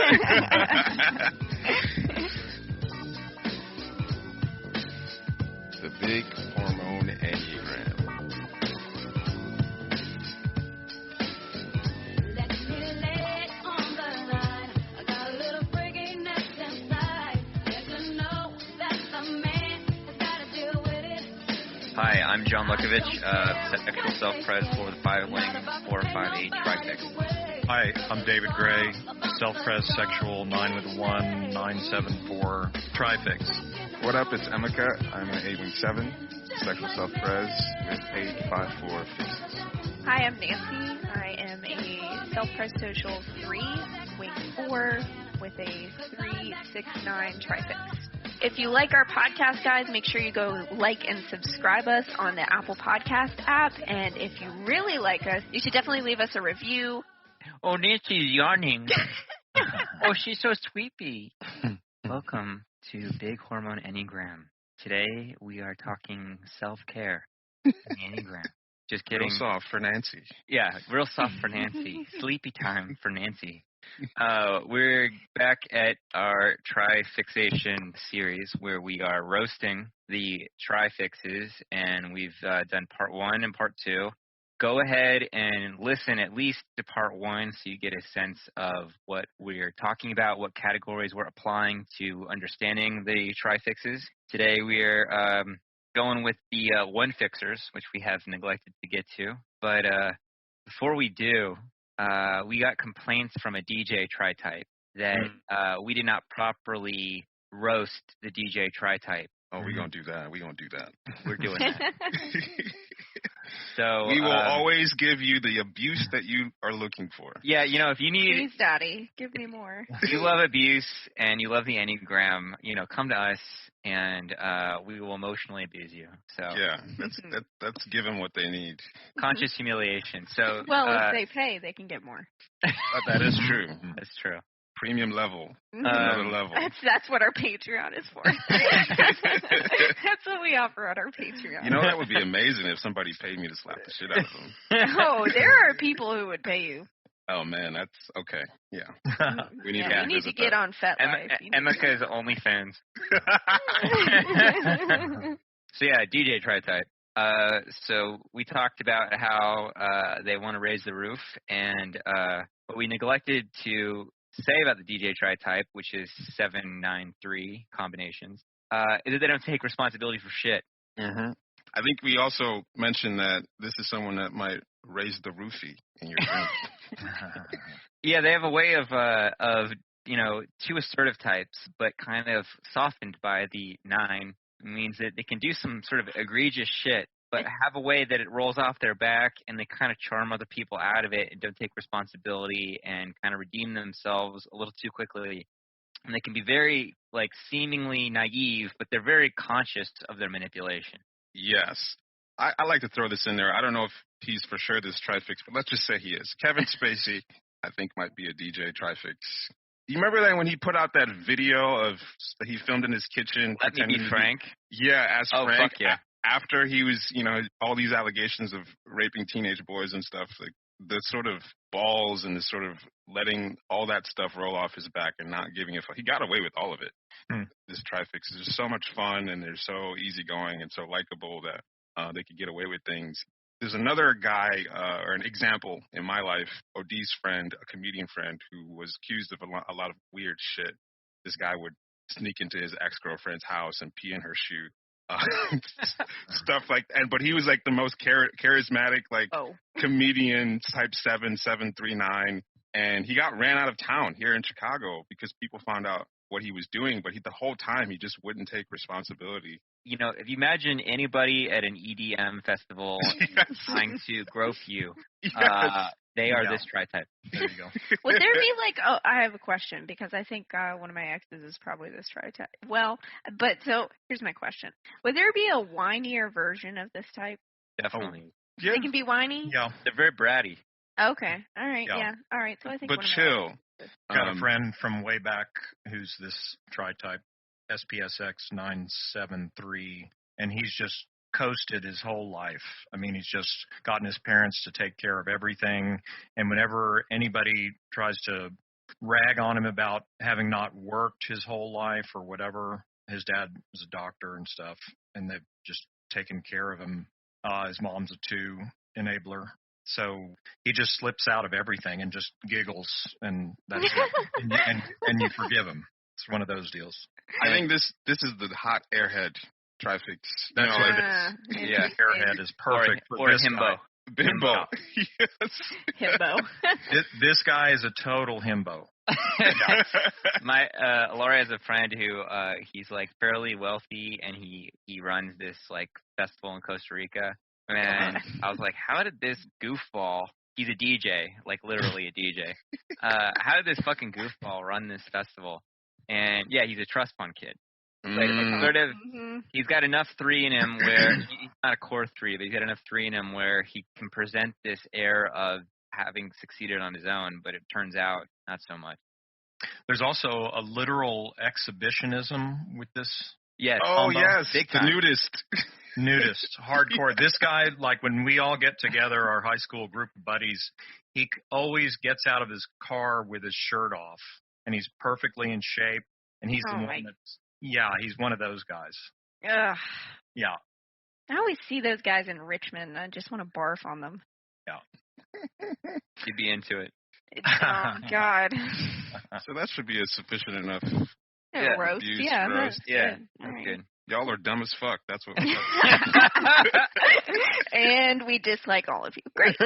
The Big Hormone Enneagram. Hi, I'm John Lukovich, sexual self-pres for the 5-wing 458 trifix. Hi, I'm David Gray, self-pres sexual 9 with 1 974 trifix. What up? It's Emeka. I'm an 8-wing 7 sexual self-pres with 854 fixes. Hi, I'm Nancy. I am a self-pres social 3, wing 4, with a 369 trifix. If you like our podcast, guys, make sure you go like and subscribe us on the Apple Podcast app. And if you really like us, you should definitely leave us a review. Oh, Nancy's yawning. Oh, she's so sleepy. Welcome to Big Hormone Enneagram. Today we are talking self-care. Enneagram. Just kidding. Real soft for Nancy. Yeah, real soft for Nancy. Sleepy time for Nancy. We're back at our tri-fixation series where we are roasting the tri-fixes, and we've done part 1 and part 2. Go ahead and listen at least to part 1 so you get a sense of what we're talking about, what categories we're applying to understanding the tri-fixes. Today we're going with the one-fixers, which we have neglected to get to. But before we do, we got complaints from a DJ tri-type that we did not properly roast the DJ tri-type. Oh, we're going to do that. We're going to do that. We're doing that. So we will always give you the abuse that you are looking for. Yeah, you know, if you need... Please, Daddy, give me more. If you love abuse and you love the Enneagram, you know, come to us and we will emotionally abuse you. So yeah, that's given what they need. Conscious humiliation. So well, if they pay, they can get more. That is true. That's true. Premium level. Another level. That's what our Patreon is for. That's what we offer on our Patreon. You know, that would be amazing if somebody paid me to slap the shit out of them. Oh, there are people who would pay you. Oh, man, that's okay. Yeah. We need to get on FetLife. Emeka's OnlyFans. So, yeah, DJ tri-type. So we talked about how they want to raise the roof, and what we neglected to say about the DJ tri-type, which is 793 combinations, is that they don't take responsibility for shit. Mm-hmm. I think we also mentioned that this is someone that might raise the roofie in your drink. Yeah, they have a way of you know, 2 assertive types, but kind of softened by the 9. It means that they can do some sort of egregious shit, but have a way that it rolls off their back, and they kind of charm other people out of it and don't take responsibility and kind of redeem themselves a little too quickly. And they can be very, like, seemingly naive, but they're very conscious of their manipulation. Yes. I like to throw this in there. I don't know if he's for sure this trifix, but let's just say he is. Kevin Spacey. I think might be a DJ Trifix. You remember that when he put out that video of that he filmed in his kitchen? Let me be Frank. As Frank. Fuck yeah. After he was, all these allegations of raping teenage boys and stuff, like the sort of balls and the sort of letting all that stuff roll off his back and not giving a fuck. He got away with all of it. This Trifix is just so much fun, and they're so easygoing and so likable that they could get away with things. There's another guy, or an example in my life, Odie's friend, a comedian friend, who was accused of a lot of weird shit. This guy would sneak into his ex-girlfriend's house and pee in her shoe. Stuff like that. But he was like the most charismatic, like comedian, type 739. And he got ran out of town here in Chicago because people found out what he was doing. But the whole time, he just wouldn't take responsibility. If you imagine anybody at an EDM festival trying to grope you, they are this tri-type. There you go. Would there be I have a question because I think one of my exes is probably this tri-type. Well, but so here's my question. Would there be a whinier version of this type? Definitely. Yeah. They can be whiny? Yeah. They're very bratty. Okay. All right. Yeah. All right. So I think but chill. Got a friend from way back who's this tri-type, SPSX 973, and he's just coasted his whole life. I mean, he's just gotten his parents to take care of everything, and whenever anybody tries to rag on him about having not worked his whole life or whatever, his dad was a doctor and stuff, and they've just taken care of him. His mom's a 2 enabler. So he just slips out of everything and just giggles, and that's it. and you forgive him. It's one of those deals. I think this is the hot airhead Trifix. That's what it is. Yeah, airhead is perfect or this himbo. guy. Bimbo. Yes. Himbo. This guy is a total himbo. My Laura has a friend who he's like fairly wealthy, and he runs this like festival in Costa Rica. And I was like, how did this goofball? He's a DJ, like literally a DJ. How did this fucking goofball run this festival? And yeah, he's a trust fund kid. Like, sort of, he's got enough 3 in him where he's not a core 3, but he's got enough 3 in him where he can present this air of having succeeded on his own. But it turns out not so much. There's also a literal exhibitionism with this. Yes. Oh yes, Big the time. Nudist, hardcore. This guy, like when we all get together, our high school group of buddies, he always gets out of his car with his shirt off, and he's perfectly in shape, and he's the one that's, he's one of those guys. Ugh. Yeah. I always see those guys in Richmond, and I just want to barf on them. Yeah. You'd be into it. Oh, God. So that should be a sufficient enough Roast. abuse. Yeah, Roast. Yeah, that's right. Good. Y'all are dumb as fuck. That's what. And we dislike all of you. Great.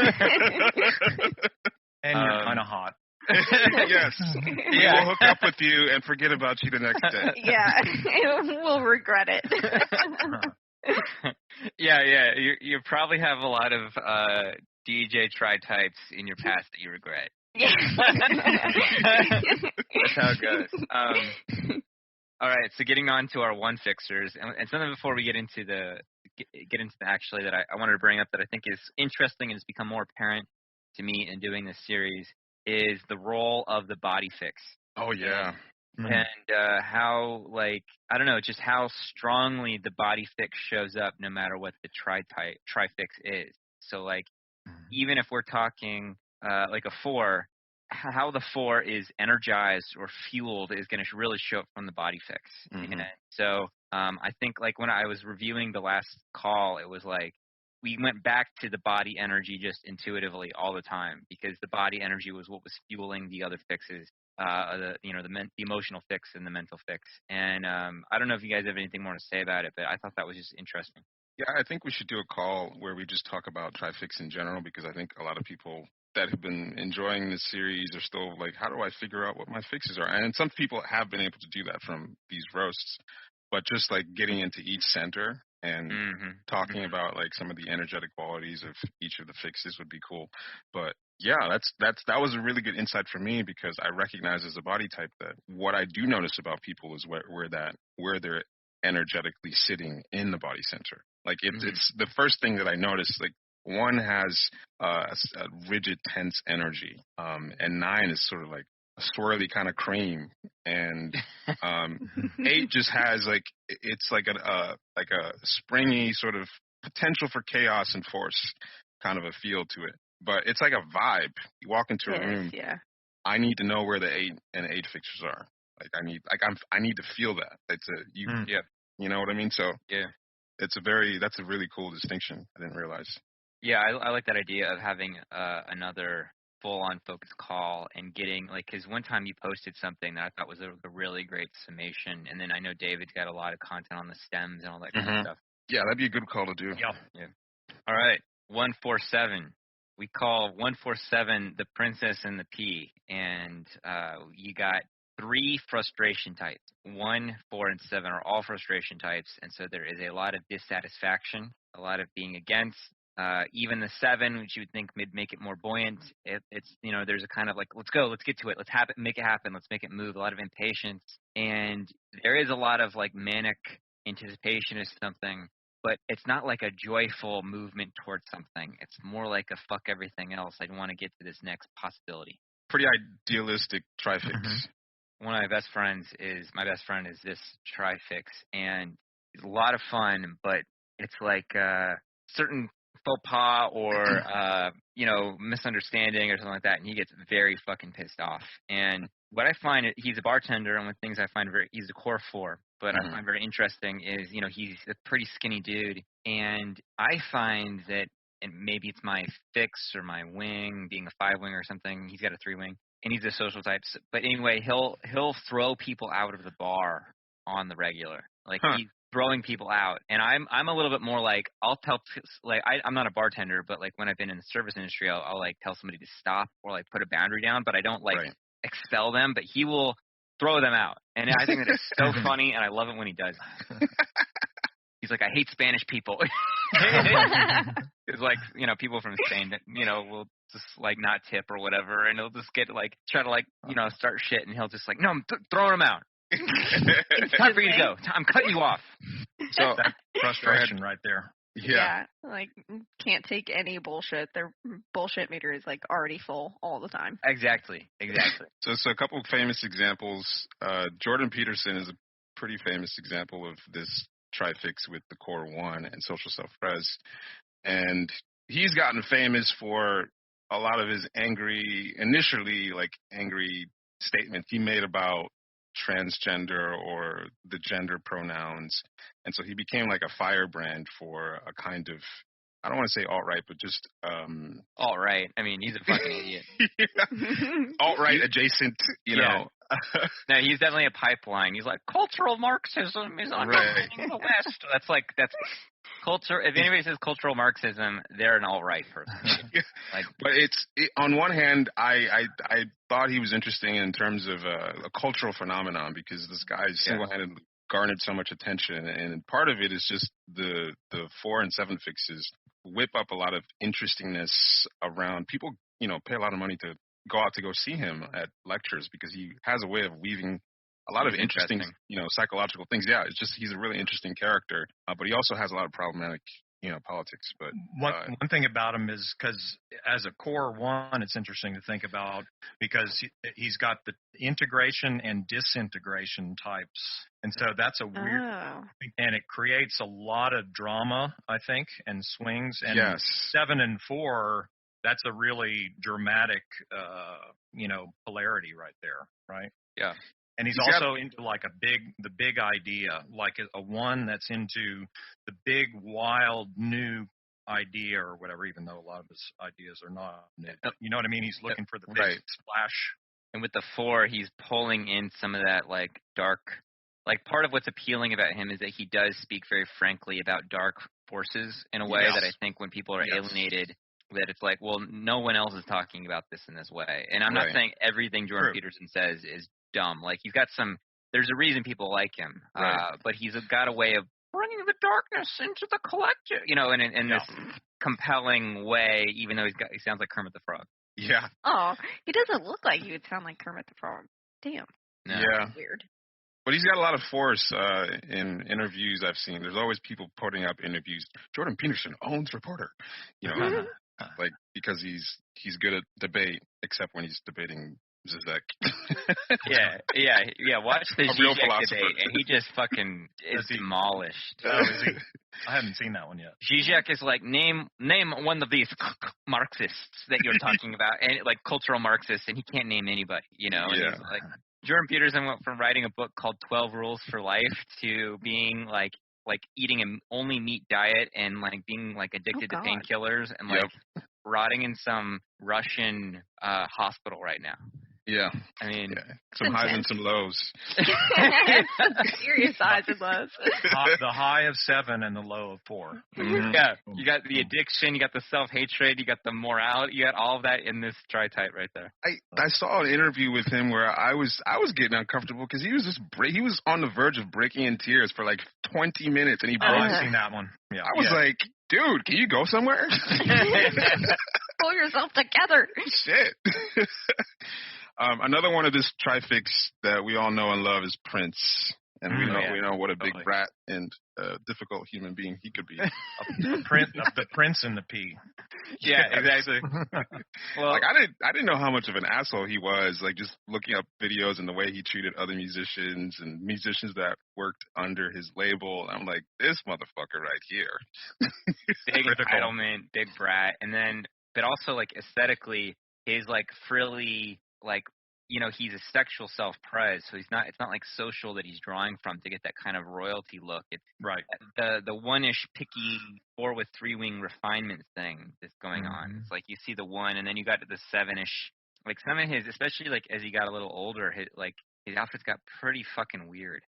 And you're kind of hot. Yes. We will hook up with you and forget about you the next day. Yeah. We'll regret it. Yeah. You probably have a lot of DJ tri-types in your past that you regret. Yeah. That's how it goes. All right, so getting on to our one fixers, and something before we get into actually that I wanted to bring up that I think is interesting and has become more apparent to me in doing this series is the role of the body fix. Oh yeah. And how, like, I don't know, just how strongly the body fix shows up no matter what the tri-fix is. So, like, even if we're talking like a 4, how the 4 is energized or fueled is going to really show up from the body fix. And so I think, like, when I was reviewing the last call, it was like we went back to the body energy just intuitively all the time because the body energy was what was fueling the other fixes. The emotional fix and the mental fix. And I don't know if you guys have anything more to say about it, but I thought that was just interesting. Yeah, I think we should do a call where we just talk about Trifix in general because I think a lot of people that have been enjoying this series are still like, how do I figure out what my fixes are? And some people have been able to do that from these roasts, but just like getting into each center and talking about like some of the energetic qualities of each of the fixes would be cool. But yeah, that was a really good insight for me because I recognize as a body type that what I do notice about people is where they're energetically sitting in the body center. Like it's the first thing that I notice. Like 1 has a rigid, tense energy, and 9 is sort of like a swirly kind of cream, and 8 just has like it's like a springy sort of potential for chaos and force kind of a feel to it. But it's like a vibe. You walk into a room. Yeah. I need to know where the 8 and 8 fixtures are. I need to feel that. Yeah. You know what I mean? So Yeah. that's a really cool distinction. I didn't realize. Yeah, I like that idea of having another full-on focus call and getting because one time you posted something that I thought was a really great summation, and then I know David's got a lot of content on the stems and all that kind of stuff. Yeah, that'd be a good call to do. Yeah. All right, 147. We call 147 the Princess and the Pea, and you got 3 frustration types. 1, 4, and 7 are all frustration types, and so there is a lot of dissatisfaction, a lot of being against. Even the 7, which you would think would make it more buoyant, it's there's a kind of like, let's go, let's get to it, let's make it happen, let's make it move. A lot of impatience, and there is a lot of like manic anticipation of something, but it's not like a joyful movement towards something. It's more like a fuck everything else. I want to get to this next possibility. Pretty idealistic trifix. One of my best friends is this trifix, and it's a lot of fun, but it's like certain faux pas or misunderstanding or something like that, and he gets very fucking pissed off. And what I find, he's a bartender, and one of the things I find he's a core 4, but I find very interesting is he's a pretty skinny dude, and I find that, and maybe it's my fix or my wing being a 5 wing or something. He's got a 3 wing, and he's a social type. But anyway, he'll throw people out of the bar on the regular. Like he's throwing people out, and I'm a little bit more like, I'll tell, like I'm not a bartender, but like when I've been in the service industry, I'll like tell somebody to stop or like put a boundary down, but I don't like expel them. But he will throw them out, and I think that it's so funny, and I love it when he does. He's like, I hate Spanish people. It's like, people from Spain that, will just like not tip or whatever, and he'll just get like, try to like, start shit, and he'll just like, no, I'm throwing them out. It's time for you to go. I'm cutting you off. So that frustration right there. Yeah, like can't take any bullshit. Their bullshit meter is like already full all the time. Exactly. So a couple of famous examples. Jordan Peterson is a pretty famous example of this trifix with the core 1 and social self-pres, and he's gotten famous for a lot of his angry statements he made about transgender or the gender pronouns, and so he became like a firebrand for a kind of, I don't want to say alt-right, but just alt-right. I mean, he's a fucking idiot. Alt-right adjacent, know. No, he's definitely a pipeline. He's like, cultural Marxism is undermining the West. That's culture. If anybody says cultural Marxism, they're an alt-right person. But on one hand, I thought he was interesting in terms of a cultural phenomenon, because this guy single-handedly garnered so much attention, and part of it is just the 4 and 7 fixes whip up a lot of interestingness around people. Pay a lot of money to go out to go see him at lectures, because he has a way of weaving a lot of interesting, psychological things. Yeah, it's just he's a really interesting character, but he also has a lot of problematic, politics. But one thing about him is, because as a core 1, it's interesting to think about, because he's got the integration and disintegration types, and so that's a weird, and it creates a lot of drama, I think, and swings. And 7 and 4. That's a really dramatic, polarity right there, right? Yeah. And he's also into like the big idea, like a 1 that's into the big, wild, new idea or whatever, even though a lot of his ideas are not new. You know what I mean? He's looking for the big splash. And with the 4, he's pulling in some of that like dark, like part of what's appealing about him is that he does speak very frankly about dark forces in a way that I think when people are alienated, that it's like, well, no one else is talking about this in this way. And I'm not saying everything Jordan Peterson says is dumb. Like, he's got there's a reason people like him. But he's got a way of bringing the darkness into the collective, in this compelling way, even though he sounds like Kermit the Frog. Yeah. Oh, he doesn't look like he would sound like Kermit the Frog. Damn. No. Yeah. Weird. But he's got a lot of force in interviews I've seen. There's always people putting up interviews. Jordan Peterson owns reporter, like because he's good at debate, except when he's debating Zizek. Yeah. Watch the A real Zizek philosopher. debate, and he just fucking is demolished. Oh, is he? I haven't seen that one yet. Zizek is like, name one of these Marxists that you're talking about, and like cultural Marxists, and he can't name anybody, And Yeah. he's like, Jordan Peterson went from writing a book called 12 Rules for Life to being like eating an only meat diet and like being like addicted to God. painkillers and like rotting in some Russian hospital right now. Yeah. I mean, some highs and some lows. Serious highs and lows. The high of 7 and the low of 4. Yeah, you got the addiction, you got the self-hatred, you got the morality, you got all of that in this tri-type right there. I saw an interview with him where I was getting uncomfortable because he was he was on the verge of breaking in tears for like 20 minutes, and he broke. I've seen that one. Yeah. I was like, dude, can you go somewhere? Pull yourself together. Shit. Another one of this trifix that we all know and love is Prince, and we know what a big brat and difficult human being he could be. the Prince and the P. Yeah, exactly. Well, like I didn't know how much of an asshole he was. Like just looking up videos and the way he treated other musicians and musicians that worked under his label. I'm like, this motherfucker right here. Big entitlement, big brat, but also like aesthetically, his like frilly. Like, he's a sexual self-pres, so it's not like social that he's drawing from to get that kind of royalty look. It's right. The one-ish picky 4 with 3-wing refinement thing that's going on. It's like you see the 1, and then you got the 7-ish. Like some of his, especially like as he got a little older, his outfits got pretty fucking weird.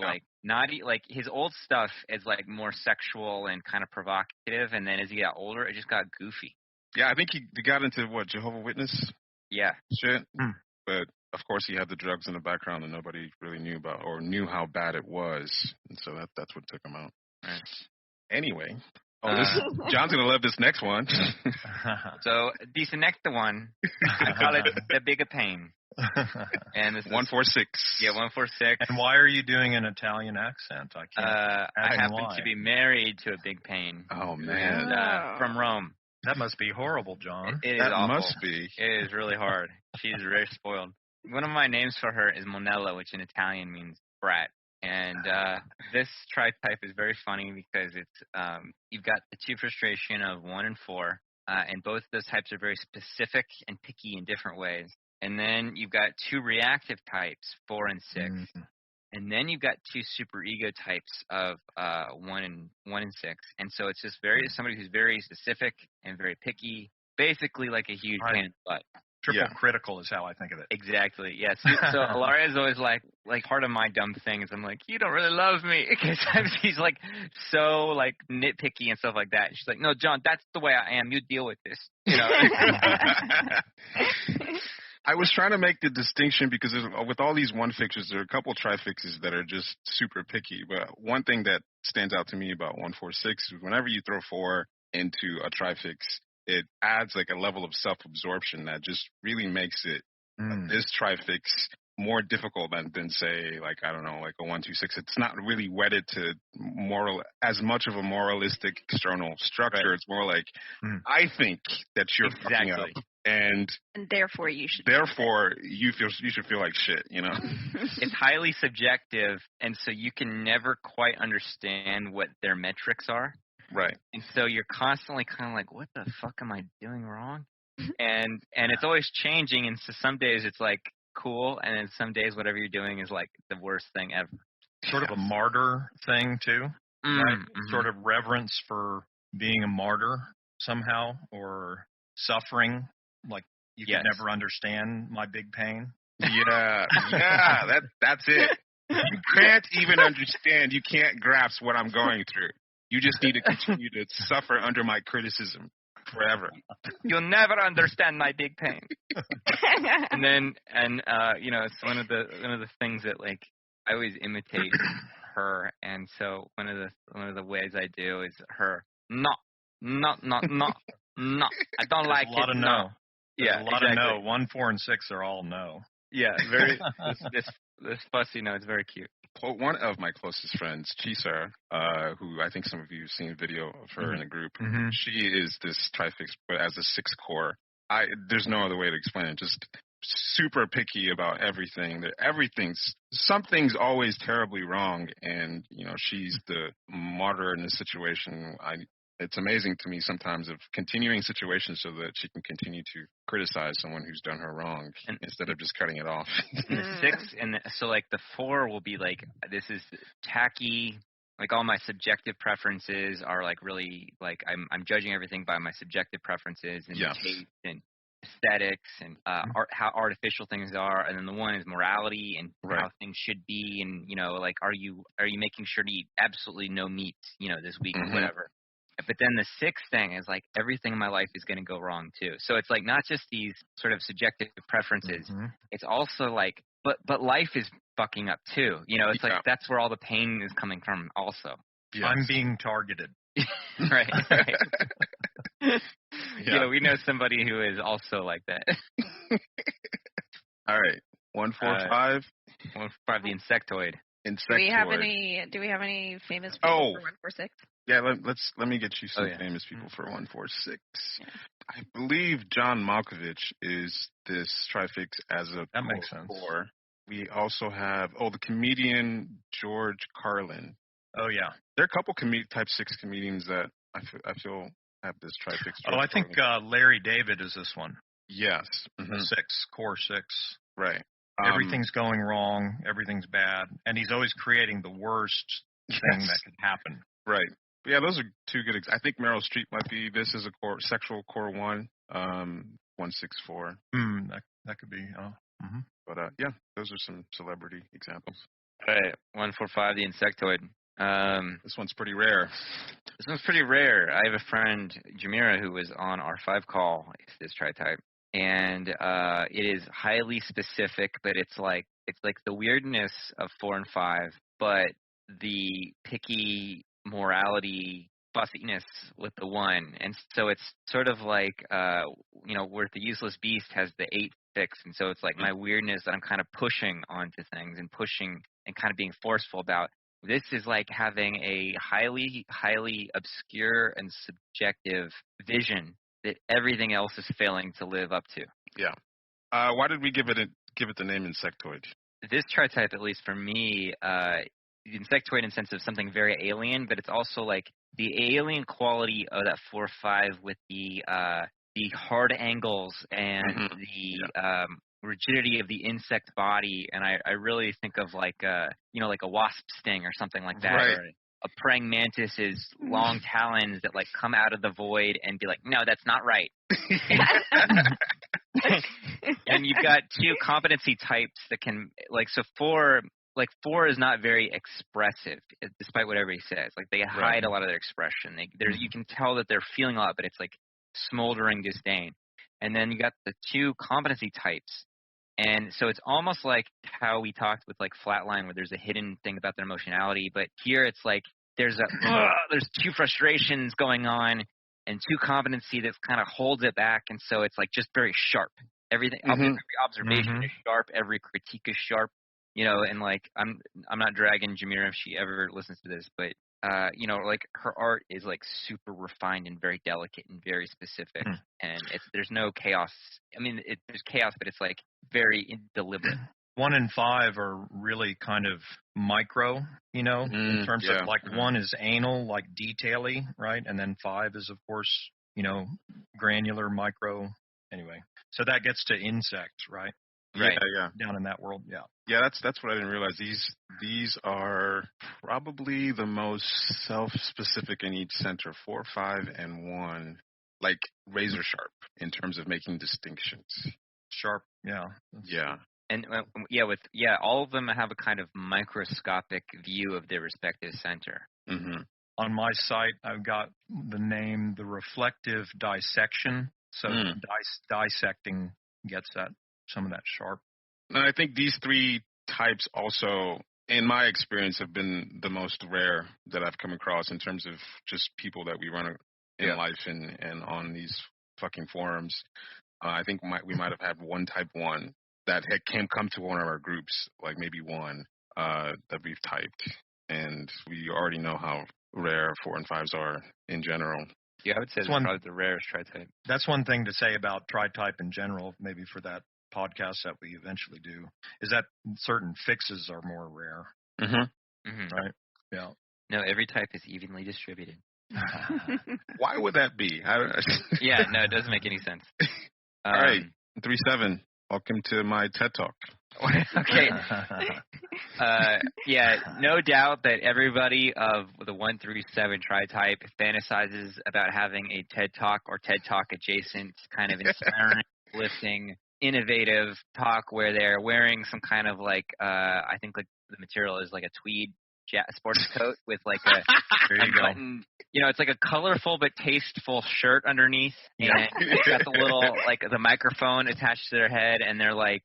Like not like his old stuff is like more sexual and kind of provocative, and then as he got older, it just got goofy. Yeah, I think he got into Jehovah's Witness. Yeah. Shit. But of course he had the drugs in the background that nobody really knew about or knew how bad it was. And so that's what took him out. Right. Anyway. John's gonna love this next one. So this next one, I call it the bigger pain. And this 146. Yeah, 146. And why are you doing an Italian accent? I can't. I happen to be married to a big pain. Oh man. And, from Rome. That must be horrible, John. It is that awful. Must be. It is really hard. She's very spoiled. One of my names for her is Monella, which in Italian means brat. And this tri-type is very funny because it's you've got the 2 frustration of 1 and 4, and both of those types are very specific and picky in different ways. And then you've got 2 reactive types, 4 and 6. And then you've got 2 super ego types of 1 and 6. And so it's just somebody who's very specific and very picky, basically like a huge pain in the butt. Triple critical is how I think of it. Exactly. Yes. So Ilaria is always like part of my dumb thing is I'm like, you don't really love me because she's like so like nitpicky and stuff like that. She's like, no, John, that's the way I am. You deal with this. I was trying to make the distinction because with all these 1-fixes, there are a couple trifixes that are just super picky. But one thing that stands out to me about 146 is whenever you throw 4 into a trifix, it adds like a level of self-absorption that just really makes it this trifix more difficult than say like I don't know like a 126. It's not really wedded to as much of a moralistic external structure. Right. It's more like I think that you're fucking up. And therefore you should. Therefore, you should feel like shit. It's highly subjective, and so you can never quite understand what their metrics are. Right. And so you're constantly kind of like, what the fuck am I doing wrong? And it's always changing. And so some days it's like cool, and then some days whatever you're doing is like the worst thing ever. Sort of a martyr thing too, right? Sort of reverence for being a martyr somehow, or suffering. Like you can never understand my big pain. Yeah, that's it. You can't even understand. You can't grasp what I'm going through. You just need to continue to suffer under my criticism forever. You'll never understand my big pain. It's one of the things that like I always imitate her, and so one of the ways I do is her no, I don't like it. A lot of no. Yeah, a lot of no. 1, 4, and 6 are all no. Yeah, very. this This fussy, no, it's very cute. One of my closest friends, Chisar, who I think some of you have seen a video of her in the group. Mm-hmm. She is this trifix, but as a 6 core. There's no other way to explain it. Just super picky about everything. Something's always terribly wrong, and she's the martyr in this situation. It's amazing to me sometimes of continuing situations so that she can continue to criticize someone who's done her wrong instead of just cutting it off. And the 6, so like the 4 will be like, this is tacky. Like all my subjective preferences are like really like I'm judging everything by my subjective preferences and taste and aesthetics and how artificial things are. And then the 1 is morality and how things should be. And like are you making sure to eat absolutely no meat this week or whatever. But then the 6th thing is like everything in my life is going to go wrong too. So it's like not just these sort of subjective preferences. It's also like, but life is fucking up too. It's like that's where all the pain is coming from also. Yes. I'm being targeted. Right. Yeah, we know somebody who is also like that. All right. 145. 145, the insectoid. Do we have any famous people for 146? Yeah, let me get you some famous people for 146. Yeah. I believe John Malkovich is this trifix as a that makes sense. We also have the comedian George Carlin. Oh yeah, there are a couple type 6 comedians that I feel have this trifix. I think Larry David is this one. Yes, 6 core 6. Right. Everything's going wrong. Everything's bad, and he's always creating the worst thing that could happen. Right. But yeah, those are 2 good. I think Meryl Streep might be. This is a sexual core 1. 164. That could be. But yeah, those are some celebrity examples. All right, 145, the insectoid. This one's pretty rare. This one's pretty rare. I have a friend, Jamira, who was on our 5 call. It's this tri-type. And it is highly specific, but it's like the weirdness of 4 and 5, but the picky morality fussiness with the 1. And so it's sort of like where the useless beast has the 8 fix, and so it's like my weirdness that I'm kind of pushing onto things and pushing and kind of being forceful about. This is like having a highly, highly obscure and subjective vision that everything else is failing to live up to. Yeah. Why did we give it the name insectoid? This tri-type, at least for me, insectoid in the sense of something very alien, but it's also like the alien quality of that 4-5 with the hard angles and the rigidity of the insect body, and I really think of like like a wasp sting or something like that. Right. Or a praying mantis's long talons that like come out of the void and be like, no, that's not right. And you've got 2 competency types that can so 4 is not very expressive, despite what everybody says. Like they hide a lot of their expression. You can tell that they're feeling a lot, but it's like smoldering disdain. And then you got the 2 competency types. And so it's almost like how we talked with like Flatline, where there's a hidden thing about their emotionality, but here it's like there's 2 frustrations going on and 2 competency that kind of holds it back, and so it's like just very sharp. Every observation is sharp, every critique is sharp, and like I'm not dragging Jamira if she ever listens to this, but like her art is like super refined and very delicate and very specific, and there's no chaos. I mean, there's chaos, but it's like very deliberate. 1 and 5 are really kind of micro, in terms of like 1 is anal, like detaily, right? And then 5 is, of course, granular, micro. Anyway, so that gets to insect, right? Right. Yeah. Down in that world, Yeah, that's what I didn't realize. These are probably the most self-specific in each center. 4, 5, and 1, like razor sharp in terms of making distinctions. Sharp, yeah. Yeah. And all of them have a kind of microscopic view of their respective center. Mm-hmm. On my site, I've got the name, the reflective dissection. So dissecting gets some of that sharp. And I think these 3 types also, in my experience, have been the most rare that I've come across in terms of just people that we run in life and on these fucking forums. I think we might have had 1 type 1, that had come to one of our groups, like maybe one that we've typed, and we already know how rare 4 and 5s are in general. Yeah, I would say That's that's probably the rarest tri-type. That's one thing to say about tri-type in general, maybe for that podcast that we eventually do, is that certain fixes are more rare. Mm-hmm. Right? Yeah. No, every type is evenly distributed. Why would that be? Yeah, no, it doesn't make any sense. All right, 3-7. Welcome to my TED Talk. Okay. Yeah, no doubt that everybody of the 1 through 7 tri-type fantasizes about having a TED Talk or TED Talk adjacent kind of inspiring, lifting, innovative talk where they're wearing some kind of like, I think like the material is like a tweed sports coat with like a button. You know, it's like a colorful but tasteful shirt underneath, and it's got the little like the microphone attached to their head, and they're like,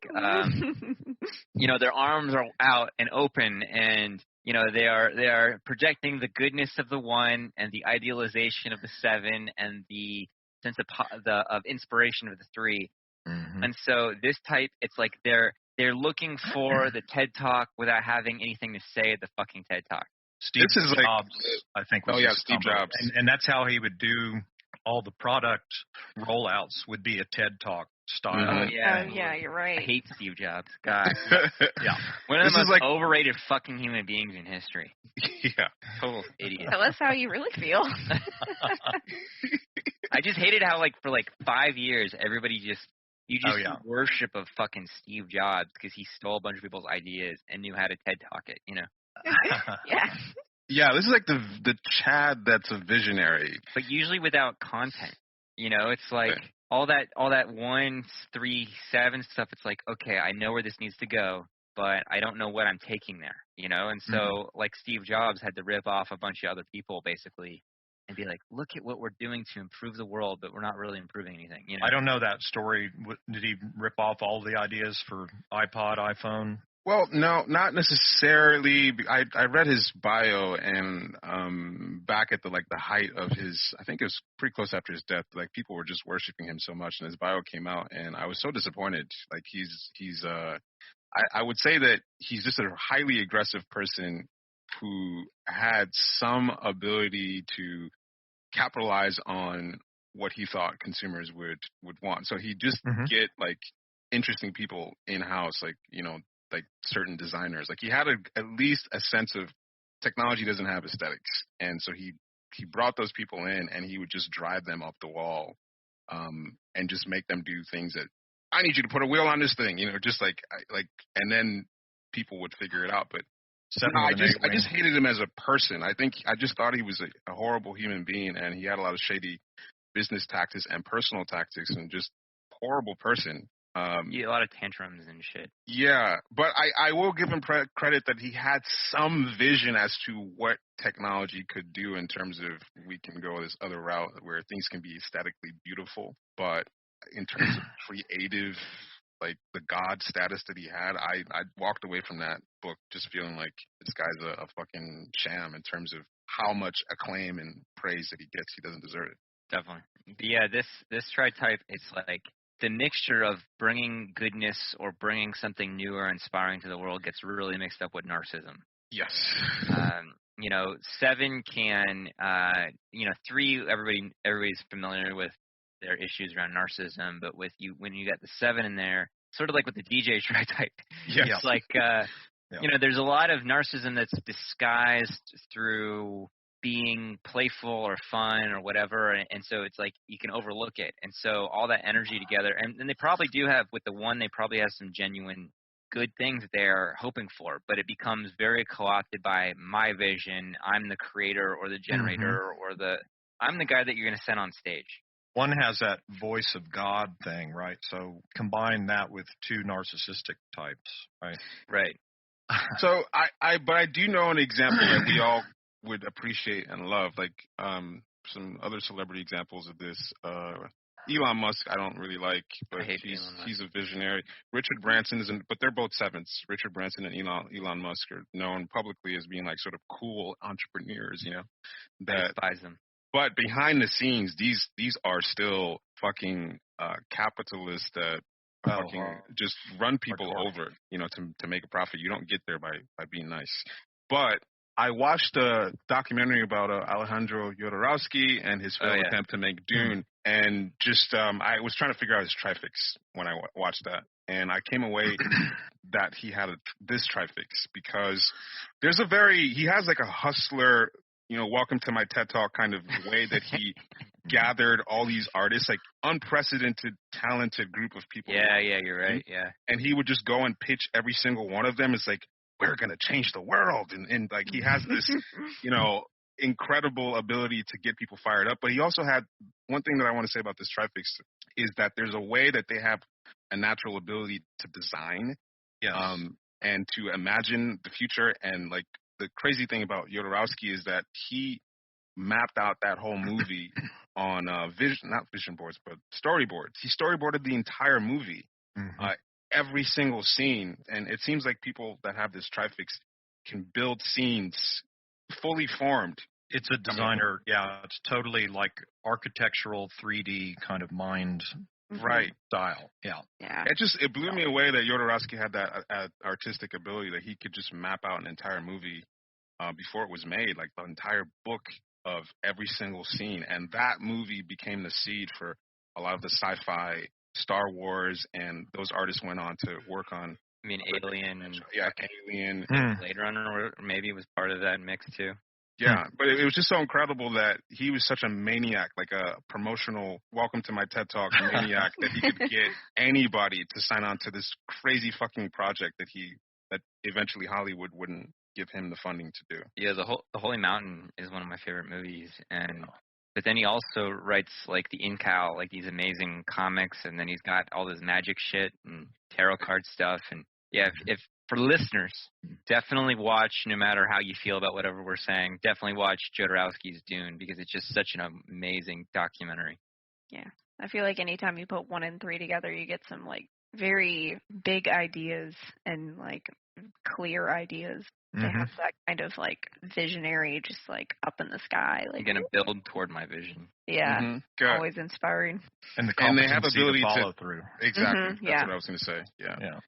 you know, their arms are out and open, and you know they are projecting the goodness of the 1 and the idealization of the 7 and the sense of inspiration of the 3. Mm-hmm. And so this type, it's like they're looking for the TED Talk without having anything to say at the fucking TED Talk. Steve Jobs, I think. Was Steve Jobs. And that's how he would do all the product rollouts, would be a TED Talk style. Mm-hmm. Yeah, you're right. I hate Steve Jobs. God. Yeah. One of the most overrated fucking human beings in history. Yeah. Total idiot. Tell us how you really feel. I just hated how, like, for, like, 5 years, everybody just worship of fucking Steve Jobs because he stole a bunch of people's ideas and knew how to TED Talk it, you know? Yeah. Yeah, this is like the Chad that's a visionary. But usually without content. You know, it's like all that 1, 3, 7 stuff, it's like, okay, I know where this needs to go, but I don't know what I'm taking there, you know? And so, like, Steve Jobs had to rip off a bunch of other people, basically, and be like, look at what we're doing to improve the world, but we're not really improving anything, you know? I don't know that story. Did he rip off all the ideas for iPod, iPhone? Well, no, not necessarily. I read his bio, and back at the height of his, I think it was pretty close after his death. Like, people were just worshiping him so much, and his bio came out, and I was so disappointed. Like, I would say that he's just a highly aggressive person who had some ability to capitalize on what he thought consumers would want. So he just get like interesting people in house, like, you know, like certain designers. Like, he had at least a sense of technology doesn't have aesthetics, and so he brought those people in, and he would just drive them up the wall, and just make them do things that I need you to put a wheel on this thing, you know, just like and then people would figure it out. But I just hated him as a person. I just thought he was a horrible human being, and he had a lot of shady business tactics and personal tactics, and just horrible person. Yeah, a lot of tantrums and shit. Yeah, but I will give him credit that he had some vision as to what technology could do in terms of we can go this other route where things can be aesthetically beautiful, but in terms of creative, like the god status that he had, I walked away from that book just feeling like this guy's a fucking sham in terms of how much acclaim and praise that he gets. He doesn't deserve it. Definitely. But yeah, this tri-type, it's like the mixture of bringing goodness or bringing something new or inspiring to the world gets really mixed up with narcissism. Yes. You know, 7 can, you know, 3, everybody's familiar with their issues around narcissism, but when you got the 7 in there, sort of like with the DJ tri-type, it's like, you know, there's a lot of narcissism that's disguised through being playful or fun or whatever, and so it's like you can overlook it. And so all that energy together, and they probably do have, with the 1, they probably have some genuine good things that they're hoping for, but it becomes very co-opted by my vision. I'm the creator or the generator or I'm the guy that you're going to send on stage. 1 has that voice of God thing, right? So combine that with 2 narcissistic types, right? Right. So but I do know an example that we all would appreciate and love, like some other celebrity examples of this. Elon Musk, I don't really like, but he's a visionary. Richard Branson but they're both 7s. Richard Branson and Elon Musk are known publicly as being like sort of cool entrepreneurs, you know. I despise them. But behind the scenes, these are still fucking capitalists that fucking just run people over, to make a profit. You don't get there by being nice. But I watched a documentary about Alejandro Jodorowsky and his failed attempt to make Dune, and just I was trying to figure out his trifix when I watched that, and I came away that he had this trifix because he has like a hustler, welcome to my TED Talk kind of way that he gathered all these artists, like unprecedented, talented group of people. Yeah, you're right. Yeah. And he would just go and pitch every single one of them. It's like, we're going to change the world. And like, he has this, incredible ability to get people fired up. But he also had one thing that I want to say about this trifix is that there's a way that they have a natural ability to design, and to imagine the future. And like, the crazy thing about Jodorowsky is that he mapped out that whole movie on not vision boards, but storyboards. He storyboarded the entire movie, every single scene. And it seems like people that have this trifix can build scenes fully formed. It's a designer. It's totally like architectural 3D kind of mind style. Yeah. It blew me away that Jodorowsky had that artistic ability that he could just map out an entire movie before it was made, like the entire book of every single scene. And that movie became the seed for a lot of the sci-fi, Star Wars, and those artists went on to work on. I mean, Alien. Alien. Blade Runner maybe was part of that mix too. Yeah, but it was just so incredible that he was such a maniac, like a promotional welcome to my TED Talk maniac, that he could get anybody to sign on to this crazy fucking project that eventually Hollywood wouldn't give him the funding to do. Yeah, the Holy Mountain is one of my favorite movies, but then he also writes like the Incal, like these amazing comics, and then he's got all this magic shit and tarot card stuff. And if for listeners, definitely watch, no matter how you feel about whatever we're saying, definitely watch Jodorowsky's Dune, because it's just such an amazing documentary. Yeah, I feel like anytime you put 1 and 3 together, you get some like very big ideas and like clear ideas. They have that kind of like visionary, just like up in the sky. Like, I'm gonna build toward my vision. Yeah, always inspiring. And they have ability to follow through. Exactly. That's what I was gonna say. Yeah.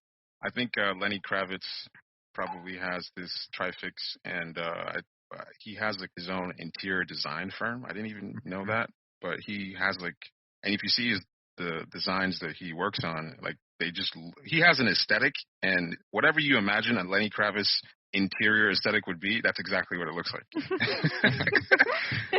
I think Lenny Kravitz probably has this trifix, and he has like his own interior design firm. I didn't even know that, but he has like, and if you see the designs that he works on, like he has an aesthetic, and whatever you imagine a Lenny Kravitz interior aesthetic would be, that's exactly what it looks like.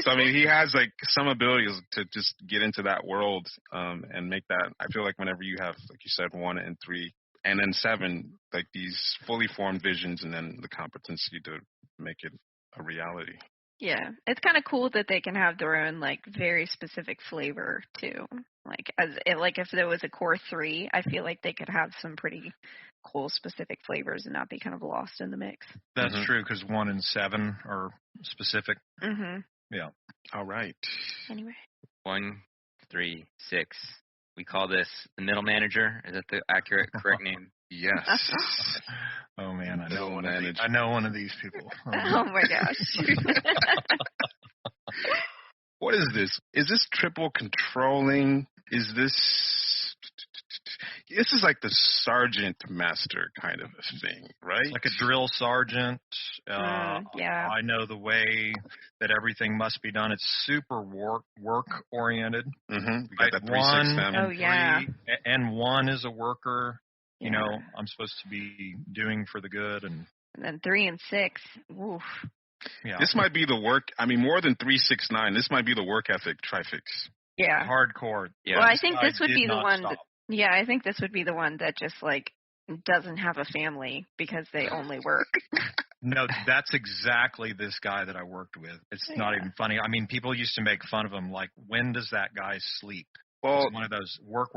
So I mean, he has like some abilities to just get into that world and make that. I feel like whenever you have, like you said, 1 and 3 and then 7, like these fully formed visions, and then the competency to make it a reality. Yeah, it's kind of cool that they can have their own like very specific flavor too. Like if there was a core 3, I feel like they could have some pretty cool specific flavors and not be kind of lost in the mix. That's true, because 1 and 7 are specific. Yeah. All right. Anyway. 1, 3, 6. We call this the middle manager. Is that the correct name? Yes. Oh man, I know one of these people. Oh my gosh. What is this? Is this triple controlling? Is this is like the sergeant master kind of a thing, right? Like a drill sergeant. Yeah. I know the way that everything must be done. It's super work oriented. We got that 3-6-7. Oh yeah. And 1 is a worker. You know, I'm supposed to be doing for the good, and then 3 and 6. Oof. Yeah. This might be the work. I mean, more than 3-6-9. This might be the work ethic trifix. Yeah. Hardcore. Yeah. Well, I think this would be the one. I think this would be the one that just like doesn't have a family because they only work. No, that's exactly this guy that I worked with. It's not even funny. I mean, people used to make fun of him, like, when does that guy sleep? Well, it's one of those work.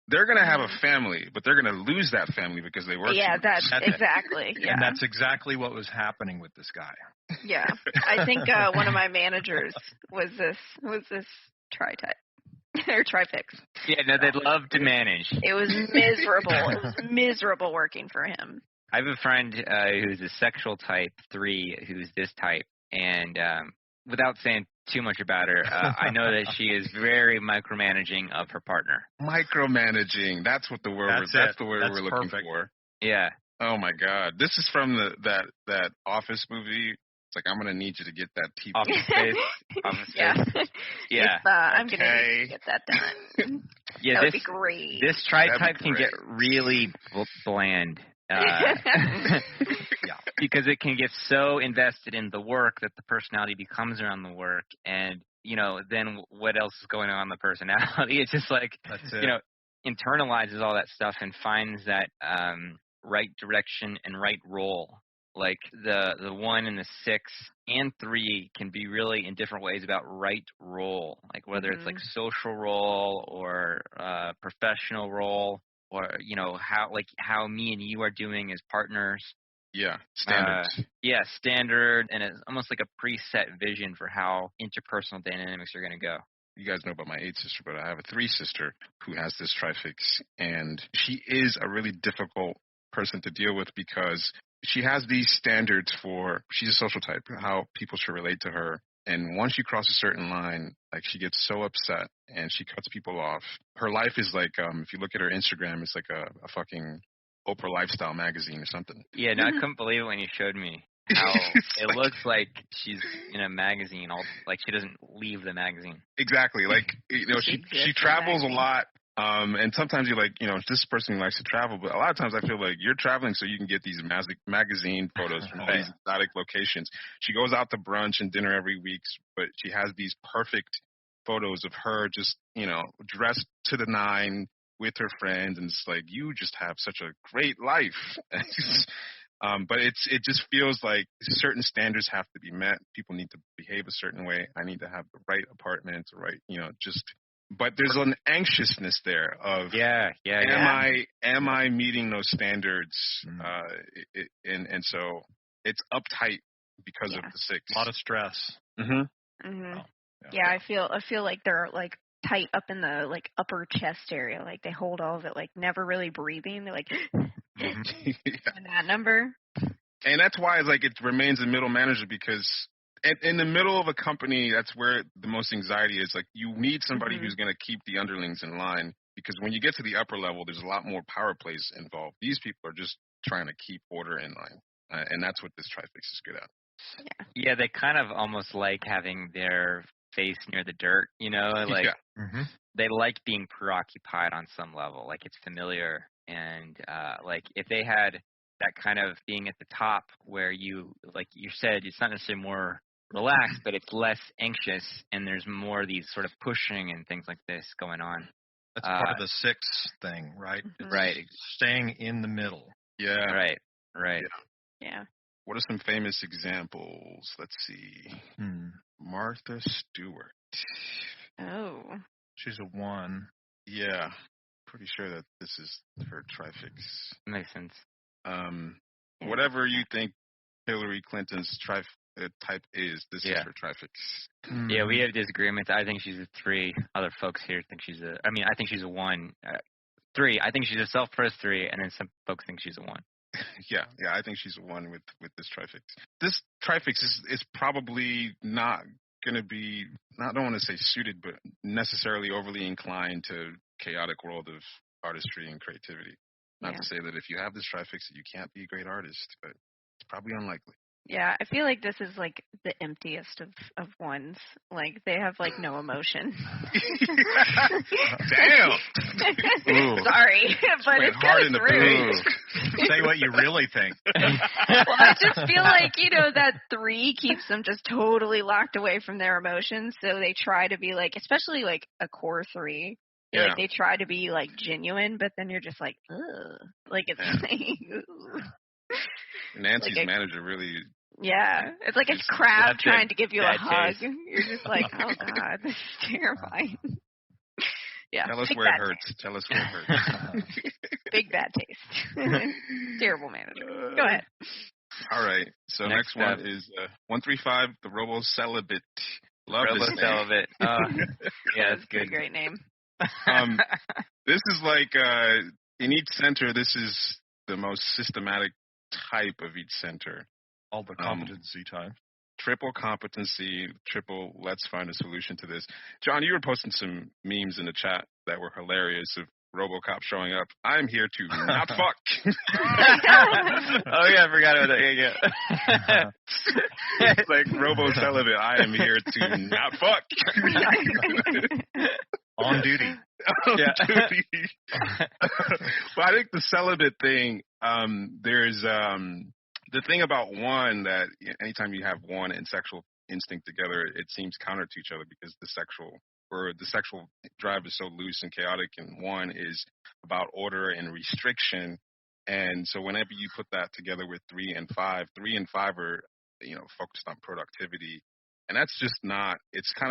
They're going to have a family, but they're going to lose that family because they work. Yeah, that's exactly. Yeah. And that's exactly what was happening with this guy. Yeah. I think one of my managers was this tri-type. Or trifix. Yeah, no, they'd love to manage. It was miserable. It was miserable working for him. I have a friend who's a sexual type 3, who's this type, and without saying too much about her, I know that she is very micromanaging of her partner. Micromanaging. That's what the word. That's the word we're looking for. Yeah. Oh my God. This is from that Office movie. It's like, I'm gonna need you to get that TV. Office Space. Yeah. I'm gonna need to get that done. Yeah, that would be great. This tri-type can get really bland. Because it can get so invested in the work that the personality becomes around the work, and then what else is going on in the personality? It's just like internalizes all that stuff and finds that right direction and right role. Like the 1 and the 6 and 3 can be really in different ways about right role, like whether it's like social role or professional role, or how me and you are doing as partners. Yeah, standards. Standard, and it's almost like a preset vision for how interpersonal dynamics are going to go. You guys know about my 8 sister, but I have a 3 sister who has this trifix, and she is a really difficult person to deal with because she has these standards she's a social type, how people should relate to her. And once you cross a certain line, like, she gets so upset and she cuts people off. Her life is like, if you look at her Instagram, it's like a fucking Oprah lifestyle magazine or something. Yeah, no, I couldn't believe it when you showed me how it looks like she's in a magazine, like she doesn't leave the magazine. Exactly. Like, she travels a lot. And sometimes you're like, this person likes to travel, but a lot of times I feel like you're traveling so you can get these magazine photos from these exotic locations. She goes out to brunch and dinner every week, but she has these perfect photos of her just, dressed to the nine with her friends, and it's like, you just have such a great life. But it just feels like certain standards have to be met. People need to behave a certain way. I need to have the right apartment, right, but there's an anxiousness there of am I meeting those standards? And so it's uptight because of the 6. A lot of stress. I feel like they're like tight up in the like upper chest area, like they hold all of it, like never really breathing. They're like in that number. And that's why it's like it remains a middle manager, because in the middle of a company, that's where the most anxiety is. Like, you need somebody who's going to keep the underlings in line, because when you get to the upper level, there's a lot more power plays involved. These people are just trying to keep order in line, and that's what this trifix is good at. Yeah, they kind of almost like having their face near the dirt, like they like being preoccupied on some level, like it's familiar, and like if they had that kind of being at the top where you, like you said, it's not necessarily more relaxed, but it's less anxious, and there's more of these sort of pushing and things like this going on. That's part of the 6 thing, right? Right. Staying in the middle. Yeah. Right. Yeah. What are some famous examples? Let's see. Martha Stewart. Oh. She's a 1. Yeah. Pretty sure that this is her trifix. Makes sense. Whatever you think Hillary Clinton's type is, this is her trifix. Yeah, we have disagreements. I think she's a 3. Other folks here think I think she's a 1. 3. I think she's a self-pressed 3, and then some folks think she's a 1. Yeah, I think she's a 1 with this trifix. This trifix is probably not going to be, I don't want to say suited, but necessarily overly inclined to chaotic world of artistry and creativity. Not to say that if you have this trifix that you can't be a great artist, but it's probably unlikely. Yeah, I feel like this is like the emptiest of ones. Like, they have like no emotion. Damn. Sorry, but it's hard in kind the of true. Say what you really think. Well, I just feel like, that 3 keeps them just totally locked away from their emotions. So they try to be like, especially like a core 3. Like, they try to be like genuine, but then you're just like, ugh. Like, it's like, ugh. Nancy's manager really. Yeah, it's like a crab trying to give you a hug. You're just like, oh God, this is terrifying. Yeah. Tell us where it hurts. Tell us where it hurts. Big bad taste. Terrible manager. Go ahead. All right. So next one is 135, the Robo Celibate. Love Robo Celibate. Yeah, that's good. A great name. This is like in each center. This is the most systematic type of each center. All the competency type. triple competency, triple let's find a solution to this. John, you were posting some memes in the chat that were hilarious of RoboCop showing up. I'm here to not fuck. Oh yeah, I forgot about that. Yeah. It's like Robo Celibate. I am here to not fuck. On duty. On Yeah. duty. But I think the celibate thing, there's the thing about one that anytime you have one and sexual instinct together, it seems counter to each other because the sexual drive is so loose and chaotic, and one is about order and restriction. And so whenever you put that together with 3 and 5 are, focused on productivity. And that's just not,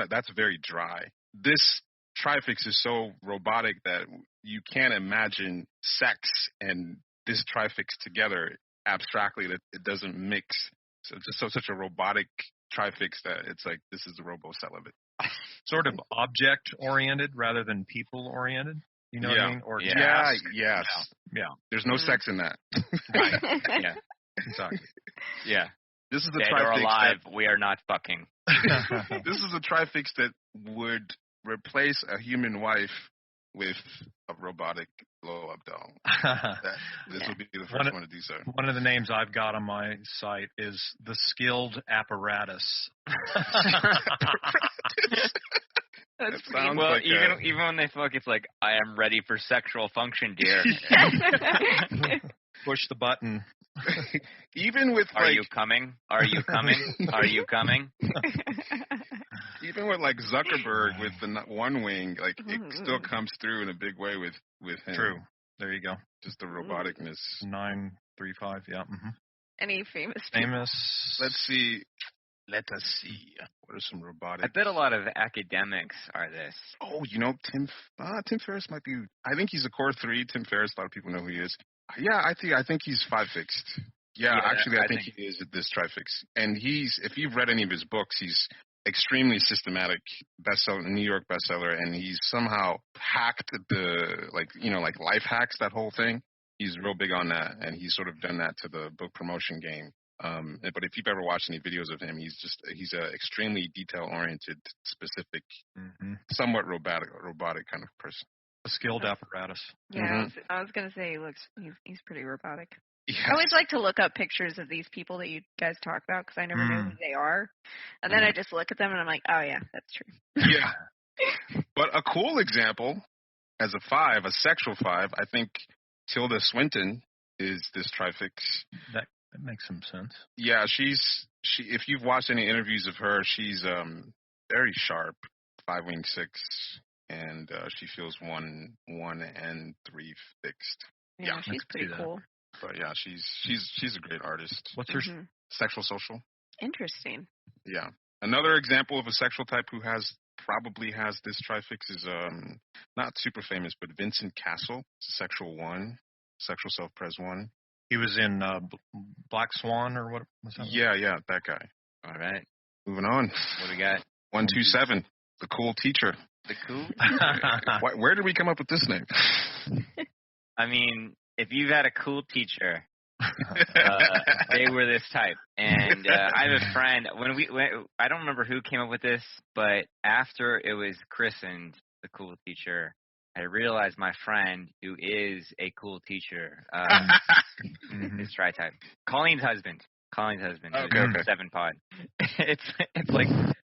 that's very dry. This trifix is so robotic that you can't imagine sex and this trifix together abstractly, that it doesn't mix. So it's just such a robotic trifix that it's like, this is the robo celibate. Sort of object-oriented rather than people-oriented. You know what I mean? Or yes. Yeah. There's no sex in that. Right. Yeah. Exactly. Yeah. This is the Dead trifix or alive, we are not fucking. This is a trifix that would replace a human wife with a robotic blow-up doll. This would be the first one to do so. One of the names I've got on my site is the skilled apparatus. That's sounds well, like even when they fuck, it's like, I am ready for sexual function, dear. Push the button. Even with Are you coming? Are you coming? Are you coming? Even with like Zuckerberg with the one wing, like it still comes through in a big way with him. True. There you go. Just the roboticness. 935. Yeah. Mm-hmm. Any famous people? Famous. Let's see. Let us see. What are some robotic? I bet a lot of academics are this. Oh, Tim Ferriss might be. I think he's a core 3. Tim Ferriss. A lot of people know who he is. Yeah, I think he's 5 fixed. Yeah, actually, I think he is at this trifix. And if you've read any of his books, he's extremely systematic, New York bestseller, and he's somehow hacked like life hacks, that whole thing. He's real big on that, and he's sort of done that to the book promotion game. But if you've ever watched any videos of him, he's a extremely detail-oriented, specific, somewhat robotic kind of person. A skilled apparatus. Yeah, I was gonna say he's pretty robotic. Yes. I always like to look up pictures of these people that you guys talk about because I never know who they are, and then I just look at them and I'm like, oh yeah, that's true. Yeah. But a cool example as a sexual 5, I think Tilda Swinton is this trifix. That makes some sense. Yeah, she. If you've watched any interviews of her, she's very sharp, 5 wing 6, and she feels 1 and 3 fixed. Yeah, she's pretty cool. But yeah, she's a great artist. What's her sexual social? Interesting. Yeah. Another example of a sexual type who probably has this trifix is not super famous, but Vincent Castle. It's a sexual 1, sexual self-pres 1. He was in Black Swan or what was that? Yeah, that guy. All right. Moving on. What do we got? 127. The cool teacher. The cool? Where did we come up with this name? I mean, if you've had a cool teacher, they were this type. And I have a friend, I don't remember who came up with this, but after it was christened, the cool teacher, I realized my friend, who is a cool teacher, is tri-type. Colleen's husband. Okay. 7 pod. It's like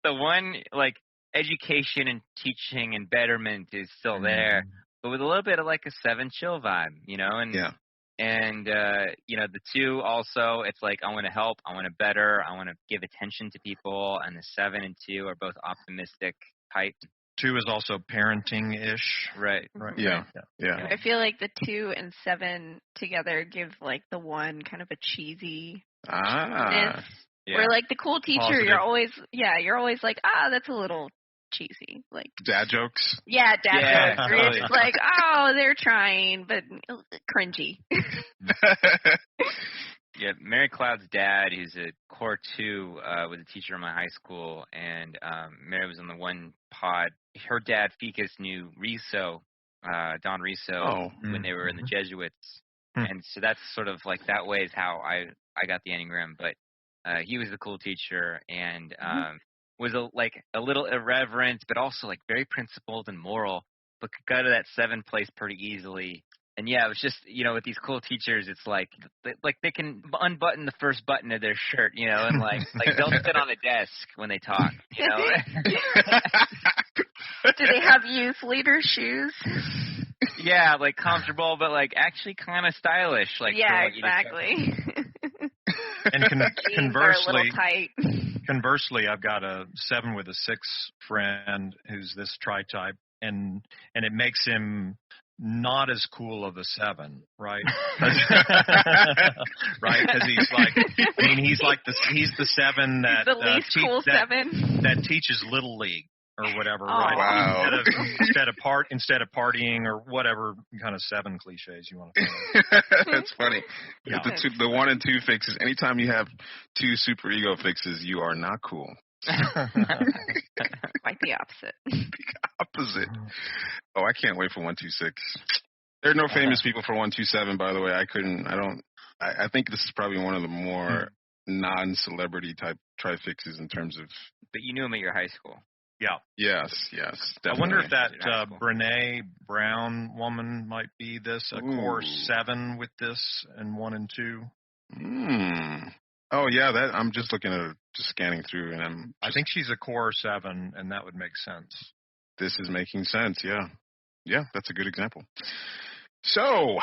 the one, like, education and teaching and betterment is still there, but with a little bit of like a 7 chill vibe, And the 2 also, it's like, I want to help, I want to better, I want to give attention to people, and the 7 and 2 are both optimistic type. 2 is also parenting-ish. Right. Yeah. I feel like the 2 and 7 together give like the 1 kind of a cheesy. Yeah. Where like the cool teacher, Positive. you're always like, that's a little cheesy, like dad jokes. Yeah, dad jokes. Where you're totally. just like, they're trying, but cringy. Yeah, Mary Cloud's dad, who's a core 2, was a teacher in my high school, and Mary was on the 1 pod. Her dad, Ficus, knew Riso, Don Riso, when they were in the Jesuits, and so that's sort of like that way is how I got the Enneagram. But He was the cool teacher and was a little irreverent, but also like very principled and moral, but could go to that 7 place pretty easily. And yeah, it was just, with these cool teachers, it's like they can unbutton the first button of their shirt, and like they'll sit on a desk when they talk, Do they have youth leader shoes? Yeah, like comfortable, but like actually kind of stylish. Like yeah, exactly. And Jeans are a little tight. Conversely, I've got a 7 with a 6 friend who's this tri-type, and it makes him not as cool of a 7, right? Right? Because he's the 7 that the least cool 7 that teaches little league or whatever, oh. right? Wow. Instead of partying or whatever kind of 7 cliches you want to say. That's funny. Yeah. The 1 and 2 fixes. Anytime you have 2 super ego fixes, you are not cool. Quite the opposite. The opposite. Oh, I can't wait for 126. There are no famous people for 127, by the way. I think this is probably one of the more non-celebrity type trifixes in terms of. But you knew him at your high school. Yeah. Yes, definitely. I wonder if that Brene Brown woman might be this, a core 7 with this and 1 and 2. Oh yeah, that I'm just looking at her, just scanning through, and I think she's a core 7, and that would make sense. This is making sense. Yeah, that's a good example. So,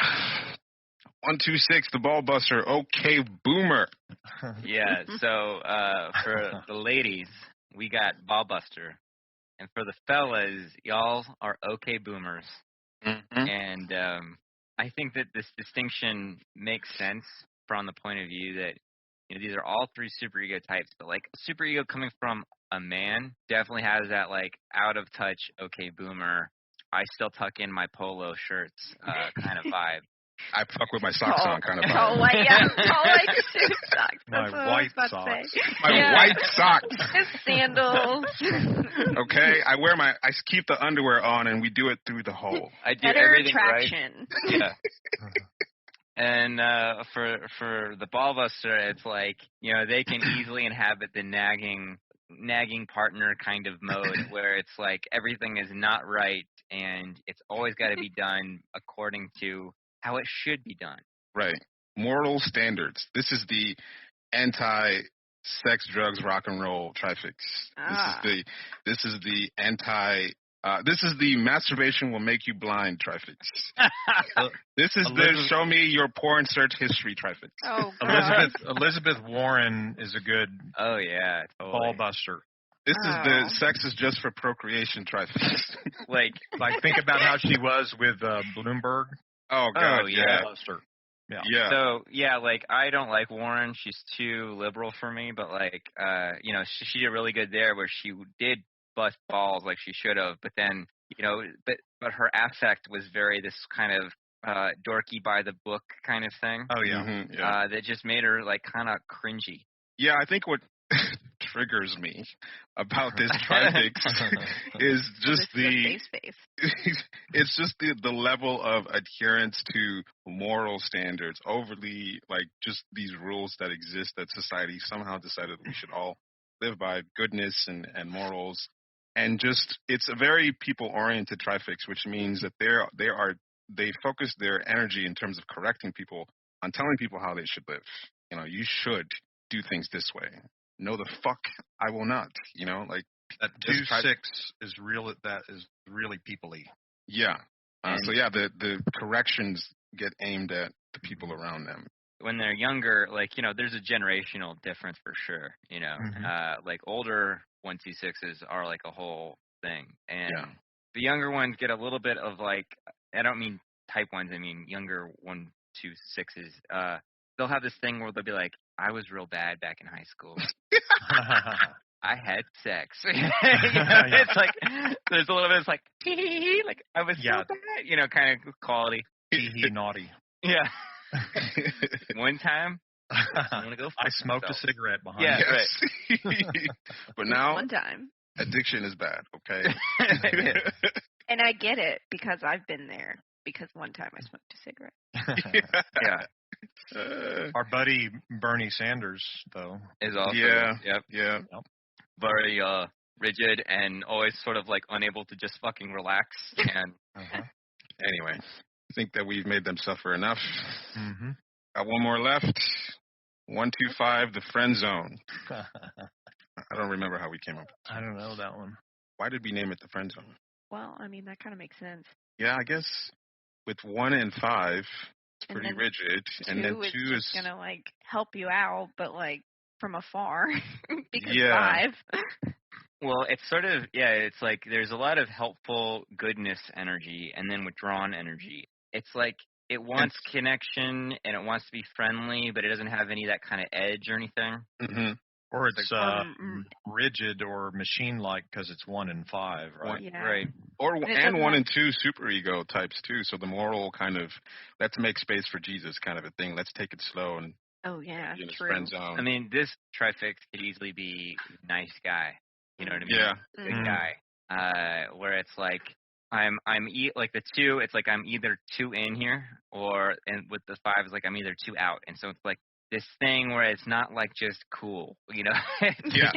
126, the ball buster. Okay, boomer. Yeah. So for the ladies, we got ball buster, and for the fellas, y'all are okay boomers. Mm-hmm. And I think that this distinction makes sense from the point of view that these are all 3 superego types, but like superego coming from a man definitely has that like out of touch okay boomer, I still tuck in my polo shirts kind of vibe. I fuck with my socks on kind of vibe. All white suit socks. That's my white what socks. I was about to say. My white socks. His sandals. Okay, I keep the underwear on, and we do it through the hole. I do Better everything traction. Right. Yeah. And for the ball buster, it's like they can easily inhabit the nagging partner kind of mode where it's like everything is not right and it's always got to be done according to how it should be done. Right. Moral standards. This is the anti-sex, drugs, rock and roll trifix. This is the anti. This is the masturbation will make you blind trifix. This is the show me your porn search history trifix. Oh, God. Elizabeth Warren is a good ball buster. This is the sex is just for procreation trifix. like think about how she was with Bloomberg. Oh God, yeah. Yeah. So like I don't like Warren. She's too liberal for me. But like she did really good there where she did bust balls like she should have. But then but her affect was very this kind of dorky by the book kind of thing. Oh yeah. Mm-hmm, yeah. That just made her like kind of cringy. Yeah, I think what triggers me about this trifix is just it's just the level of adherence to moral standards, overly like just these rules that exist that society somehow decided we should all live by, goodness and morals, and just it's a very people oriented trifix, which means that they focus their energy in terms of correcting people on telling people how they should live. You should do things this way. No, the fuck, I will not. Like that 2-6 is real. That is really people-y. Yeah. The corrections get aimed at the people around them. When they're younger, like there's a generational difference for sure. Like older 126s are like a whole thing, and the younger ones get a little bit of like I don't mean type 1s. I mean younger 126s. They'll have this thing where they'll be like, I was real bad back in high school. I had sex. It's like there's a little bit. It's like like I was so bad. Kind of quality. Naughty. Yeah. One time, I'm gonna go. I smoked a cigarette behind. Yeah, yes. Right. But now, one time, addiction is bad. Okay. And I get it because I've been there. Because one time I smoked a cigarette. Yeah. Our buddy Bernie Sanders, though. Is also Yeah. yep, Yeah. very rigid and always sort of like unable to just fucking relax. And Anyway, I think that we've made them suffer enough. Mm-hmm. Got one more left. 125, the friend zone. I don't remember how we came up. I don't know that one. Why did we name it the friend zone? Well, I mean, that kind of makes sense. Yeah, I guess with 1 and 5, it's And pretty then rigid, and then 2 is just gonna like help you out, but like from afar because Yeah. 5. well, it's sort of it's like there's a lot of helpful goodness energy and then withdrawn energy. It's like it wants connection and it wants to be friendly, but it doesn't have any of that kind of edge or anything. Mm-hmm. Or it's rigid or machine-like because it's 1 and 5, right? Yeah. Right. Or And it and doesn't 1 have- and 2 super ego types too. So the moral kind of let's make space for Jesus kind of a thing. Let's take it slow and Oh yeah, be in his true. friend zone. I mean, this trifix could easily be nice guy. You know what I mean? Yeah. Good Mhm. guy. Where it's like I'm like the 2. It's like I'm either 2 in here, or and with the 5 it's like I'm either 2 out. And so it's like this thing where it's not like just cool, you know? Yeah.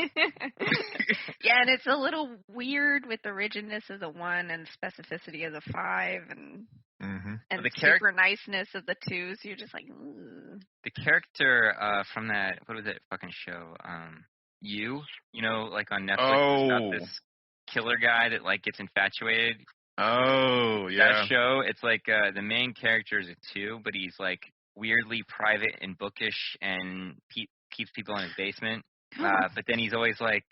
Yeah, and it's a little weird with the rigidness of the 1 and specificity of the 5 and Mm-hmm. and The super niceness of the 2. So you're just like, The character from that, what was it fucking show? You know, like on Netflix, about this killer guy that like gets infatuated. Oh, yeah. That show, it's like the main character is a 2, but he's like weirdly private and bookish and keeps people in his basement. But then he's always like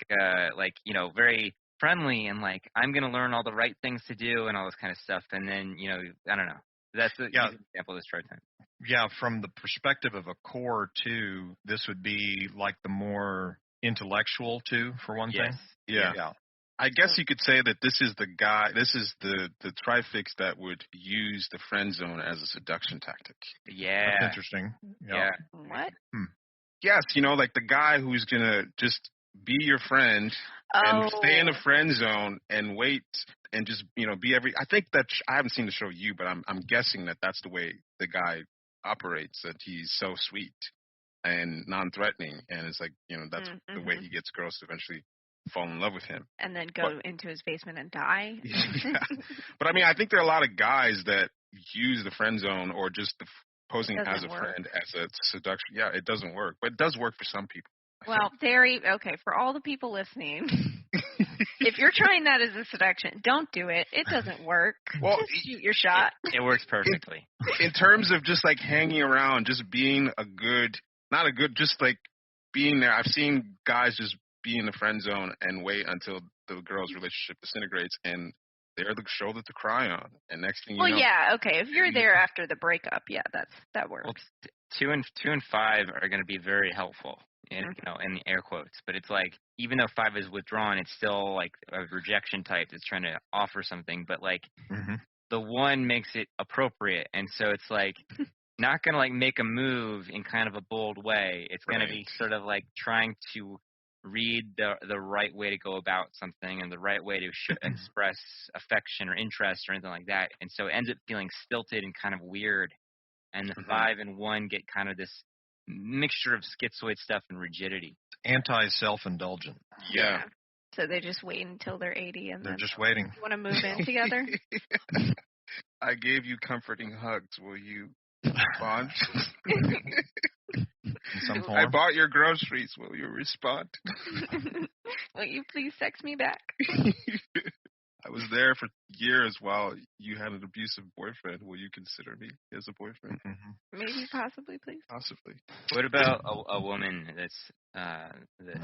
you know, very friendly and like I'm gonna learn all the right things to do and all this kind of stuff. And then you know, I don't know. That's an example of this trite type. Yeah, from the perspective of a core 2, this would be like the more intellectual 2, for one thing. Yeah. Yeah. I guess you could say that this is the guy, this is the trifix that would use the friend zone as a seduction tactic. Yeah. That's interesting. Yeah. what? Yes, you know, like the guy who's going to just be your friend and stay in the friend zone and wait and just, you know, be I think that, I haven't seen the show You, but I'm guessing that that's the way the guy operates, that he's so sweet and non-threatening. And it's like, you know, that's the way he gets girls to eventually fall in love with him. And then go into his basement and die. Yeah. But I mean, I think there are a lot of guys that use the friend zone or just the posing as a friend as a seduction. Yeah, it doesn't work, but it does work for some people. Well, okay, for all the people listening, if you're trying that as a seduction, don't do it. It doesn't work. Well, just shoot your shot. It works perfectly. In terms of just like hanging around, just being just like being there. I've seen guys just be in the friend zone and wait until the girl's relationship disintegrates, and they're the shoulder to cry on. And next thing you know. Well, yeah, okay. If you're there after the breakup, yeah, that works. Well, 2 and 5 are going to be very helpful, you know, in air quotes. But it's like even though 5 is withdrawn, it's still like a rejection type that's trying to offer something. But like the 1 makes it appropriate, and so it's like not going to like make a move in kind of a bold way. It's going to be sort of like trying to read the right way to go about something and the right way to express affection or interest or anything like that. And so it ends up feeling stilted and kind of weird. And the 5 and 1 get kind of this mixture of schizoid stuff and rigidity. Anti-self-indulgent. Yeah. So they just wait until they're 80 and they're just waiting. Want to move in together? I gave you comforting hugs. Will you respond? In some form. I bought your groceries. Will you respond? Will you please text me back? I was there for years while you had an abusive boyfriend. Will you consider me as a boyfriend? Maybe, possibly, please. Possibly. What about a woman that's this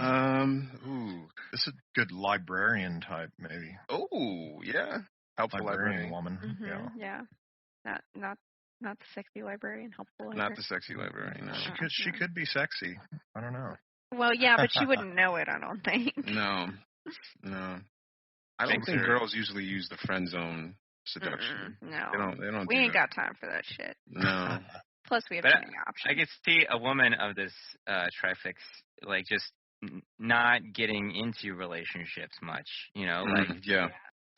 is a good librarian type, maybe. Oh, yeah. Helpful librarian woman. Yeah. Not the sexy librarian, helpful librarian. Not the sexy librarian. No. She could be sexy. I don't know. Well, yeah, but she wouldn't know it, I don't think. No. I don't think girls usually use the friend zone seduction. No. They don't. We ain't got time for that shit. No. Plus, we have too many options. I could see a woman of this trifix, like just not getting into relationships much, you know, like yeah.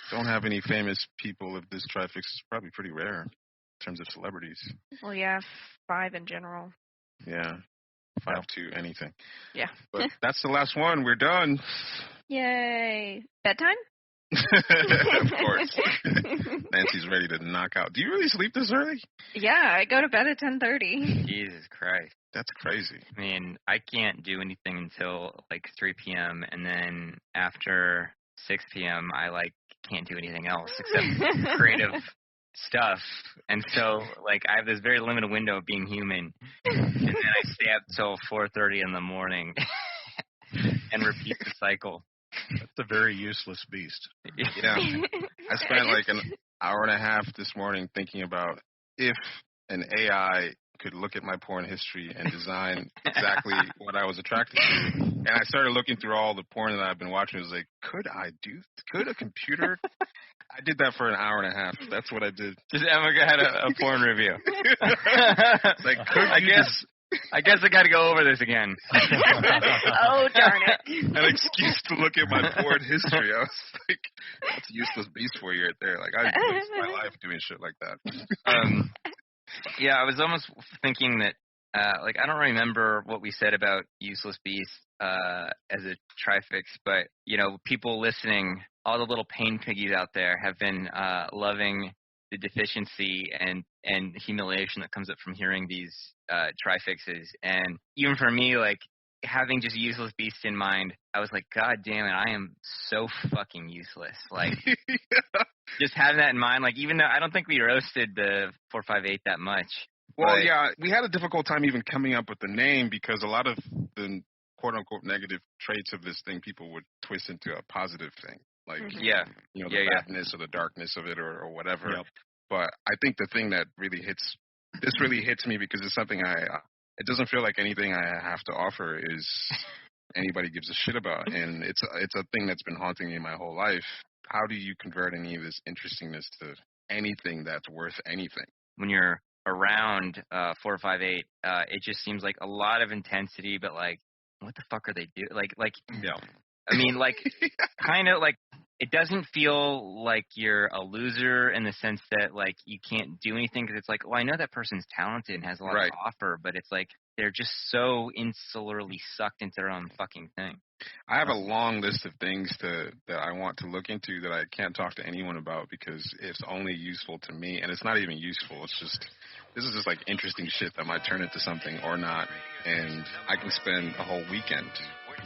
Don't have any famous people of this trifix. Is probably pretty rare. terms of celebrities. Well, yeah, 5 in general. Yeah, 5'2", anything. Yeah. But that's the last one. We're done. Yay. Bedtime? Of course. Nancy's ready to knock out. Do you really sleep this early? Yeah, I go to bed at 10:30. Jesus Christ. That's crazy. I mean, I can't do anything until like 3 p.m. and then after 6 p.m. I like can't do anything else except creative stuff. And so like I have this very limited window of being human, and then I stay up till 4:30 in the morning and repeat the cycle. That's a very useless beast. Yeah. I spent like an hour and a half this morning thinking about if an AI could look at my porn history and design exactly what I was attracted to. And I started looking through all the porn that I've been watching. It was like, could a computer? I did that for an hour and a half. That's what I did. Just Emma had a porn review. Like, I guess I got to go over this again. Oh, darn it. An excuse to look at my porn history. I was like, that's a useless beast for you right there. Like, I waste my life doing shit like that. Yeah, I was almost thinking that, like, I don't remember what we said about Useless Beast as a trifix, but, you know, people listening, all the little pain piggies out there have been loving the deficiency and humiliation that comes up from hearing these trifixes. And even for me, like, having just Useless Beast in mind, I was like, God damn it, I am so fucking useless. Like, just having that in mind, like, even though I don't think we roasted the 458 that much. Well, yeah, we had a difficult time even coming up with the name because a lot of the quote-unquote negative traits of this thing people would twist into a positive thing. Like, you know, the badness or the darkness of it or whatever. Yep. But I think the thing that really hits me because it's something it doesn't feel like anything I have to offer is anybody gives a shit about. And it's a thing that's been haunting me my whole life. How do you convert any of this interestingness to anything that's worth anything? When you're around 458, it just seems like a lot of intensity, but like, what the fuck are they doing? Like, yeah. I mean, like, kind of like, it doesn't feel like you're a loser in the sense that, like, you can't do anything because it's like, well, I know that person's talented and has a lot to offer, but it's like they're just so insularly sucked into their own fucking thing. I have a long list of things that I want to look into that I can't talk to anyone about because it's only useful to me, and it's not even useful. It's just, this is just like interesting shit that might turn into something or not, and I can spend a whole weekend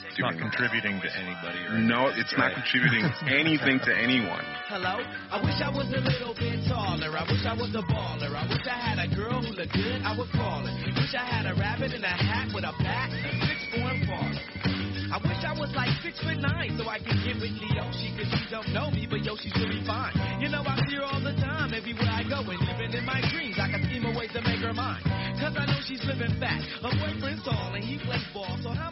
It's not contributing to anybody. Or no, it's not contributing anything to anyone. Hello? I wish I was a little bit taller. I wish I was a baller. I wish I had a girl who looked good, I would call her. Wish I had a rabbit in a hat with a bat, 6'4" and farther. I wish I was like 6'9" so I could get with Leoshi, cause she don't know me, but yo, she's really fine. You know, I see her all the time, everywhere I go, and even in my dreams, I can scheme a way to make her mine. Cause I know she's living fat. Her boyfriend's tall, and he plays ball, so how